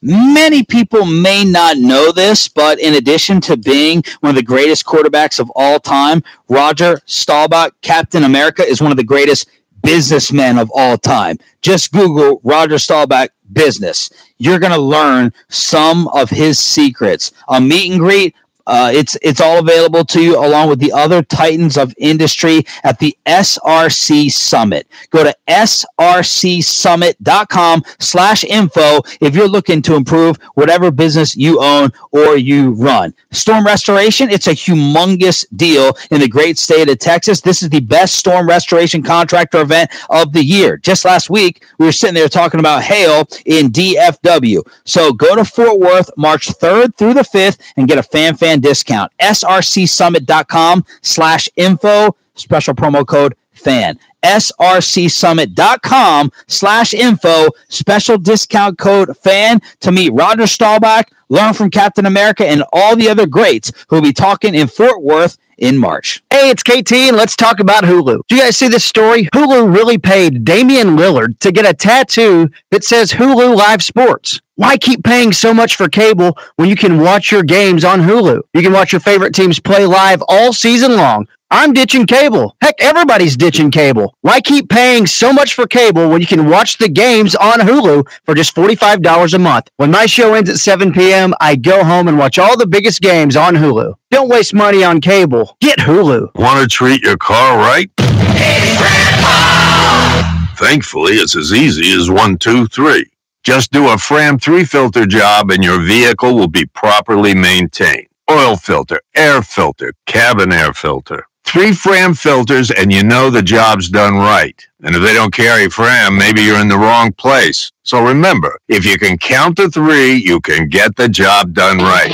Many people may not know this, but in addition to being one of the greatest quarterbacks of all time, Roger Staubach, Captain America, is one of the greatest businessmen of all time. Just Google Roger Staubach business. You're going to learn some of his secrets. A meet and greet. It's all available to you along with the other titans of industry at the SRC Summit. Go to srcsummit.com/info if you're looking to improve whatever business you own or you run. Storm restoration, it's a humongous deal in the great state of Texas. This is the best storm restoration contractor event of the year. Just last week, we were sitting there talking about hail in DFW. So go to Fort Worth March 3rd through the 5th and get a fan discount. srcsummit.com/info, special promo code FAN. srcsummit.com/info, special discount code FAN to meet Roger Staubach, learn from Captain America, and all the other greats who will be talking in Fort Worth in March. Hey, it's KT, and let's talk about Hulu. Do you guys see this story? Hulu really paid Damian Lillard to get a tattoo that says Hulu Live Sports. Why keep paying so much for cable when you can watch your games on Hulu? You can watch your favorite teams play live all season long. I'm ditching cable. Heck, everybody's ditching cable. Why keep paying so much for cable when you can watch the games on Hulu for just $45 a month? When my show ends at 7 p.m., I go home and watch all the biggest games on Hulu. Don't waste money on cable. Get Hulu. Want to treat your car right? Hey, Grandpa! Thankfully, it's as easy as 1, 2, 3. Just do a Fram 3 filter job and your vehicle will be properly maintained. Oil filter, air filter, cabin air filter. 3 Fram filters, and you know the job's done right. And if they don't carry Fram, maybe you're in the wrong place. So remember, if you can count to 3, you can get the job done right.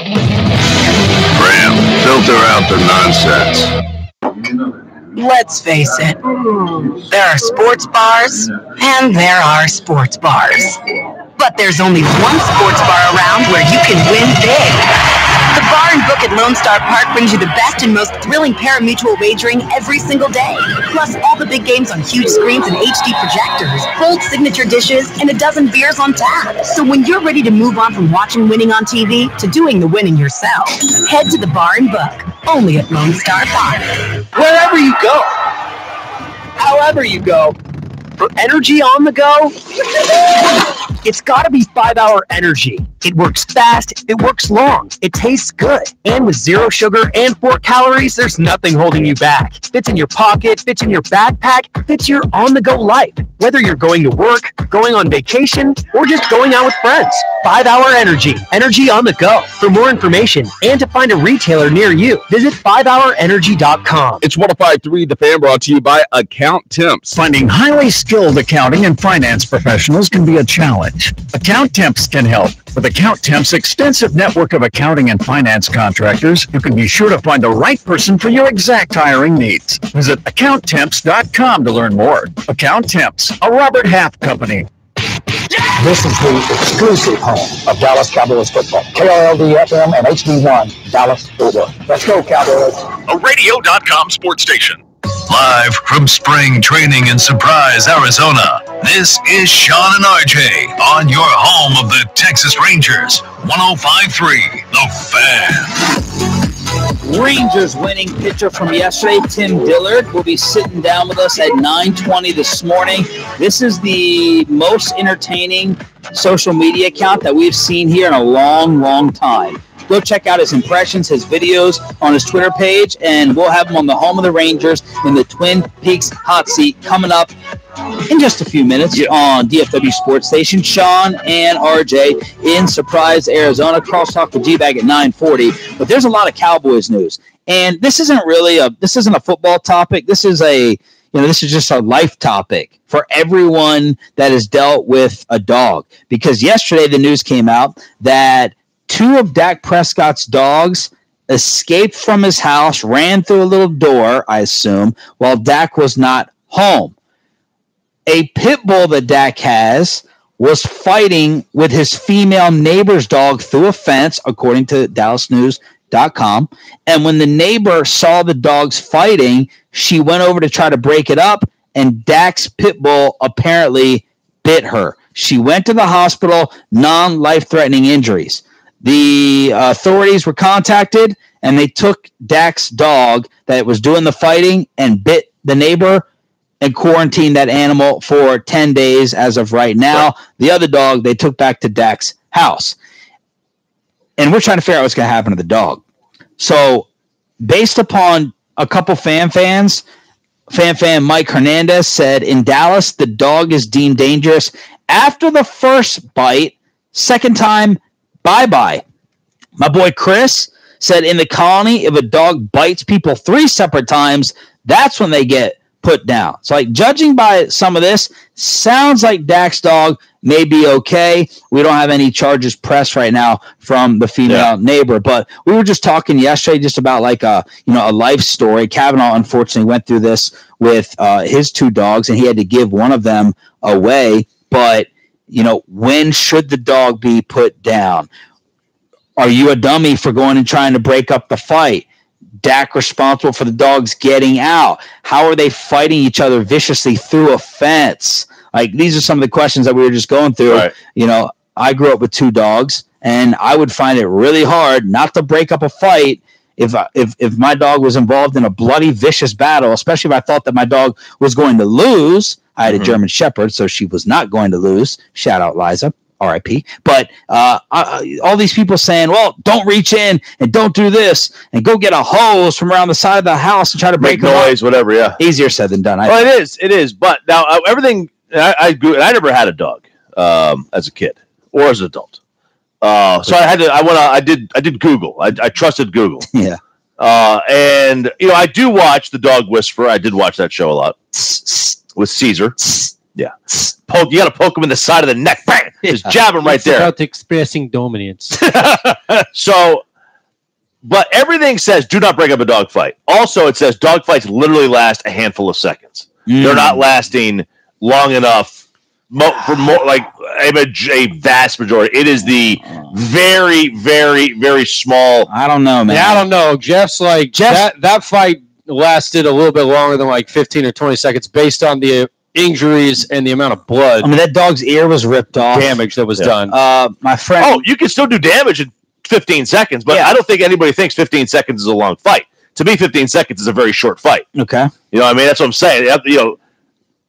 Fram, filter out the nonsense. Let's face it, there are sports bars, and there are sports bars. But there's only one sports bar around where you can win big. The Bar and Book at Lone Star Park brings you the best and most thrilling pari-mutuel wagering every single day. Plus all the big games on huge screens and HD projectors, bold signature dishes, and a dozen beers on tap. So when you're ready to move on from watching winning on TV to doing the winning yourself, head to the Bar and Book, only at Lone Star Park. Wherever you go, however you go, for energy on the go, it's got to be 5 Hour Energy. It works fast, it works long, it tastes good. And with 0 sugar and 4 calories, there's nothing holding you back. Fits in your pocket, fits in your backpack, fits your on-the-go life. Whether you're going to work, going on vacation, or just going out with friends. 5 Hour Energy. Energy on the go. For more information and to find a retailer near you, visit 5hourenergy.com. It's 105.3 The Fan, brought to you by Account Temps. Finding highly skilled accounting and finance professionals can be a challenge. Account Temps can help. With Account Temps' extensive network of accounting and finance contractors, you can be sure to find the right person for your exact hiring needs. Visit AccountTemps.com to learn more. Account Temps, a Robert Half company. This is the exclusive home of Dallas Cowboys football. KRLD FM and HD1, Dallas, Fort Worth. Let's go, Cowboys. A radio.com sports station. Live from spring training in Surprise, Arizona, this is Sean and RJ on your home of the Texas Rangers, 105.3 The Fan. Rangers winning pitcher from yesterday, Tim Dillard, will be sitting down with us at 9:20 this morning. This is the most entertaining social media account that we've seen here in a long, long time. Go check out his impressions, his videos on his Twitter page, and we'll have him on the home of the Rangers in the Twin Peaks hot seat coming up in just a few minutes on DFW Sports Station. Sean and RJ in Surprise, Arizona. Crosstalk with G-Bag at 9:40. But there's a lot of Cowboys news, and this isn't a football topic. This is this is just a life topic for everyone that has dealt with a dog. Because yesterday the news came out that 2 of Dak Prescott's dogs escaped from his house, ran through a little door, I assume, while Dak was not home. A pit bull that Dak has was fighting with his female neighbor's dog through a fence, according to DallasNews.com. And when the neighbor saw the dogs fighting, she went over to try to break it up, and Dak's pit bull apparently bit her. She went to the hospital, non-life-threatening injuries. The authorities were contacted, and they took Dak's dog that was doing the fighting and bit the neighbor and quarantined that animal for 10 days as of right now. Right. The other dog they took back to Dak's house. And we're trying to figure out what's going to happen to the dog. So based upon a couple fans, fan Mike Hernandez said, in Dallas, the dog is deemed dangerous. After the first bite, second time, bye-bye. My boy Chris said in the colony, if a dog bites people 3 separate times, that's when they get put down. So, judging by some of this, sounds like Dak's dog may be okay. We don't have any charges pressed right now from the female neighbor, but we were just talking yesterday just about a life story. Kavanaugh, unfortunately, went through this with his 2 dogs, and he had to give one of them away. But when should the dog be put down? Are you a dummy for going and trying to break up the fight? Dak responsible for the dogs getting out? How are they fighting each other viciously through a fence? These are some of the questions that we were just going through. Right. I grew up with 2 dogs, and I would find it really hard not to break up a fight if my dog was involved in a bloody, vicious battle, especially if I thought that my dog was going to lose. I had a German Shepherd, so she was not going to lose. Shout out, Liza, R.I.P. But all these people saying, well, don't reach in and don't do this and go get a hose from around the side of the house and try to break noise, whatever, yeah. Easier said than done. Well, it is. But now everything, I never had a dog as a kid or as an adult. So I did Google. I trusted Google. Yeah. And I do watch The Dog Whisperer. I did watch that show a lot with Caesar. Yeah, you got to poke him in the side of the neck. Bang! Just jab him right there. About expressing dominance. So, but everything says do not break up a dog fight. Also, it says dog fights literally last a handful of seconds. They're not lasting long enough for more like a vast majority. It is the very, very, very small. I don't know, man. Yeah, I don't know. Jeff's that fight lasted a little bit longer than like 15 or 20 seconds based on the injuries and the amount of blood. I mean, that dog's ear was ripped off. Damage that was done. My friend. Oh, you can still do damage in 15 seconds, but I don't think anybody thinks 15 seconds is a long fight. To me, 15 seconds is a very short fight. Okay. You know what I mean? That's what I'm saying.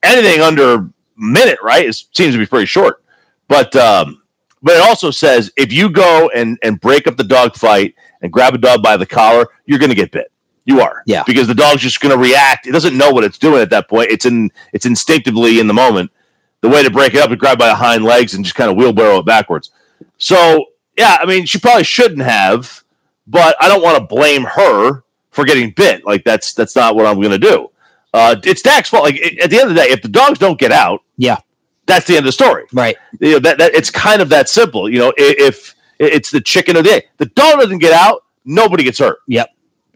Anything under a minute, right, seems to be pretty short. But it also says if you go and break up the dog fight and grab a dog by the collar, you're going to get bit. You are. Yeah. Because the dog's just going to react. It doesn't know what it's doing at that point. It's instinctively in the moment. The way to break it up is grab by the hind legs and just kind of wheelbarrow it backwards. So, yeah, I mean, she probably shouldn't have, but I don't want to blame her for getting bit. Like, that's not what I'm going to do. It's Dak's fault. Like, at the end of the day, if the dogs don't get out, that's the end of the story. Right. That it's kind of that simple. If it's the chicken of the egg. The dog doesn't get out, nobody gets hurt. Yep.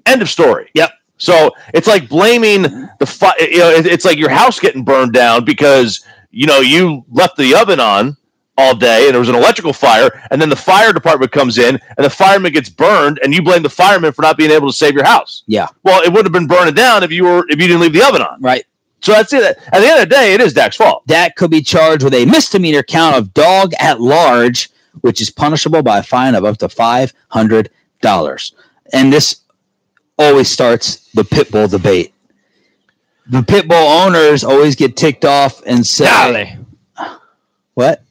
End of story. Yep. So it's like blaming the fire. It's like your house getting burned down because you left the oven on all day and there was an electrical fire, and then the fire department comes in and the fireman gets burned, and you blame the fireman for not being able to save your house. Yeah. Well, it would have been burning down if you didn't leave the oven on. Right. So that's it. At the end of the day, it is Dak's fault. Dak could be charged with a misdemeanor count of dog at large, which is punishable by a fine of up to $500. And this always starts the pit bull debate. The pit bull owners always get ticked off and say, Dolly. What?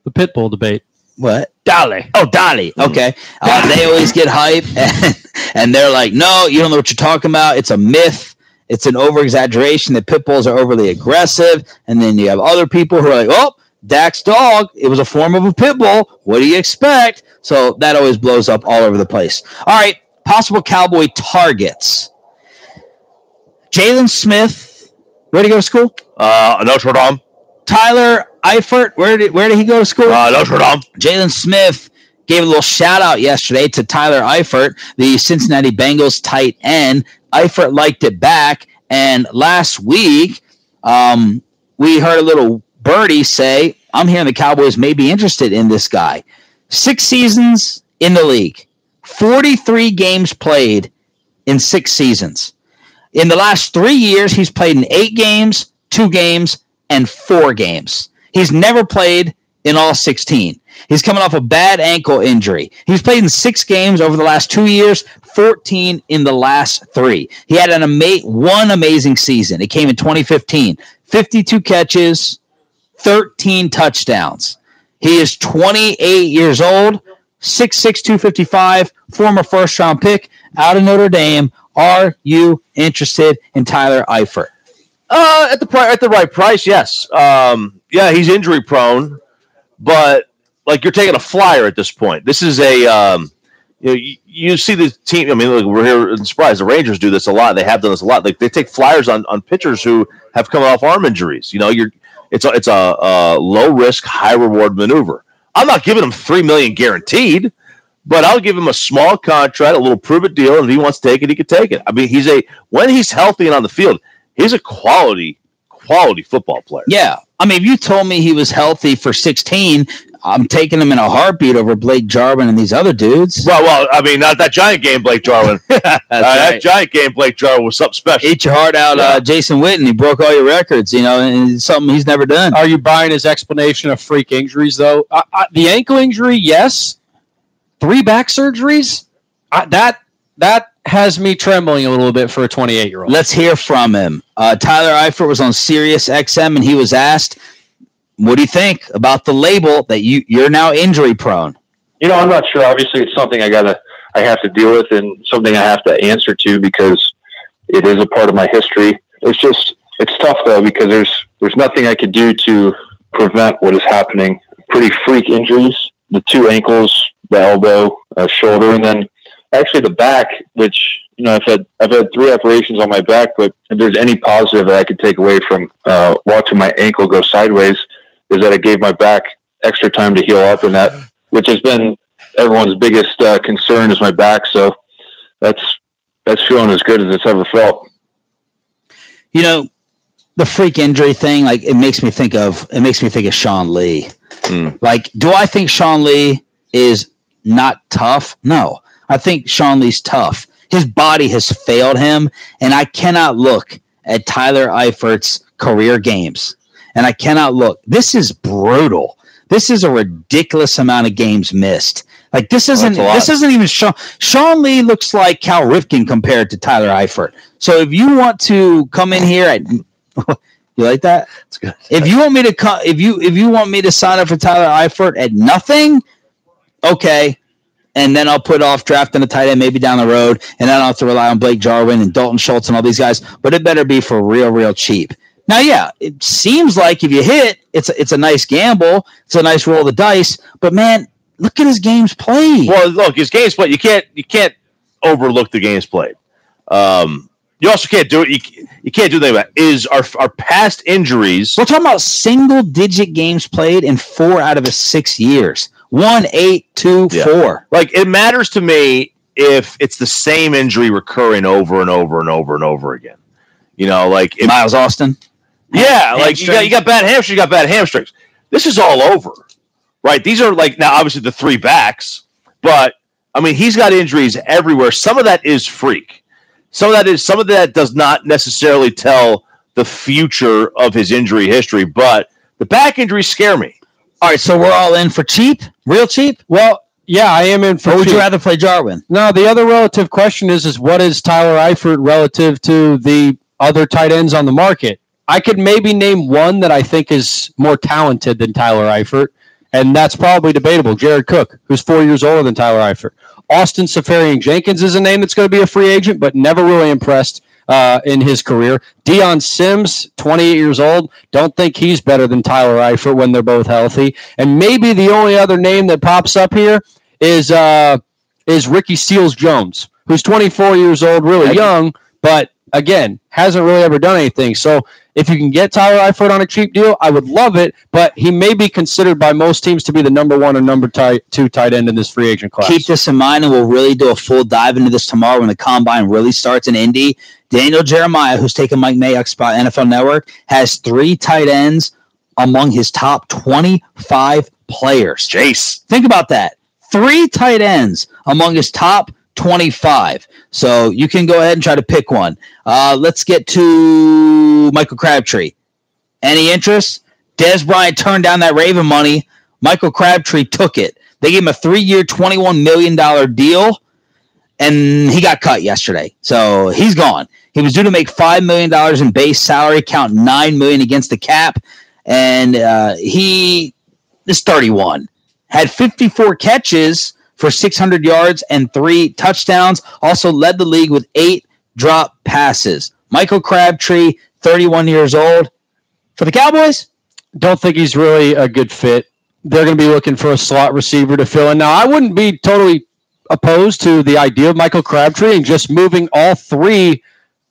The pit bull debate. What? Dolly. Oh, Dolly. Okay. They always get hype, and they're like, no, you don't know what you're talking about. It's a myth. It's an over-exaggeration that pit bulls are overly aggressive. And then you have other people who are like, oh, Dak's dog, it was a form of a pit bull. What do you expect? So that always blows up all over the place. All right. Possible Cowboy targets. Jalen Smith, where did he go to school? Notre Dame. Tyler Eifert, where did he go to school? Notre Dame. Jalen Smith gave a little shout out yesterday to Tyler Eifert, the Cincinnati Bengals tight end. Eifert liked it back, and last week we heard a little birdie say, I'm hearing the Cowboys may be interested in this guy. 6 seasons in the league. 43 games played in 6 seasons. In the last 3 years, he's played in 8 games, 2 games, and 4 games. He's never played in all 16. He's coming off a bad ankle injury. He's played in 6 games over the last 2 years, 14 in the last 3. He had one amazing season. It came in 2015. 52 catches, 13 touchdowns. He is 28 years old. 6'6", 255, former first-round pick out of Notre Dame. Are you interested in Tyler Eifert? At the right price, yes. Yeah, he's injury prone, but like you're taking a flyer at this point. This is a you see the team. I mean, look, we're here in surprise. The Rangers do this a lot. They have done this a lot. Like they take flyers on pitchers who have come off arm injuries. It's a low risk, high reward maneuver. I'm not giving him $3 million guaranteed, but I'll give him a small contract, a little prove it deal, and if he wants to take it, he can take it. I mean, when he's healthy and on the field, he's a quality football player. Yeah. I mean, if you told me he was healthy for 16, I'm taking him in a heartbeat over Blake Jarwin and these other dudes. Well, I mean, not that giant game, Blake Jarwin. That giant game, Blake Jarwin, was something special. Eat your heart out, Jason Witten. He broke all your records, and it's something he's never done. Are you buying his explanation of freak injuries, though? The ankle injury, yes. 3 back surgeries? That has me trembling a little bit for a 28-year-old. Let's hear from him. Tyler Eifert was on Sirius XM, and he was asked, what do you think about the label that you're now injury prone? I'm not sure. Obviously, it's something I have to deal with and something I have to answer to because it is a part of my history. It's tough though because there's nothing I could do to prevent what is happening. Pretty freak injuries: the 2 ankles, the elbow, shoulder, and then actually the back, which I've had 3 operations on my back, but if there's any positive that I could take away from watching my ankle go sideways, is that it gave my back extra time to heal up, and that, which has been everyone's biggest concern, is my back. So that's feeling as good as it's ever felt. The freak injury thing, like, it makes me think of Sean Lee. Like, do I think Sean Lee is not tough? No, I think Sean Lee's tough. His body has failed him, and I cannot look at Tyler Eifert's career games, and I cannot look. This is brutal. This is a ridiculous amount of games missed. Like, this isn't even Sean Lee looks like Cal Ripken compared to Tyler Eifert. So if you want to come in here at you like that? That's good. If you want me to if you want me to sign up for Tyler Eifert at nothing, okay. And then I'll put off drafting a tight end maybe down the road, and then I'll have to rely on Blake Jarwin and Dalton Schultz and all these guys. But it better be for real cheap. Now, yeah, it seems like if you hit, it's a nice gamble. It's a nice roll of the dice. But man, look at his games played. Well, look, his games played. You can't overlook the games played. You also can't do it. You can't do that. Is our past injuries? We're talking about single-digit games played in 4 out of his 6 years. 1, 8, 2, 4. Like, it matters to me if it's the same injury recurring over and over and over and over again. Like Miles Austin. Yeah, like you got bad hamstrings, you got bad hamstrings. This is all over, right? These are like, now obviously the 3 backs, but I mean, he's got injuries everywhere. Some of that is freak. Some of that does not necessarily tell the future of his injury history, but the back injuries scare me. All right, so we're all in for cheap? Real cheap? Well, yeah, I am in for cheap. Or would you rather play Jarwin? No, the other relative question is what is Tyler Eifert relative to the other tight ends on the market? I could maybe name one that I think is more talented than Tyler Eifert, and that's probably debatable. Jared Cook, who's 4 years older than Tyler Eifert. Austin Seferian-Jenkins is a name that's going to be a free agent, but never really impressed in his career. Deion Sims, 28 years old. Don't think he's better than Tyler Eifert when they're both healthy. And maybe the only other name that pops up here is Ricky Seals-Jones, who's 24 years old, really young, but again, hasn't really ever done anything. So if you can get Tyler Eifert on a cheap deal, I would love it, but he may be considered by most teams to be the number 1 or number 2 tight end in this free agent class. Keep this in mind, and we'll really do a full dive into this tomorrow when the combine really starts in Indy. Daniel Jeremiah, who's taken Mike Mayock's spot at NFL Network, has 3 tight ends among his top 25 players. Jace. Think about that. 3 tight ends among his top 25. So you can go ahead and try to pick one. Let's get to Michael Crabtree. Any interest? Dez Bryant turned down that Raven money. Michael Crabtree took it. They gave him a 3-year, $21 million deal, and he got cut yesterday. So he's gone. He was due to make $5 million in base salary, count $9 million against the cap, and he is 31. Had 54 catches for 600 yards and 3 touchdowns. Also led the league with 8 drop passes. Michael Crabtree, 31 years old. For the Cowboys? Don't think he's really a good fit. They're going to be looking for a slot receiver to fill in. Now, I wouldn't be totally opposed to the idea of Michael Crabtree and just moving all 3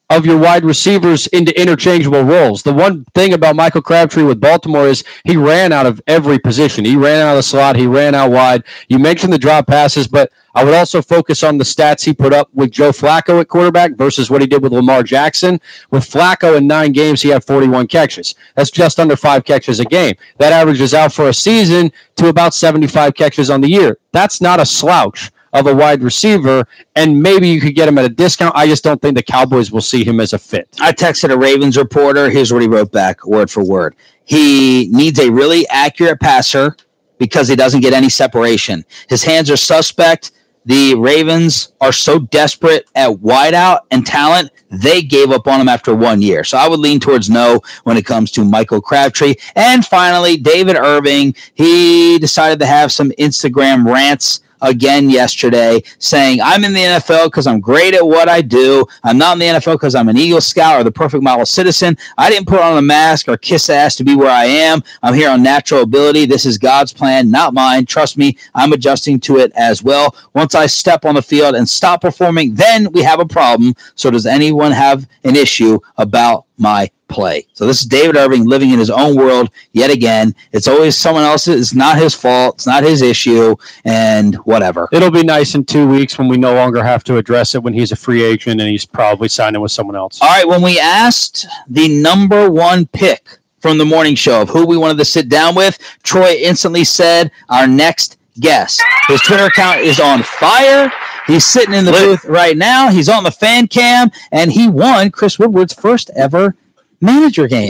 of your wide receivers into interchangeable roles. The one thing about Michael Crabtree with Baltimore is he ran out of every position. He ran out of the slot. He ran out wide. You mentioned the drop passes, but I would also focus on the stats he put up with Joe Flacco at quarterback versus what he did with Lamar Jackson. With Flacco in 9 games, he had 41 catches. That's just under 5 catches a game. That averages out for a season to about 75 catches on the year. That's not a slouch of a wide receiver, and maybe you could get him at a discount. I just don't think the Cowboys will see him as a fit. I texted a Ravens reporter. Here's what he wrote back, word for word. He needs a really accurate passer because he doesn't get any separation. His hands are suspect. The Ravens are so desperate at wideout and talent, they gave up on him after 1 year. So I would lean towards no when it comes to Michael Crabtree. And finally, David Irving. He decided to have some Instagram rants again yesterday, saying, I'm in the NFL because I'm great at what I do. I'm not in the NFL because I'm an Eagle Scout or the perfect model citizen. I didn't put on a mask or kiss ass to be where I am. I'm here on natural ability. This is God's plan, not mine. Trust me, I'm adjusting to it as well. Once I step on the field and stop performing, then we have a problem. So does anyone have an issue about my play? So this is David Irving living in his own world yet again. It's always someone else's. It's not his fault. It's not his issue, and whatever. It'll be nice in 2 weeks when we no longer have to address it when he's a free agent and he's probably signing with someone else. All right, when we asked the number one pick from the morning show of who we wanted to sit down with, Troy instantly said our next guest. His Twitter account is on fire. He's sitting in the booth right now. He's on the fan cam, and he won Chris Woodward's first ever manager game.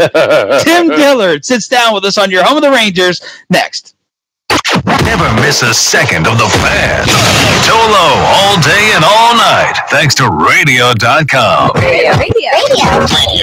Tim Dillard sits down with us on your home of the Rangers next. Never miss a second of the fan. Tolo all day and all night. Thanks to radio.com. Radio.com.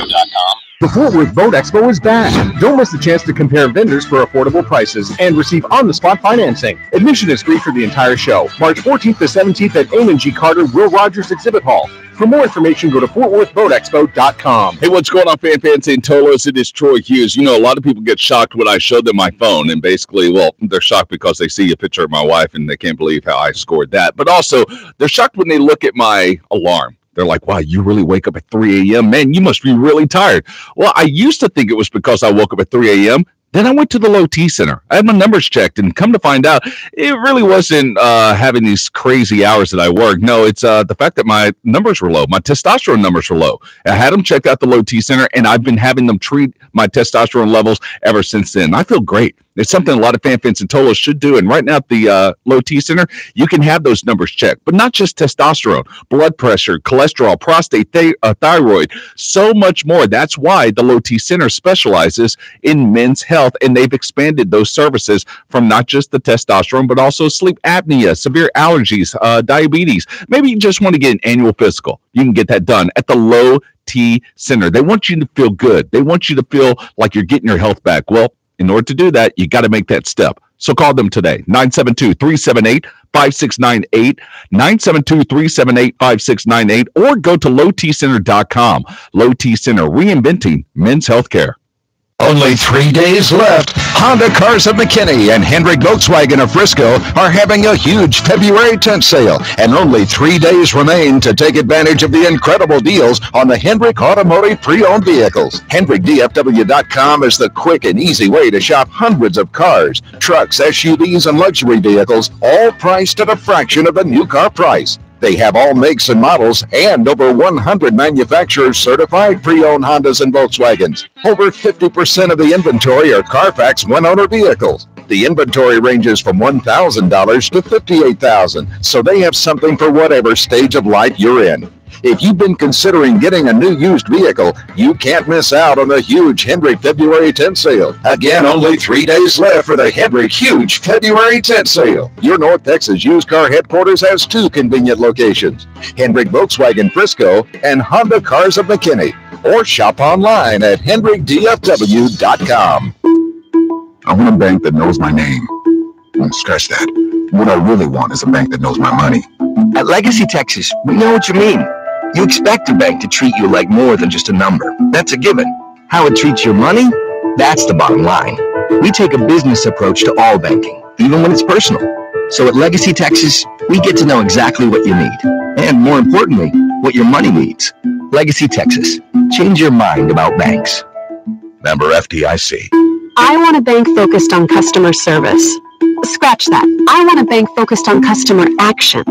The Fort Worth Boat Expo is back. Don't miss the chance to compare vendors for affordable prices and receive on-the-spot financing. Admission is free for the entire show. March 14th to 17th at Amon G. Carter Will Rogers Exhibit Hall. For more information, go to FortWorthBoatExpo.com. Hey, what's going on, fans and Tolos? It is Troy Hughes. You know, a lot of people get shocked when I show them my phone, and basically, well, they're shocked because they see a picture of my wife, and they can't believe how I scored that. But also, they're shocked when they look at my alarm. They're like, wow, you really wake up at 3 a.m.? Man, you must be really tired. Well, I used to think it was because I woke up at 3 a.m., Then I went to the Low T Center. I had my numbers checked, and come to find out, it really wasn't having these crazy hours that I worked. No, it's the fact that my numbers were low. My testosterone numbers were low. I had them checked out the Low T Center, and I've been having them treat my testosterone levels ever since then. I feel great. It's something a lot of fans and Tolos should do. And right now at the Low T Center, you can have those numbers checked, but not just testosterone, blood pressure, cholesterol, prostate, thyroid, so much more. That's why the Low T Center specializes in men's health, and they've expanded those services from not just the testosterone, but also sleep apnea, severe allergies, diabetes. Maybe you just want to get an annual physical. You can get that done at the Low T Center. They want you to feel good. They want you to feel like you're getting your health back. Well, in order to do that, you got to make that step. So call them today, 972-378-5698, 972-378-5698, or go to lowtcenter.com. Low T Center, reinventing men's healthcare. Only 3 days left. Honda Cars of McKinney and Hendrick Volkswagen of Frisco are having a huge February tent sale, and only 3 days remain to take advantage of the incredible deals on the Hendrick Automotive pre-owned vehicles. HendrickDFW.com is the quick and easy way to shop hundreds of cars, trucks, SUVs, and luxury vehicles, all priced at a fraction of the new car price. They have all makes and models and over 100 manufacturers certified pre-owned Hondas and Volkswagens. Over 50% of the inventory are Carfax one-owner vehicles. The inventory ranges from $1,000 to $58,000, so they have something for whatever stage of life you're in. If you've been considering getting a new used vehicle, you can't miss out on the huge Hendrick February tent sale. Again, only 3 days left for the Hendrick huge February tent sale. Your North Texas used car headquarters has two convenient locations, Hendrick Volkswagen Frisco and Honda Cars of McKinney. Or shop online at HendrickDFW.com. I want a bank that knows my name. Don't stress that. What I really want is a bank that knows my money. At Legacy Texas, we know what you mean. You expect a bank to treat you like more than just a number. That's a given. How it treats your money, that's the bottom line. We take a business approach to all banking, even when it's personal. So at Legacy Texas, we get to know exactly what you need. And more importantly, what your money needs. Legacy Texas. Change your mind about banks. Member FDIC. I want a bank focused on customer service. Scratch that. I want a bank focused on customer action.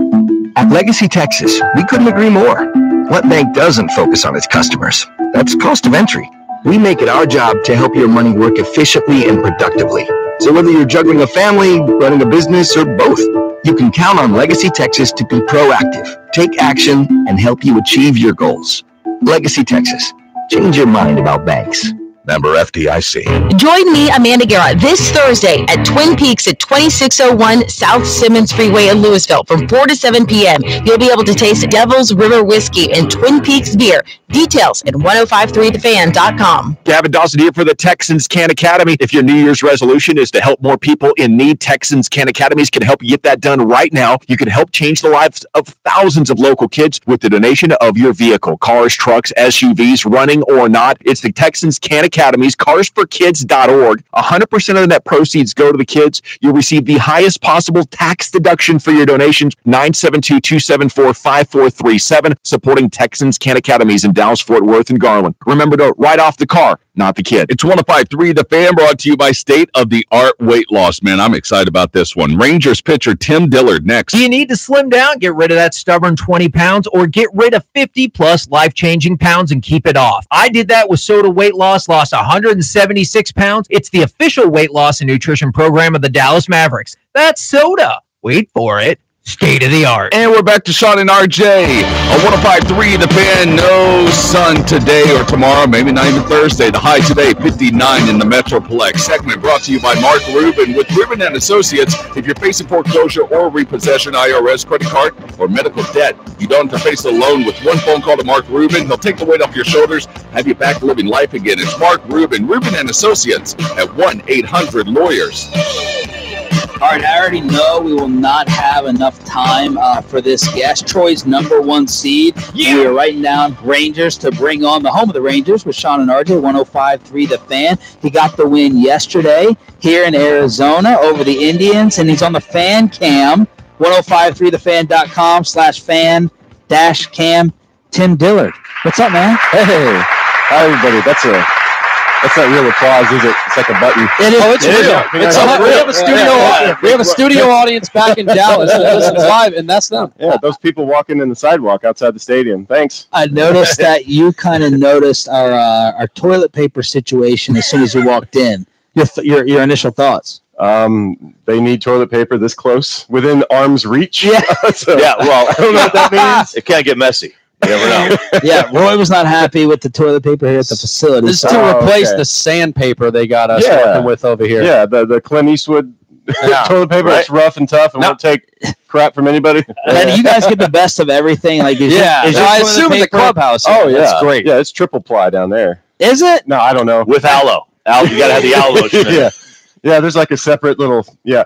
At Legacy Texas, we couldn't agree more. What bank doesn't focus on its customers? That's cost of entry. We make it our job to help your money work efficiently and productively. So whether you're juggling a family, running a business, or both, you can count on Legacy Texas to be proactive, take action, and help you achieve your goals. Legacy Texas. Change your mind about banks. Member FDIC. Join me, Amanda Guerra, this Thursday at Twin Peaks at 2601 South Simmons Freeway in Louisville from 4 to 7 p.m. You'll be able to taste Devil's River Whiskey and Twin Peaks beer. Details at 1053thefan.com. Gavin Dawson here for the Texans Can Academy. If your New Year's resolution is to help more people in need, Texans Can Academies can help you get that done right now. You can help change the lives of thousands of local kids with the donation of your vehicle. Cars, trucks, SUVs, running or not. It's the Texans Can Academies, carsforkids.org. 100% of the net proceeds go to the kids. You'll receive the highest possible tax deduction for your donations. 972-274-5437, supporting Texans Can Academies in Dallas, Fort Worth, and Garland. Remember to write off the car, not the kid. It's 105.3 The Fan, brought to you by State of the Art Weight Loss. Man, I'm excited about this one. Rangers pitcher Tim Dillard next. Do you need to slim down, get rid of that stubborn 20 pounds, or get rid of 50-plus life-changing pounds and keep it off? I did that with Soda Weight Loss, lost 176 pounds. It's the official weight loss and nutrition program of the Dallas Mavericks. That's Soda. Wait for it. State of the art. And we're back to Sean and RJ on 105.3 The Fan. No sun today or tomorrow, maybe not even Thursday. The high today, 59 in the Metroplex. Segment brought to you by Mark Rubin with Rubin and Associates. If you're facing foreclosure or repossession, IRS, credit card, or medical debt, you don't have to face the loan. With one phone call to Mark Rubin, he'll take the weight off your shoulders, have you back living life again. It's Mark Rubin, Rubin and Associates at 1-800-LAWYERS. All right, I already know we will not have enough time for this guest. Troy's #1 seed. Yeah. We are writing down Rangers to bring on the home of the Rangers with Sean and RJ, 105.3 The Fan. He got the win yesterday here in Arizona over the Indians, and he's on the fan cam, 1053thefan.com/fan-cam. Tim Dillard. What's up, man? Hey. Hi, everybody. That's not real applause, is it? It's like a button. It is. Oh, it's real. We have a studio audience back in Dallas that listens live, and that's them. Yeah, those people walking in the sidewalk outside the stadium. Thanks. I noticed that you kind of noticed our toilet paper situation as soon as you walked in. Your initial thoughts? They need toilet paper this close, within arm's reach. Yeah. Yeah. Well, I don't know what that means. It can't get messy. You never know. Yeah, Roy was not happy with the toilet paper here at the facility. This is to replace the sandpaper they got us working with over here. Yeah, the Clint Eastwood toilet paper. Right. It's rough and tough and won't take crap from anybody. And you guys get the best of everything. Like, I assume in the clubhouse. Oh, yeah. That's great. Yeah, it's triple ply down there. Is it? No, I don't know. With aloe. You got to have the aloe lotion. Yeah, there's like a separate little,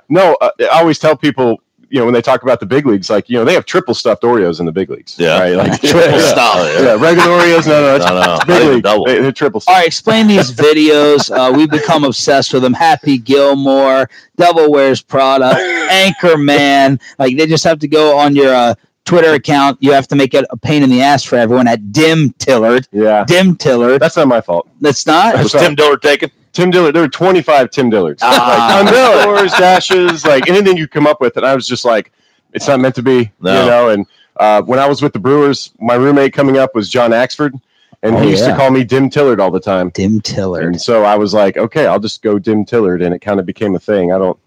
No, I always tell people, when they talk about the big leagues, like, they have triple stuffed Oreos in the big leagues. Yeah. Right? Like, triple stuffed. Yeah, regular Oreos. No. It's big league. They're triple stuffed. All right, explain these videos. We've become obsessed with them. Happy Gilmore, Devil Wears Prada, Anchorman. Like, they just have to go on your Twitter account. You have to make it a pain in the ass for everyone at Dim Tillard. Yeah. Dim Tillard. That's not my fault. That's not? Was Tim Dillard taken? Tim Dillard. There were 25 Tim Dillards. Underscores, dashes, like anything you come up with. And I was just like, it's not meant to be, And when I was with the Brewers, my roommate coming up was John Axford. And he used to call me Dim Tillard all the time. Dim Tillard. And so I was like, okay, I'll just go Dim Tillard. And it kind of became a thing. I don't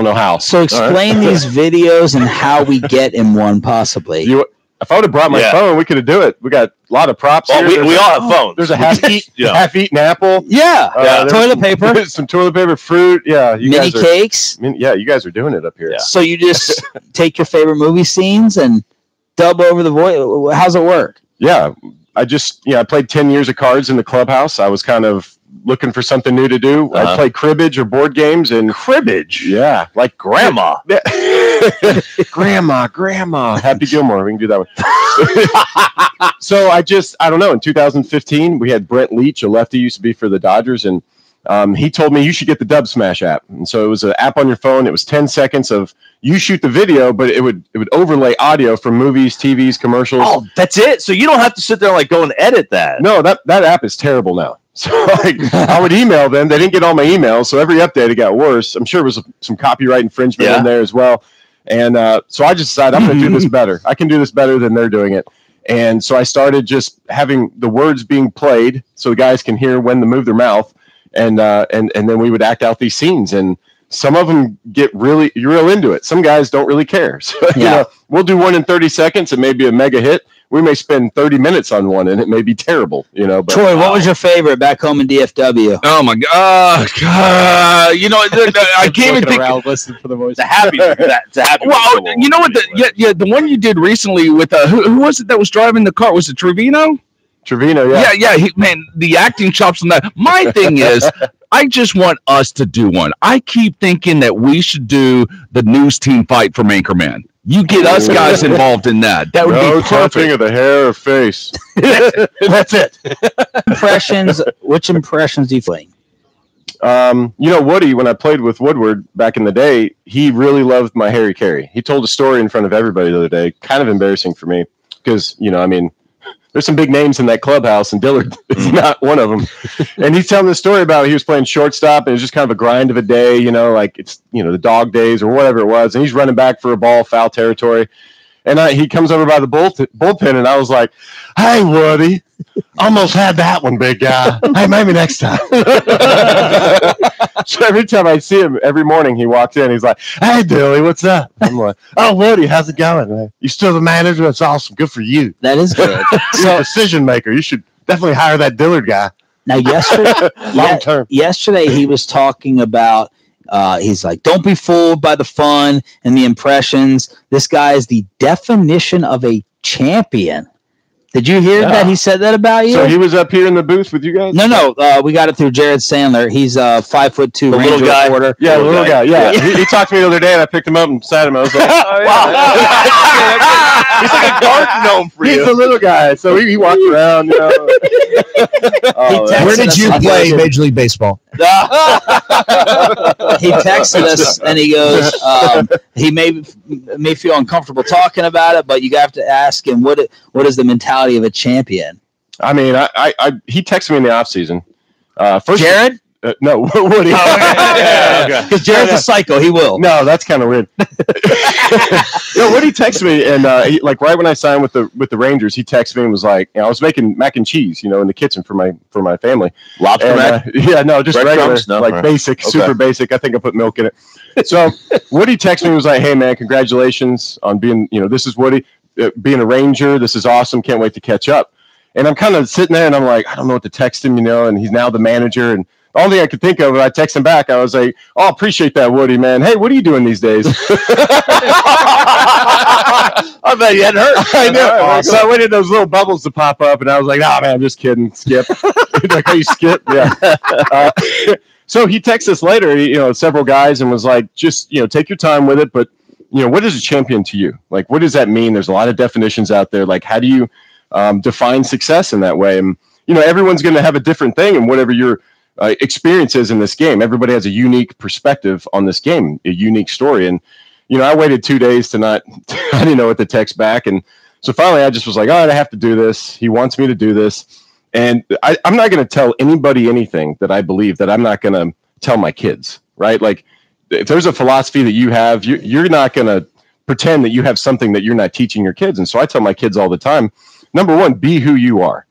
know how. So explain these videos and how we get in one, possibly. If I would have brought my phone, we could have do it. We got a lot of props. Oh, here. We all have phones. There's a half-eaten apple. Yeah. Toilet paper. Some toilet paper, fruit. Yeah. Mini cakes. You guys are doing it up here. Yeah. So you just take your favorite movie scenes and dub over the voice. How's it work? Yeah. I played 10 years of cards in the clubhouse. I was kind of looking for something new to do. I play cribbage or board games. And cribbage? Yeah. Like grandma. Grandma. Happy Gilmore. We can do that one. So I don't know. In 2015, we had Brent Leach, a lefty, used to be for the Dodgers. And he told me you should get the Dub Smash app. And so it was an app on your phone. It was 10 seconds of you shoot the video, but it would overlay audio from movies, TVs, commercials. Oh, that's it. So you don't have to sit there and like go and edit that. No, that app is terrible now. So I would email them. They didn't get all my emails. So every update, it got worse. I'm sure it was some copyright infringement in there as well. And so I just decided I'm going to do this better. I can do this better than they're doing it. And so I started just having the words being played so the guys can hear when to move their mouth. And then we would act out these scenes. And some of them get real into it. Some guys don't really care. So, we'll do one in 30 seconds and maybe a mega hit. we may spend 30 minutes on one, and it may be terrible, you know. But, Troy, what was your favorite back home in DFW? Oh my God! You know, I can't even think. Listen for the voice. It's a happy. It's a happy. Well, you know what? The one you did recently with who was it that was driving the car? Was it Trevino? Trevino, yeah. Man, the acting chops on that. My thing is, I just want us to do one. I keep thinking that we should do the news team fight from Anchorman. You get us guys involved in that. That would be perfect. Of the hair or face. That's it. Impressions. Which impressions do you think? You know, Woody, when I played with Woodward back in the day, he really loved my Harry Carey. He told a story in front of everybody the other day, kind of embarrassing for me because, you know, I mean, there's some big names in that clubhouse, and Dillard is not one of them. And he's telling the story about he was playing shortstop, and it was just kind of a grind of a day, you know, like it's, you know, the dog days or whatever it was. And he's running back for a ball, foul territory. And he comes over by the bullpen, and I was like, "Hey, Woody, almost had that one, big guy. Hey, maybe next time." So every time I see him, every morning he walks in, he's like, "Hey, Dilly, what's up?" I'm like, "Oh, Woody, how's it going, man? You still the manager? That's awesome. Good for you. That is good. You're a decision maker. You should definitely hire that Dillard guy." Now, yesterday, long term. Yesterday he was talking about. He's like, don't be fooled by the fun and the impressions. This guy is the definition of a champion. Did you hear that he said that about you? So he was up here in the booth with you guys? No. We got it through Jared Sandler. He's a 5'2" Ranger reporter. Yeah, the little guy. Yeah. He talked to me the other day, and I picked him up and sat him. I was like, wow. He's like a garden gnome for you. He's a little guy, so he walks around. You know. Where did you play Major League Baseball? He texted us, and he goes, he may feel uncomfortable talking about it, but you have to ask him, what is the mentality of a champion? I mean, he texted me in the off season. First, Jared? No, Woody. Because Jared's a psycho. He will. No, that's kind of weird. No, Woody texted me, and he, like right when I signed with the Rangers, he texted me and was like, you know, I was making mac and cheese, you know, in the kitchen for my family. Lobster mac? Yeah, no, just regular, no? like basic, super basic. I think I put milk in it. So Woody texted me and was like, "Hey man, congratulations on being, you know, this is Woody being a Ranger. This is awesome. Can't wait to catch up." And I'm kind of sitting there, and I'm like, I don't know what to text him, you know, and he's now the manager, and the only thing I could think of, I text him back. I was like, "Oh, appreciate that, Woody, man. Hey, what are you doing these days?" I bet you hadn't heard. I know. So I waited those little bubbles to pop up, and I was like, "Oh man, I'm just kidding, Skip." He's like, "Hey, Skip." Yeah. So he texted us later, you know, several guys, and was like, "Just, you know, take your time with it, but you know, what is a champion to you? Like, what does that mean? There's a lot of definitions out there. Like, how do you define success in that way?" And you know, everyone's going to have a different thing, and whatever your experiences in this game, everybody has a unique perspective on this game, a unique story. And you know, I waited 2 days to not I didn't know what to text back, and so finally I just was like, all right, I have to do this. He wants me to do this, and I'm not going to tell anybody anything that I believe that I'm not going to tell my kids, right? Like if there's a philosophy that you have, you're not going to pretend that you have something that you're not teaching your kids. And so I tell my kids all the time, number one, be who you are.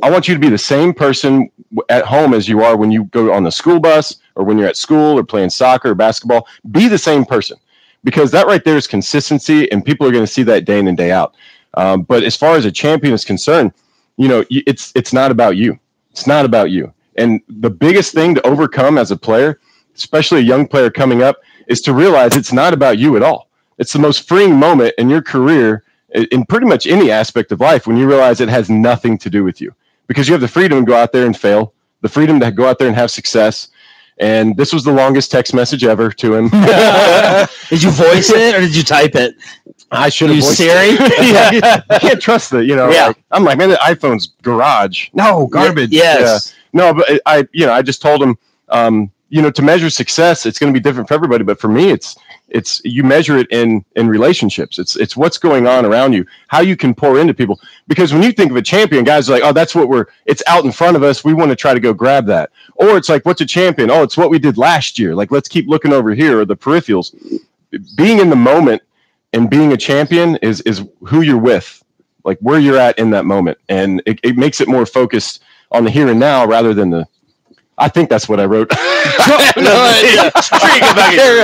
I want you to be the same person at home as you are when you go on the school bus or when you're at school or playing soccer or basketball. Be the same person, because that right there is consistency, and people are going to see that day in and day out. But as far as a champion is concerned, you know, it's not about you. It's not about you. And the biggest thing to overcome as a player, especially a young player coming up, is to realize it's not about you at all. It's the most freeing moment in your career in pretty much any aspect of life when you realize it has nothing to do with you, because you have the freedom to go out there and fail, the freedom to go out there and have success. And this was the longest text message ever to him. Did you voice it or did you type it? I should have voiced Siri? it. Yeah. I can't trust it, you know. Yeah. Like, I'm like, man, the iPhone's garage. No, garbage. Yes. Yeah. No, but I just told him, you know, to measure success, it's going to be different for everybody. But for me, it's you measure it in relationships. It's what's going on around you, how you can pour into people. Because when you think of a champion, guys are like, oh, that's what it's out in front of us. We want to try to go grab that. Or it's like, what's a champion? Oh, it's what we did last year. Like, let's keep looking over here, or the peripherals. Being in the moment and being a champion is who you're with, like where you're at in that moment. And it makes it more focused on the here and now rather than the I think that's what I wrote.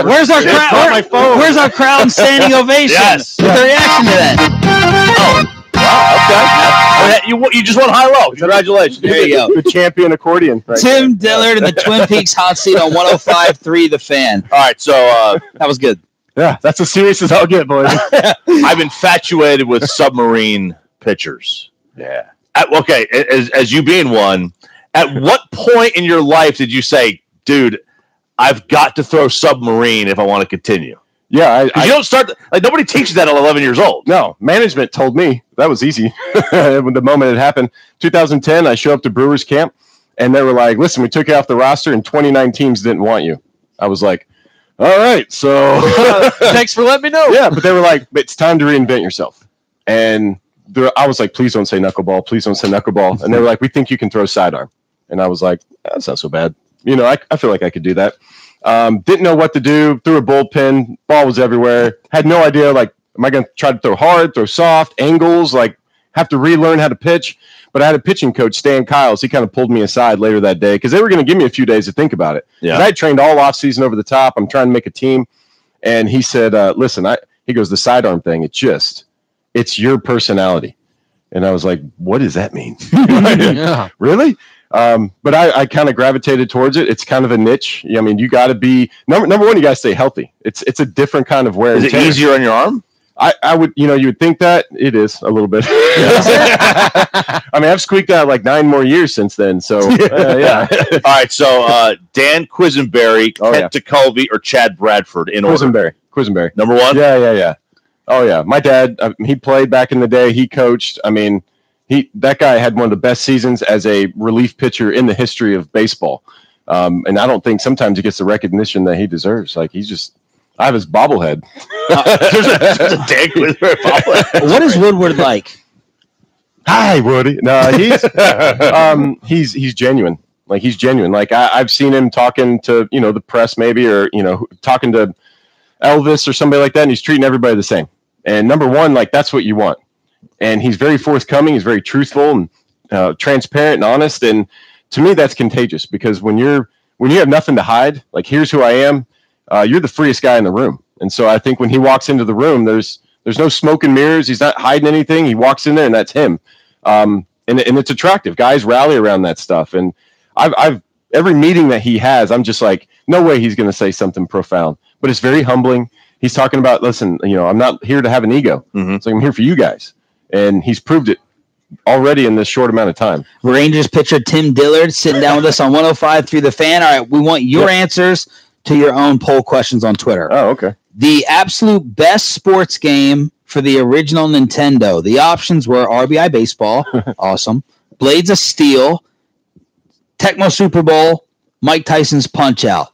Where's our crowd? Where's our crowd standing ovation? Yes. The reaction to that. Wow, okay. You just won high-low. Congratulations. There you go. The champion accordion. Right Tim Dillard in the Twin Peaks hot seat on 105.3 The Fan. All right, so that was good. Yeah, that's as serious as I'll get, boys. I'm infatuated with submarine pitchers. Yeah. Okay, as you being one, at what point in your life did you say, dude, I've got to throw submarine if I want to continue? Yeah. You don't start, nobody teaches that at 11 years old. No, management told me. That was easy. The moment it happened. 2010, I show up to Brewers camp, and they were like, listen, we took you off the roster, and 29 teams didn't want you. I was like, all right, so. Thanks for letting me know. Yeah, but they were like, it's time to reinvent yourself. And I was like, please don't say knuckleball. Please don't say knuckleball. And they were like, we think you can throw sidearm. And I was like, that's not so bad. I feel like I could do that. Didn't know what to do. Threw a bullpen. Ball was everywhere. Had no idea, am I going to try to throw hard, throw soft, angles, have to relearn how to pitch. But I had a pitching coach, Stan Kiles. He kind of pulled me aside later that day because they were going to give me a few days to think about it. Yeah. I had trained all offseason over the top. I'm trying to make a team. And he said, listen, he goes, the sidearm thing, it's your personality. And I was like, what does that mean? Yeah. Really? But I kind of gravitated towards it. It's kind of a niche. I mean, you got to be number one. You got to stay healthy. It's a different kind of wear. Is it easier on your arm? I would, you would think that it is a little bit. I mean, I've squeaked out 9 more years since then. So yeah. All right. So Dan Quisenberry, Kent Tekulve, or Chad Bradford in order. Quisenberry. Number one. Yeah. Oh yeah. My dad, he played back in the day. He coached. I mean, that guy had one of the best seasons as a relief pitcher in the history of baseball. And I don't think sometimes he gets the recognition that he deserves. I have his bobblehead. There's a Dan Quisenberry bobblehead. What is Woodward like? Hi, Woody. No, he's genuine. He's genuine. I've seen him talking to, the press maybe, or, talking to Elvis or somebody like that, and he's treating everybody the same. And number one, that's what you want. And he's very forthcoming. He's very truthful and transparent and honest. And to me, that's contagious because when you have nothing to hide, here's who I am, you're the freest guy in the room. And so I think when he walks into the room, there's no smoke and mirrors. He's not hiding anything. He walks in there and that's him. And it's attractive. Guys rally around that stuff. And I've every meeting that he has, I'm just like, no way he's going to say something profound. But it's very humbling. He's talking about, listen, I'm not here to have an ego. Mm-hmm. So I'm here for you guys. And he's proved it already in this short amount of time. Rangers pitcher Tim Dillard sitting down with us on 105.3 The Fan. All right, we want your answers to your own poll questions on Twitter. Oh, okay. The absolute best sports game for the original Nintendo. The options were RBI Baseball, awesome, Blades of Steel, Tecmo Super Bowl, Mike Tyson's Punch-Out.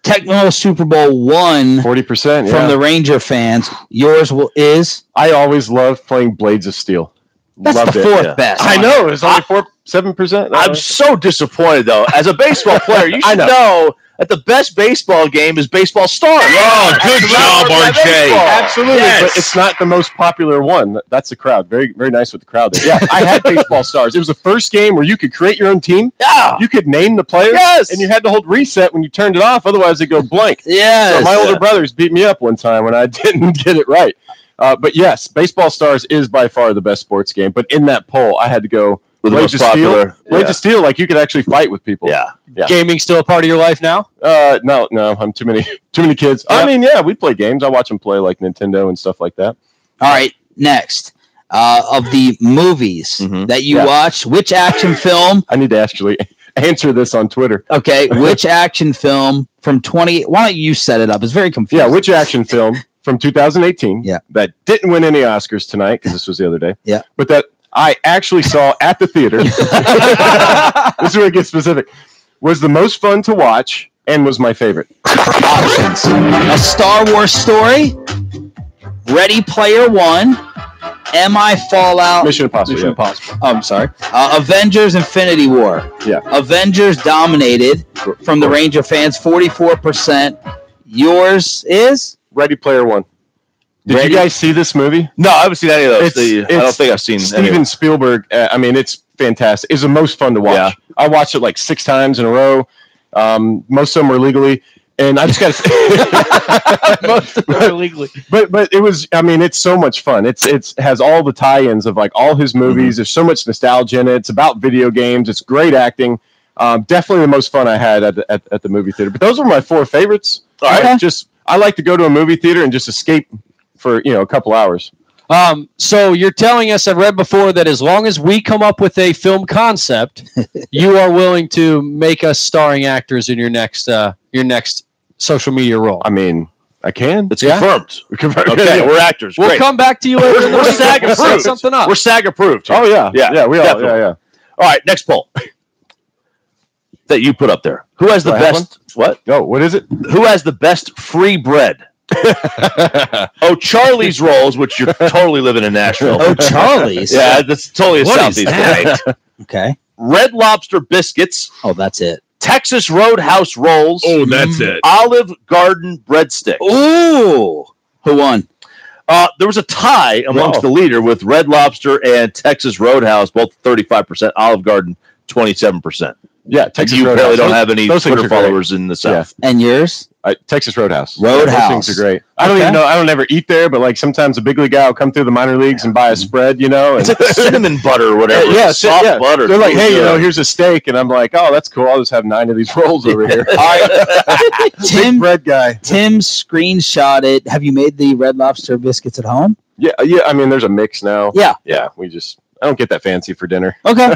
Tecmo Super Bowl won 40% from the Ranger fans. Yours is? I always loved playing Blades of Steel. That's Loved the fourth best. I know. It's only 7%. I'm so disappointed, though. As a baseball player, you should know that the best baseball game is Baseball Stars. Oh, good job, RJ. Absolutely, but it's not the most popular one. That's the crowd. Very, very nice with the crowd there. Yeah, I had Baseball Stars. It was the first game where you could create your own team. Yeah. You could name the players. Yes. And you had to hold reset when you turned it off. Otherwise, it'd go blank. Yes. So my older brothers beat me up one time when I didn't get it right. But yes, Baseball Stars is by far the best sports game. But in that poll, I had to go with the most popular. Blades of Steel, you could actually fight with people. Yeah. Gaming still a part of your life now? No, I'm too many kids. Yeah. I mean, we play games. I watch them play Nintendo and stuff like that. All right, next. Of the movies that you watch, which action film? I need to actually answer this on Twitter. Okay, which action film from 20? Why don't you set it up? It's very confusing. Yeah, which action film from 2018 that didn't win any Oscars tonight, because this was the other day. Yeah. But that I actually saw at the theater. This is where it gets specific. Was the most fun to watch and was my favorite. Options: A Star Wars Story, Ready Player One, MI Fallout, Mission Impossible. Oh, I'm sorry. Avengers: Infinity War. Yeah. Avengers dominated from the Ranger fans, 44%. Yours is Ready Player One. Did you guys see this movie? No, I haven't seen any of those. I don't think I've seen Steven Spielberg. I mean, it's fantastic. It's the most fun to watch. Yeah. I watched it like 6 times in a row. Most of them were legally. And I just got to say, most of them are legally. But it was, I mean, it's so much fun. It has all the tie-ins of like all his movies. There's so much nostalgia in it. It's about video games. It's great acting. Definitely the most fun I had at the movie theater. But those were my 4 favorites. All right. I like to go to a movie theater and just escape for a couple hours. So you're telling us, I've read before, that as long as we come up with a film concept, you are willing to make us starring actors in your next social media role. I mean, I can. It's confirmed. We're confirmed. Okay, we're actors. We'll come back to you later. We're SAG approved. Set something up. We're SAG approved. Oh yeah, we are. Definitely. Yeah. All right, next poll that you put up there. Who has the best? What? Oh, what is it? Who has the best free bread? Charlie's Rolls, which you're totally living in Nashville. Oh, Charlie's. Yeah, that's totally a Southeast thing. Okay. Red Lobster biscuits. Oh, that's it. Texas Roadhouse rolls. Oh, that's it. Olive Garden breadsticks. Ooh. Who won? There was a tie amongst the leader with Red Lobster and Texas Roadhouse, both 35%. Olive Garden, 27%. Yeah, Texas you Roadhouse. Apparently don't have any those Twitter followers in the South. And yours? Texas Roadhouse. Roadhouse. Those things are great. I don't even know. I don't ever eat there, but like sometimes a big league guy will come through the minor leagues and buy a spread, And it's like cinnamon butter or whatever. Soft butter. They're like, hey, here's a steak, and I'm like, oh, that's cool. I'll just have 9 of these rolls over here. All right, Tim, bread guy. Tim screenshotted. Have you made the Red Lobster biscuits at home? Yeah. I mean, there's a mix now. Yeah. I don't get that fancy for dinner. Okay.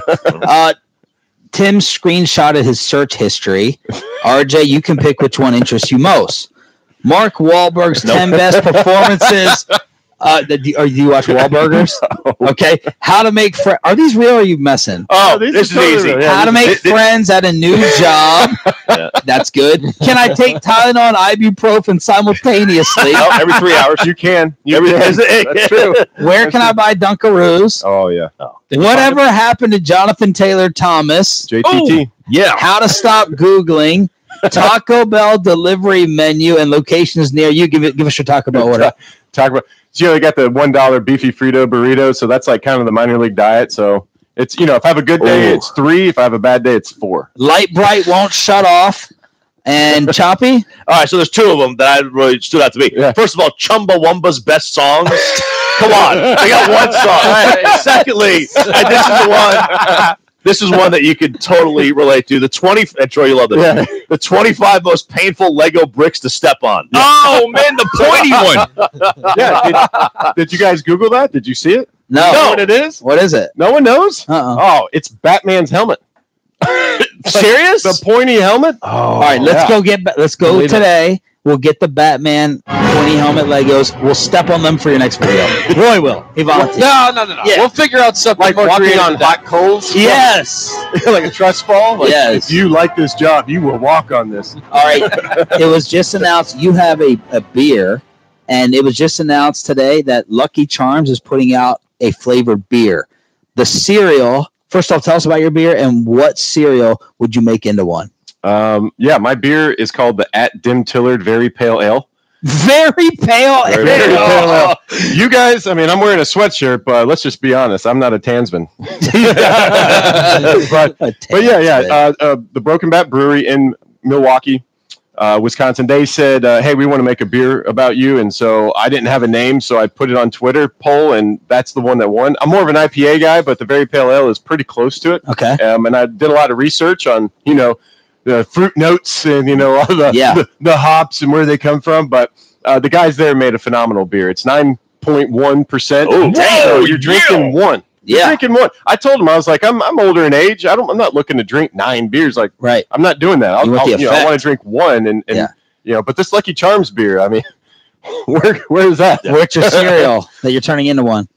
Tim screenshotted his search history. RJ, you can pick which one interests you most. Mark Wahlberg's 10 best performances. Do you watch Wahlburgers? No. Okay. How to make friends. Are these real or are you messing? Oh, this is easy. How to make friends at a new job. That's good. Can I take Tylenol and ibuprofen simultaneously? Every 3 hours. You can. That's true. Where can I buy Dunkaroos? Oh, yeah. Whatever happened to Jonathan Taylor Thomas? JTT. Yeah. How to stop Googling. Taco Bell delivery menu and locations near you. Give us your Taco Bell order. Taco Bell. So they got the $1 beefy Frito burrito. So that's like kind of the minor league diet. So it's if I have a good day, it's 3. If I have a bad day, it's 4. Light bright won't shut off. And Choppy? All right, so there's 2 of them that really stood out to me. Yeah. First of all, Chumbawamba's best songs. Come on, I got one song. Secondly, this is one that you could totally relate to. And Troy, you love this. Yeah. The 25 most painful Lego bricks to step on. Yeah. Oh man, the pointy one. Yeah. Did you guys Google that? Did you see it? No. You know what it is? What is it? No one knows? Oh, it's Batman's helmet. Serious? The pointy helmet? Oh. All right, let's go today. We'll get the Batman pointy helmet Legos. We'll step on them for your next video. Roy will. He volunteered. No. Yeah. We'll figure out something like more walking creative on hot coals. Yes. Like a trust fall. Like, yes. If you like this job, you will walk on this. All right. It was just announced you have a beer, and it was just announced today that Lucky Charms is putting out a flavored beer. The cereal. First off, tell us about your beer and what cereal would you make into one? My beer is called the @Dillard Very Pale Ale. Very pale ale. Very pale ale. You guys, I mean, I'm wearing a sweatshirt, but let's just be honest. I'm not a Tansman. but yeah. The Broken Bat Brewery in Milwaukee, Wisconsin. They said, hey, we want to make a beer about you. And so I didn't have a name, so I put it on Twitter poll, and that's the one that won. I'm more of an IPA guy, but the Very Pale Ale is pretty close to it. Okay. And I did a lot of research on, the fruit notes and, all the hops and where they come from. But the guys there made a phenomenal beer. It's 9.1%. Oh, dang. So you're drinking one. You're drinking one. I told him, I was like, I'm older in age. I'm not looking to drink 9 beers. Like, right. I'm not doing that. I want to drink one. And but this Lucky Charms beer, I mean, where is that? What's your cereal that you're turning into one?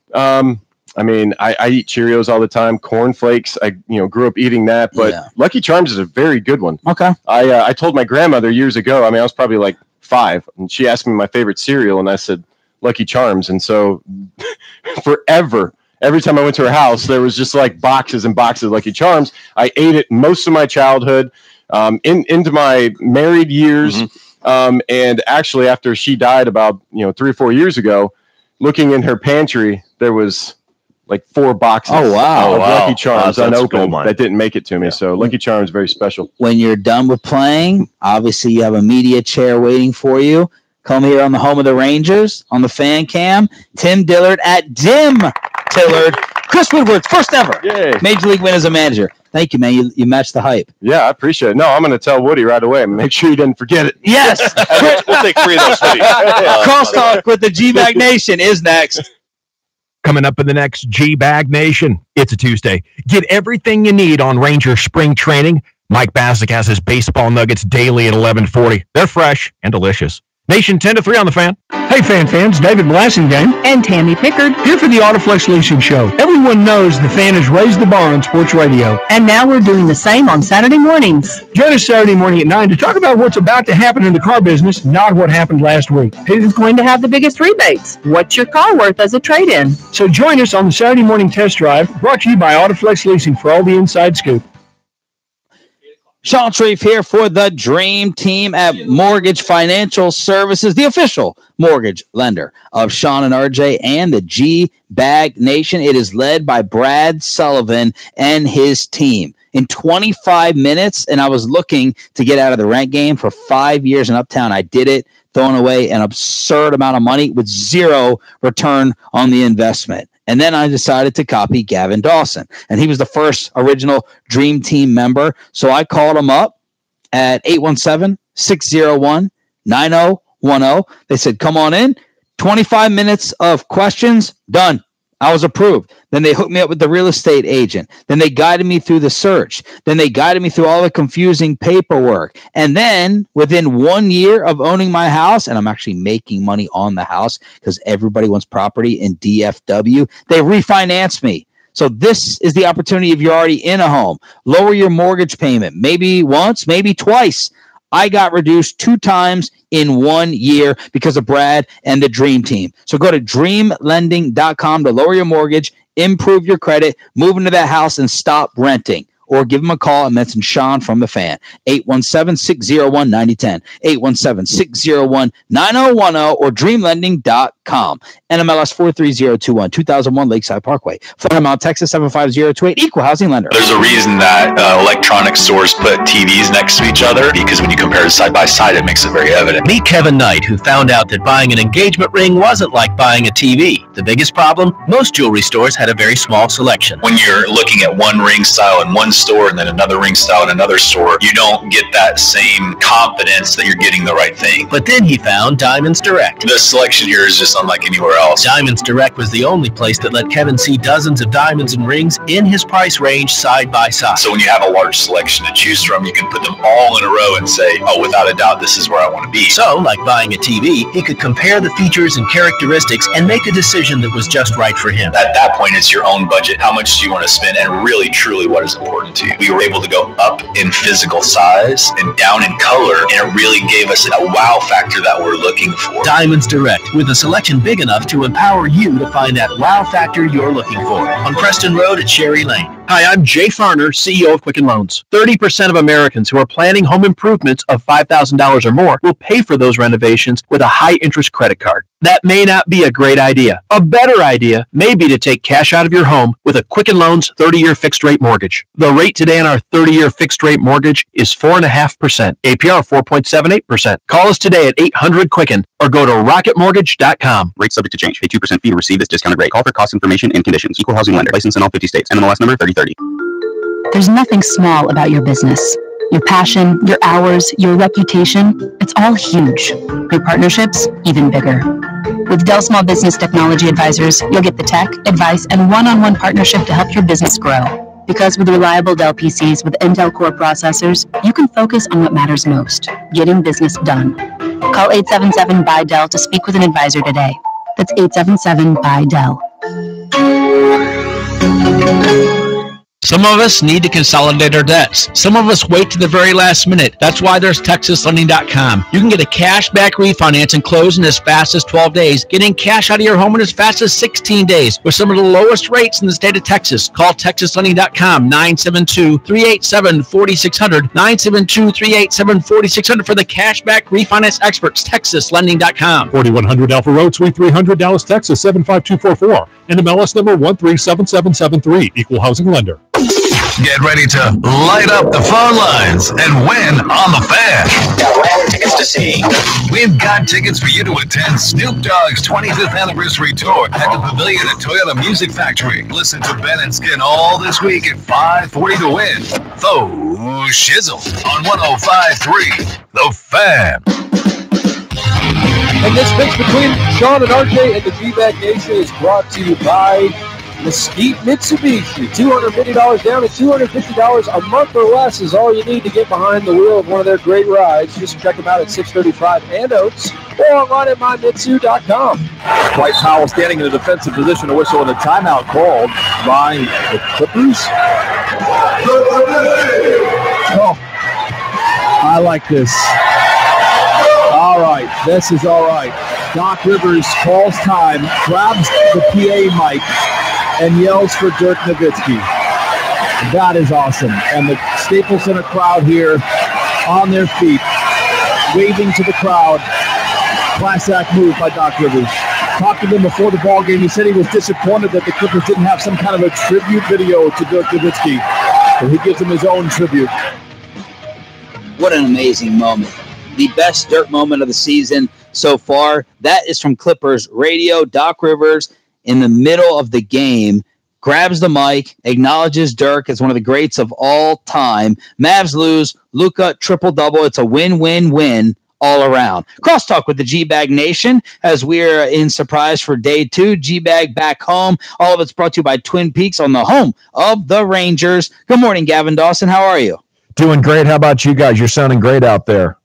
I mean, I eat Cheerios all the time. Corn Flakes, I grew up eating that. But Lucky Charms is a very good one. Okay. I told my grandmother years ago. I mean, I was probably like 5, and she asked me my favorite cereal, and I said Lucky Charms. And so, forever, every time I went to her house, there was just like boxes and boxes of Lucky Charms. I ate it most of my childhood, into my married years, and actually after she died about 3 or 4 years ago. looking in her pantry, there was like 4 boxes of Lucky Charms unopened that didn't make it to me. So Lucky Charms very special. When you're done with playing, obviously you have a media chair waiting for you. Come here on the home of the Rangers on the fan cam. Tim Dillard at Dim Dillard. Chris Woodward's first ever Major League win as a manager. Thank you, man. You matched the hype. Yeah, I appreciate it. No, I'm going to tell Woody right away. Make sure you didn't forget it. Yes. We'll take 3 of those, Woody. Crosstalk with the G-Bag Nation is next. Coming up in the next G-Bag Nation, it's a Tuesday. Get everything you need on Ranger spring training. Mike Bassick has his baseball nuggets daily at 11:40. They're fresh and delicious. Nation 10 to 3 on the Fan. Hey, fans, David Blassingame and Tammy Pickard here for the Autoflex Leasing Show. Everyone knows the Fan has raised the bar on sports radio. And now we're doing the same on Saturday mornings. Join us Saturday morning at 9 to talk about what's about to happen in the car business, not what happened last week. Who's going to have the biggest rebates? What's your car worth as a trade-in? So join us on the Saturday morning test drive, brought to you by Autoflex Leasing for all the inside scoop. Sean Sharif here for the Dream Team at Mortgage Financial Services, the official mortgage lender of Sean and RJ and the G-Bag Nation. It is led by Brad Sullivan and his team. In 25 minutes, and I was looking to get out of the rent game for 5 years in Uptown. I did it, throwing away an absurd amount of money with zero return on the investment. And then I decided to copy Gavin Dawson. And he was the first original Dream Team member. So I called him up at 817-601-9010. They said, come on in. 25 minutes of questions, done. I was approved. Then they hooked me up with the real estate agent. Then they guided me through the search. Then they guided me through all the confusing paperwork. And then within 1 year of owning my house, and I'm actually making money on the house because everybody wants property in DFW, they refinanced me. So this is the opportunity if you're already in a home. Lower your mortgage payment, maybe once, maybe twice. I got reduced 2 times in 1 year because of Brad and the Dream Team. So go to dreamlending.com to lower your mortgage, improve your credit, move into that house, and stop renting. Or give them a call and mention Sean from the Fan. 817-601-9010. 817-601-9010 or dreamlending.com. NMLS 43021, 2001 Lakeside Parkway. Florida Mount, Texas 75028. Equal housing lender. There's a reason that electronics stores put TVs next to each other, because when you compare it side by side, it makes it very evident. Meet Kevin Knight, who found out that buying an engagement ring wasn't like buying a TV. The biggest problem? Most jewelry stores had a very small selection. When you're looking at one ring style in one store and then another ring style in another store, you don't get that same confidence that you're getting the right thing. But then he found Diamonds Direct. The selection here is just unlike anywhere else. Diamonds Direct was the only place that let Kevin see dozens of diamonds and rings in his price range side by side. So when you have a large selection to choose from, you can put them all in a row and say, oh, without a doubt, this is where I want to be. So, like buying a TV, he could compare the features and characteristics and make a decision that was just right for him. At that point, it's your own budget. How much do you want to spend, and really, truly, what is important to you? We were able to go up in physical size and down in color, and it really gave us a wow factor that we're looking for. Diamonds Direct, with a selection big enough to empower you to find that wow factor you're looking for. On Preston Road at Cherry Lane. Hi, I'm Jay Farner, CEO of Quicken Loans. 30% of Americans who are planning home improvements of $5,000 or more will pay for those renovations with a high-interest credit card. That may not be a great idea. A better idea may be to take cash out of your home with a Quicken Loans 30-year fixed-rate mortgage. The rate today on our 30-year fixed-rate mortgage is 4.5%, APR 4.78%. Call us today at 800-QUICKEN or go to rocketmortgage.com. Rate subject to change. Pay 2% fee to receive this discounted rate. Call for cost information and conditions. Equal housing lender. License in all 50 states. NMLS number 3030. There's nothing small about your business. Your passion, your hours, your reputation, it's all huge. Your partnerships, even bigger. With Dell Small Business Technology Advisors, you'll get the tech, advice, and one-on-one partnership to help your business grow. Because with reliable Dell PCs with Intel Core processors, you can focus on what matters most, getting business done. Call 877-BUY-DELL to speak with an advisor today. That's 877-BUY-DELL. Some of us need to consolidate our debts. Some of us wait to the very last minute. That's why there's TexasLending.com. You can get a cash-back refinance and close in as fast as 12 days, getting cash out of your home in as fast as 16 days with some of the lowest rates in the state of Texas. Call TexasLending.com, 972-387-4600, 972-387-4600 for the cash-back refinance experts, TexasLending.com. 4100 Alpha Road, Suite 300, Dallas, Texas, 75244. NMLS number 137773. Equal housing lender. Get ready to light up the phone lines and win on the Fan. Got random tickets to see. We've got tickets for you to attend Snoop Dogg's 25th anniversary tour at the Pavilion at Toyota Music Factory. Listen to Ben and Skin all this week at 5:40 to win. Faux Shizzle on 105.3 The Fan. And this pitch between Sean and RJ and the G-Bag Nation is brought to you by Mesquite Mitsubishi. $250 down and $250 a month or less is all you need to get behind the wheel of one of their great rides. Just check them out at 635 and Oates or online at mymitsu.com. Dwight Powell standing in a defensive position to whistle and a timeout called by the Clippers. Oh, I like this. All right, this is all right. Doc Rivers calls time, grabs the PA mic, and yells for Dirk Nowitzki. That is awesome. And the Staples Center crowd here on their feet, waving to the crowd. Class act move by Doc Rivers. Talked to him before the ball game. He said he was disappointed that the Clippers didn't have some kind of a tribute video to Dirk Nowitzki. So he gives him his own tribute. What an amazing moment. The best Dirk moment of the season so far. That is from Clippers Radio. Doc Rivers, in the middle of the game, grabs the mic, acknowledges Dirk as one of the greats of all time. Mavs lose. Luka triple-double. It's a win-win-win all around. Crosstalk with the G-Bag Nation as we're in surprise for day 2. G-Bag back home. All of it's brought to you by Twin Peaks on the home of the Rangers. Good morning, Gavin Dawson. How are you? Doing great. How about you guys? You're sounding great out there.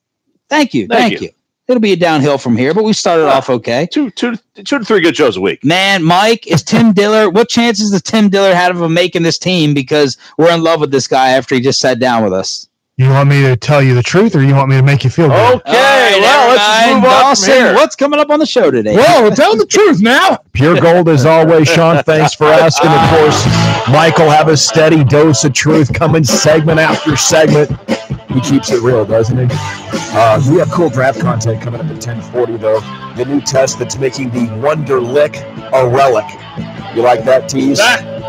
Thank you. Thank you. It'll be a downhill from here, but we started off okay. Two to three good shows a week. Man, Mike, is Tim Dillard. What chances does Tim Dillard have of making this team? Because we're in love with this guy after he just sat down with us. You want me to tell you the truth, or you want me to make you feel good? Okay, let's move on from here. What's coming up on the show today? Whoa, tell the truth now. Pure gold as always, Sean. Thanks for asking. Of course, Mike will have a steady dose of truth coming segment after segment. He keeps it real, doesn't he? We have cool draft content coming up at 10:40, though. The new test that's making the Wonder Lick a relic. You like that tease?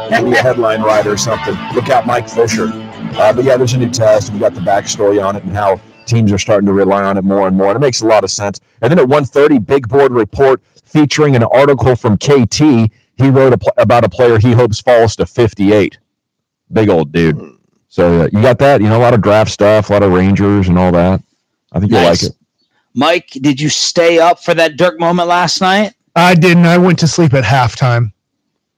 Maybe a headline writer or something. Look out, Mike Fisher. But yeah, there's a new test. We got the backstory on it and how teams are starting to rely on it more and more. And it makes a lot of sense. And then at 1:30, Big Board Report featuring an article from KT. He wrote about a player he hopes falls to 58. Big old dude. So you got that? You know, a lot of draft stuff, a lot of Rangers and all that. I think you'll like it. Mike, did you stay up for that Dirk moment last night? I didn't. I went to sleep at halftime.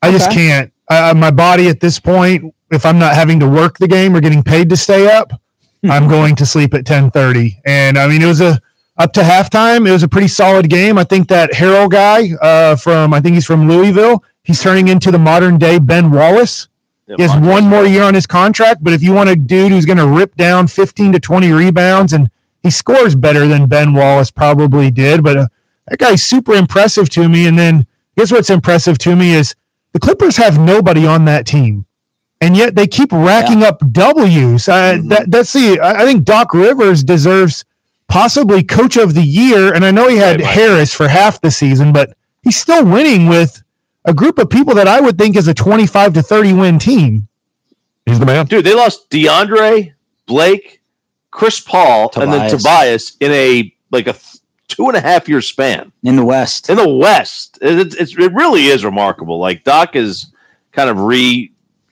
I just can't. My body at this point, if I'm not having to work the game or getting paid to stay up, I'm going to sleep at 10:30. And I mean, it was up to halftime. It was a pretty solid game. I think that Earl guy I think he's from Louisville. He's turning into the modern day Ben Wallace. He has one more year on his contract, but if you want a dude who's going to rip down 15 to 20 rebounds, and he scores better than Ben Wallace probably did, but that guy's super impressive to me. And then guess what's impressive to me is the Clippers have nobody on that team, and yet they keep racking up W's. I think Doc Rivers deserves possibly Coach of the Year, and I know he had Harris for half the season, but he's still winning with a group of people that I would think is a 25 to 30 win team. He's the man. Dude, they lost DeAndre, Blake, Chris Paul, and then Tobias in a 2.5 year span. In the West. In the West. It really is remarkable. Like, Doc has kind of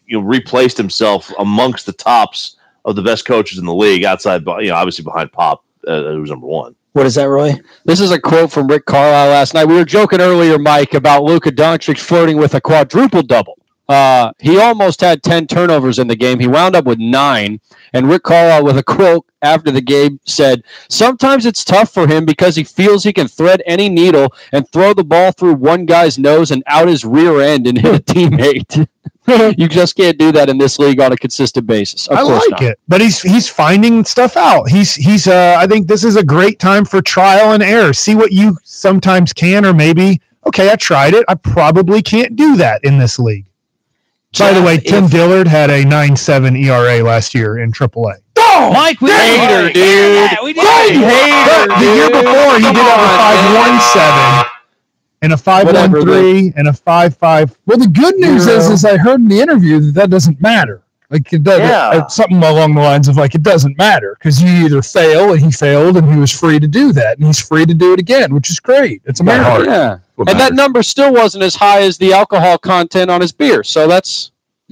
replaced himself amongst the tops of the best coaches in the league outside, obviously behind Pop, who's number one. What is that, Roy? This is a quote from Rick Carlisle last night. We were joking earlier, Mike, about Luka Dončić flirting with a quadruple-double. He almost had 10 turnovers in the game. He wound up with 9. And Rick Carlisle, with a quote after the game, said, "Sometimes it's tough for him because he feels he can thread any needle and throw the ball through one guy's nose and out his rear end and hit a teammate." You just can't do that in this league on a consistent basis. Of I course like not. it, but he's finding stuff out. He's I think this is a great time for trial and error. See what you sometimes can, or maybe, okay, I tried it. I probably can't do that in this league. By the way, Tim Dillard had a 9.7 ERA last year in AAA. Oh, Mike, we hater, dude. Yeah, we did. Hater, the year before, he did have a 5.17 and a 5.13 and a 5.5. Well, the good news is I heard in the interview that doesn't matter. Like it does something along the lines of like it doesn't matter because you either fail, and he failed, and he was free to do that, and he's free to do it again, which is great. It's America. Yeah, and that number still wasn't as high as the alcohol content on his beer, so that's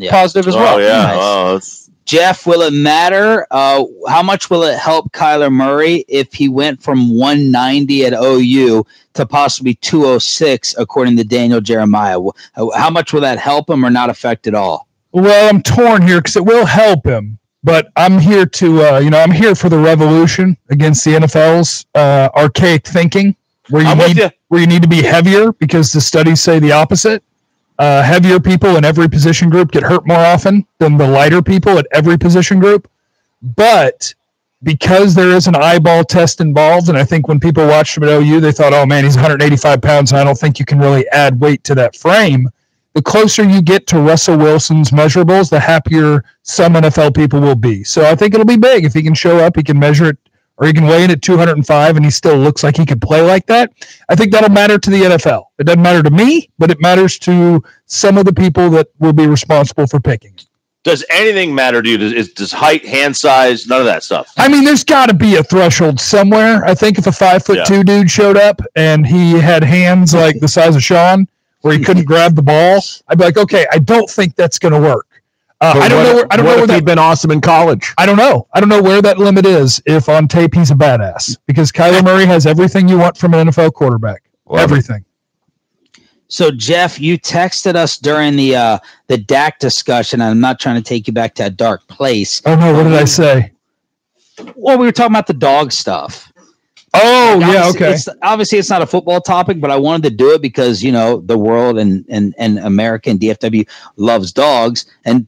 positive as well. Oh yeah, Nice. oh, it's Jeff, will it matter? How much will it help Kyler Murray if he went from 190 at OU to possibly 206, according to Daniel Jeremiah? How much will that help him or not affect at all? Well, I'm torn here because it will help him, but I'm here to, I'm here for the revolution against the NFL's archaic thinking, where you need to be heavier because the studies say the opposite. Heavier people in every position group get hurt more often than the lighter people at every position group. But because there is an eyeball test involved, and I think when people watched him at OU, they thought, oh man, he's 185 pounds, and I don't think you can really add weight to that frame. The closer you get to Russell Wilson's measurables, the happier some NFL people will be. So I think it'll be big. If he can show up, he can measure it, or he can weigh in at 205 and he still looks like he could play like that. I think that'll matter to the NFL. It doesn't matter to me, but it matters to some of the people that will be responsible for picking. Does anything matter to you? Does height, hand size, none of that stuff? I mean, there's got to be a threshold somewhere. I think if a 5'2" dude showed up and he had hands like the size of Sean, where he couldn't grab the ball, I'd be like, okay, I don't think that's going to work. I don't know. I don't know where he'd been awesome in college. I don't know. I don't know where that limit is. If on tape he's a badass, because Kyler Murray has everything you want from an NFL quarterback. Everything. So Jeff, you texted us during the Dak discussion, and I'm not trying to take you back to a dark place. Oh no, what did I say? Well, we were talking about the dog stuff. Oh, yeah, okay. Obviously, it's not a football topic, but I wanted to do it because, the world and America and DFW loves dogs. And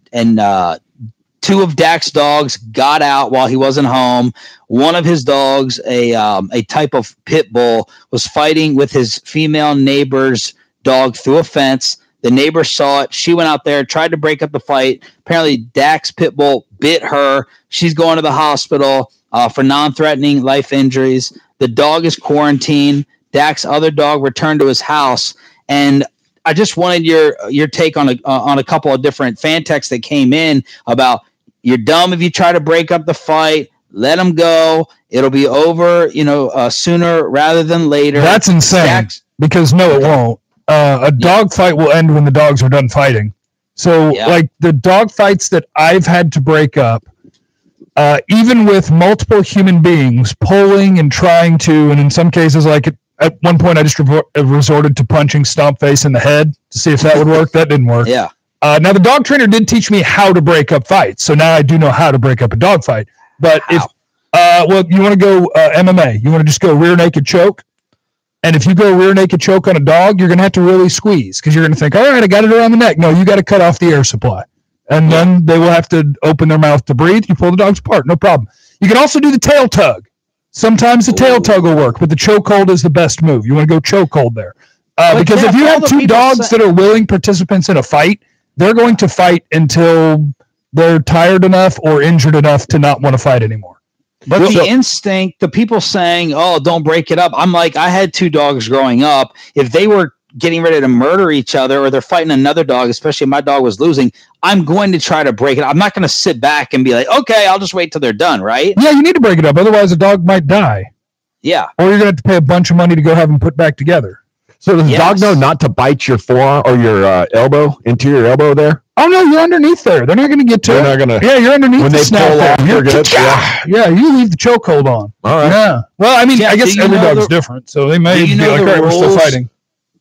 two of Dak's dogs got out while he wasn't home. One of his dogs, a type of pit bull, was fighting with his female neighbor's dog through a fence. The neighbor saw it. She went out there, tried to break up the fight. Apparently, Dak's pit bull bit her. She's going to the hospital for non-threatening life injuries. The dog is quarantined. Dak's other dog returned to his house, and I just wanted your take on a couple of different fan texts that came in about you're dumb if you try to break up the fight. Let him go. It'll be over, sooner rather than later. That's insane. Because no, it won't. A dog fight will end when the dogs are done fighting. So, like the dog fights that I've had to break up. Even with multiple human beings pulling and trying to, and in some cases, like at one point, I just resorted to punching Stompface in the head to see if that would work. That didn't work. Yeah. Now the dog trainer did teach me how to break up fights, so now I do know how to break up a dog fight. But if you want to go MMA, you want to just go rear naked choke, and if you go rear naked choke on a dog, you're going to have to really squeeze because you're going to think, all right, I got it around the neck. No, you got to cut off the air supply. And then they will have to open their mouth to breathe. You pull the dogs apart, no problem. You can also do the tail tug. Sometimes the tail tug will work, but the chokehold is the best move. You want to go chokehold there. Because if you have two dogs that are willing participants in a fight, they're going to fight until they're tired enough or injured enough to not want to fight anymore. But the instinct, the people saying, oh, don't break it up. I'm like, I had two dogs growing up. If they were getting ready to murder each other or they're fighting another dog, especially if my dog was losing, I'm going to try to break it. I'm not going to sit back and be like, okay, I'll just wait till they're done, right? Yeah, you need to break it up. Otherwise, a dog might die. Yeah. Or you're going to have to pay a bunch of money to go have them put back together. So does the dog know not to bite your forearm or your elbow, interior elbow there? Oh, no, you're underneath there. They're not going to get to it. They're not going to. Yeah, you're underneath when the they snap pull there. off, you're good. Yeah, you leave the chokehold on. All right. Yeah. Well, I mean, Jeff, I guess every dog's different, so they may be like, all right, we're still fighting.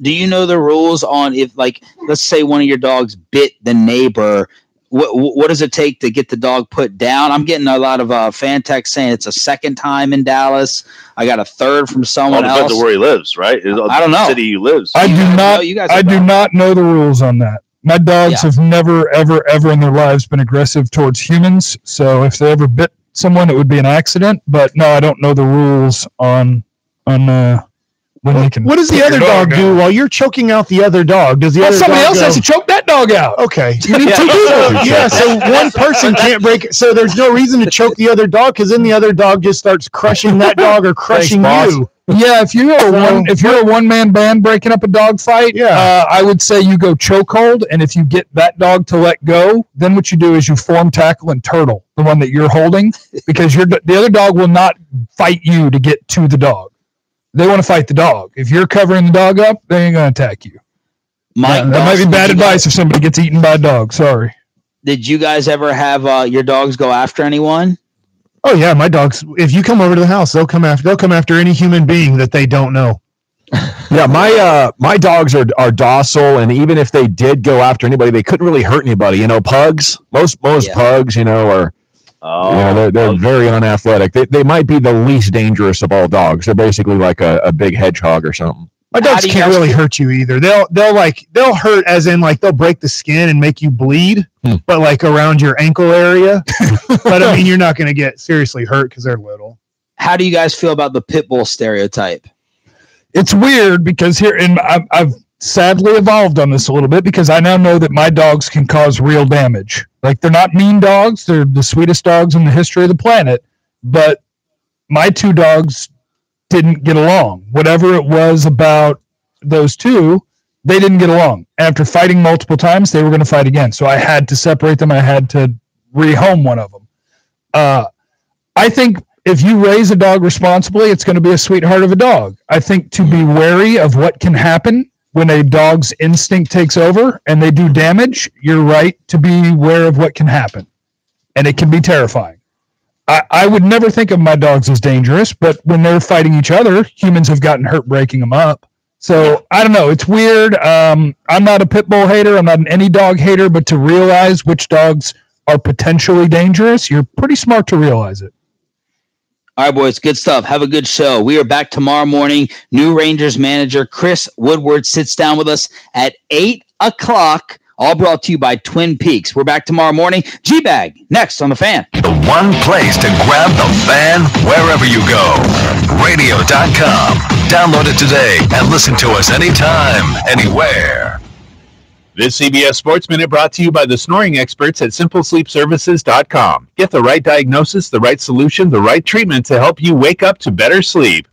Do you know the rules on if, like, let's say one of your dogs bit the neighbor? What does it take to get the dog put down? I'm getting a lot of fan text saying it's a second time in Dallas. I got a third from someone else. Depends on where he lives, right? I don't know. The city he lives. I do not know the rules on that. My dogs have never, ever, ever in their lives been aggressive towards humans. So if they ever bit someone, it would be an accident. But no, I don't know the rules on when they can. What does the other dog do while you're choking out the other dog? Does the other somebody dog else has to choke that dog out? Okay. You need so one person can't break it. So there's no reason to choke the other dog because then the other dog just starts crushing that dog or crushing you. Yeah, if you're a one-man band breaking up a dog fight, I would say you go chokehold, and if you get that dog to let go, then what you do is you form, tackle, and turtle, the one that you're holding, because the other dog will not fight you to get to the dog. They want to fight the dog. If you're covering the dog up, they ain't going to attack you. That might be bad advice if somebody gets eaten by a dog. Sorry. Did you guys ever have your dogs go after anyone? Oh yeah, my dogs. If you come over to the house, they'll come after any human being that they don't know. Yeah, my dogs are docile, and even if they did go after anybody, they couldn't really hurt anybody. You know, pugs. Most pugs, are they're very unathletic. They might be the least dangerous of all dogs. They're basically like a big hedgehog or something. My dogs can't really hurt you either. They'll hurt as in like they'll break the skin and make you bleed, but like around your ankle area. But I mean, you're not going to get seriously hurt because they're little. How do you guys feel about the pit bull stereotype? It's weird because I've sadly evolved on this a little bit because I now know that my dogs can cause real damage. Like they're not mean dogs; they're the sweetest dogs in the history of the planet. But my two dogs didn't get along. Whatever it was about those two, they didn't get along. After fighting multiple times, they were going to fight again. So I had to separate them. I had to rehome one of them. I think if you raise a dog responsibly, it's going to be a sweetheart of a dog. I think to be wary of what can happen when a dog's instinct takes over and they do damage, you're right to be aware of what can happen. And it can be terrifying. I would never think of my dogs as dangerous, but when they're fighting each other, humans have gotten hurt breaking them up. So I don't know. It's weird. I'm not a pit bull hater. I'm not an any dog hater, but to realize which dogs are potentially dangerous, you're pretty smart to realize it. All right, boys, good stuff. Have a good show. We are back tomorrow morning. New Rangers manager Chris Woodward sits down with us at 8 o'clock. All brought to you by Twin Peaks. We're back tomorrow morning. G-Bag, next on The Fan. The one place to grab The Fan wherever you go. Radio.com. Download it today and listen to us anytime, anywhere. This CBS Sports Minute brought to you by the snoring experts at SimpleSleepServices.com. Get the right diagnosis, the right solution, the right treatment to help you wake up to better sleep.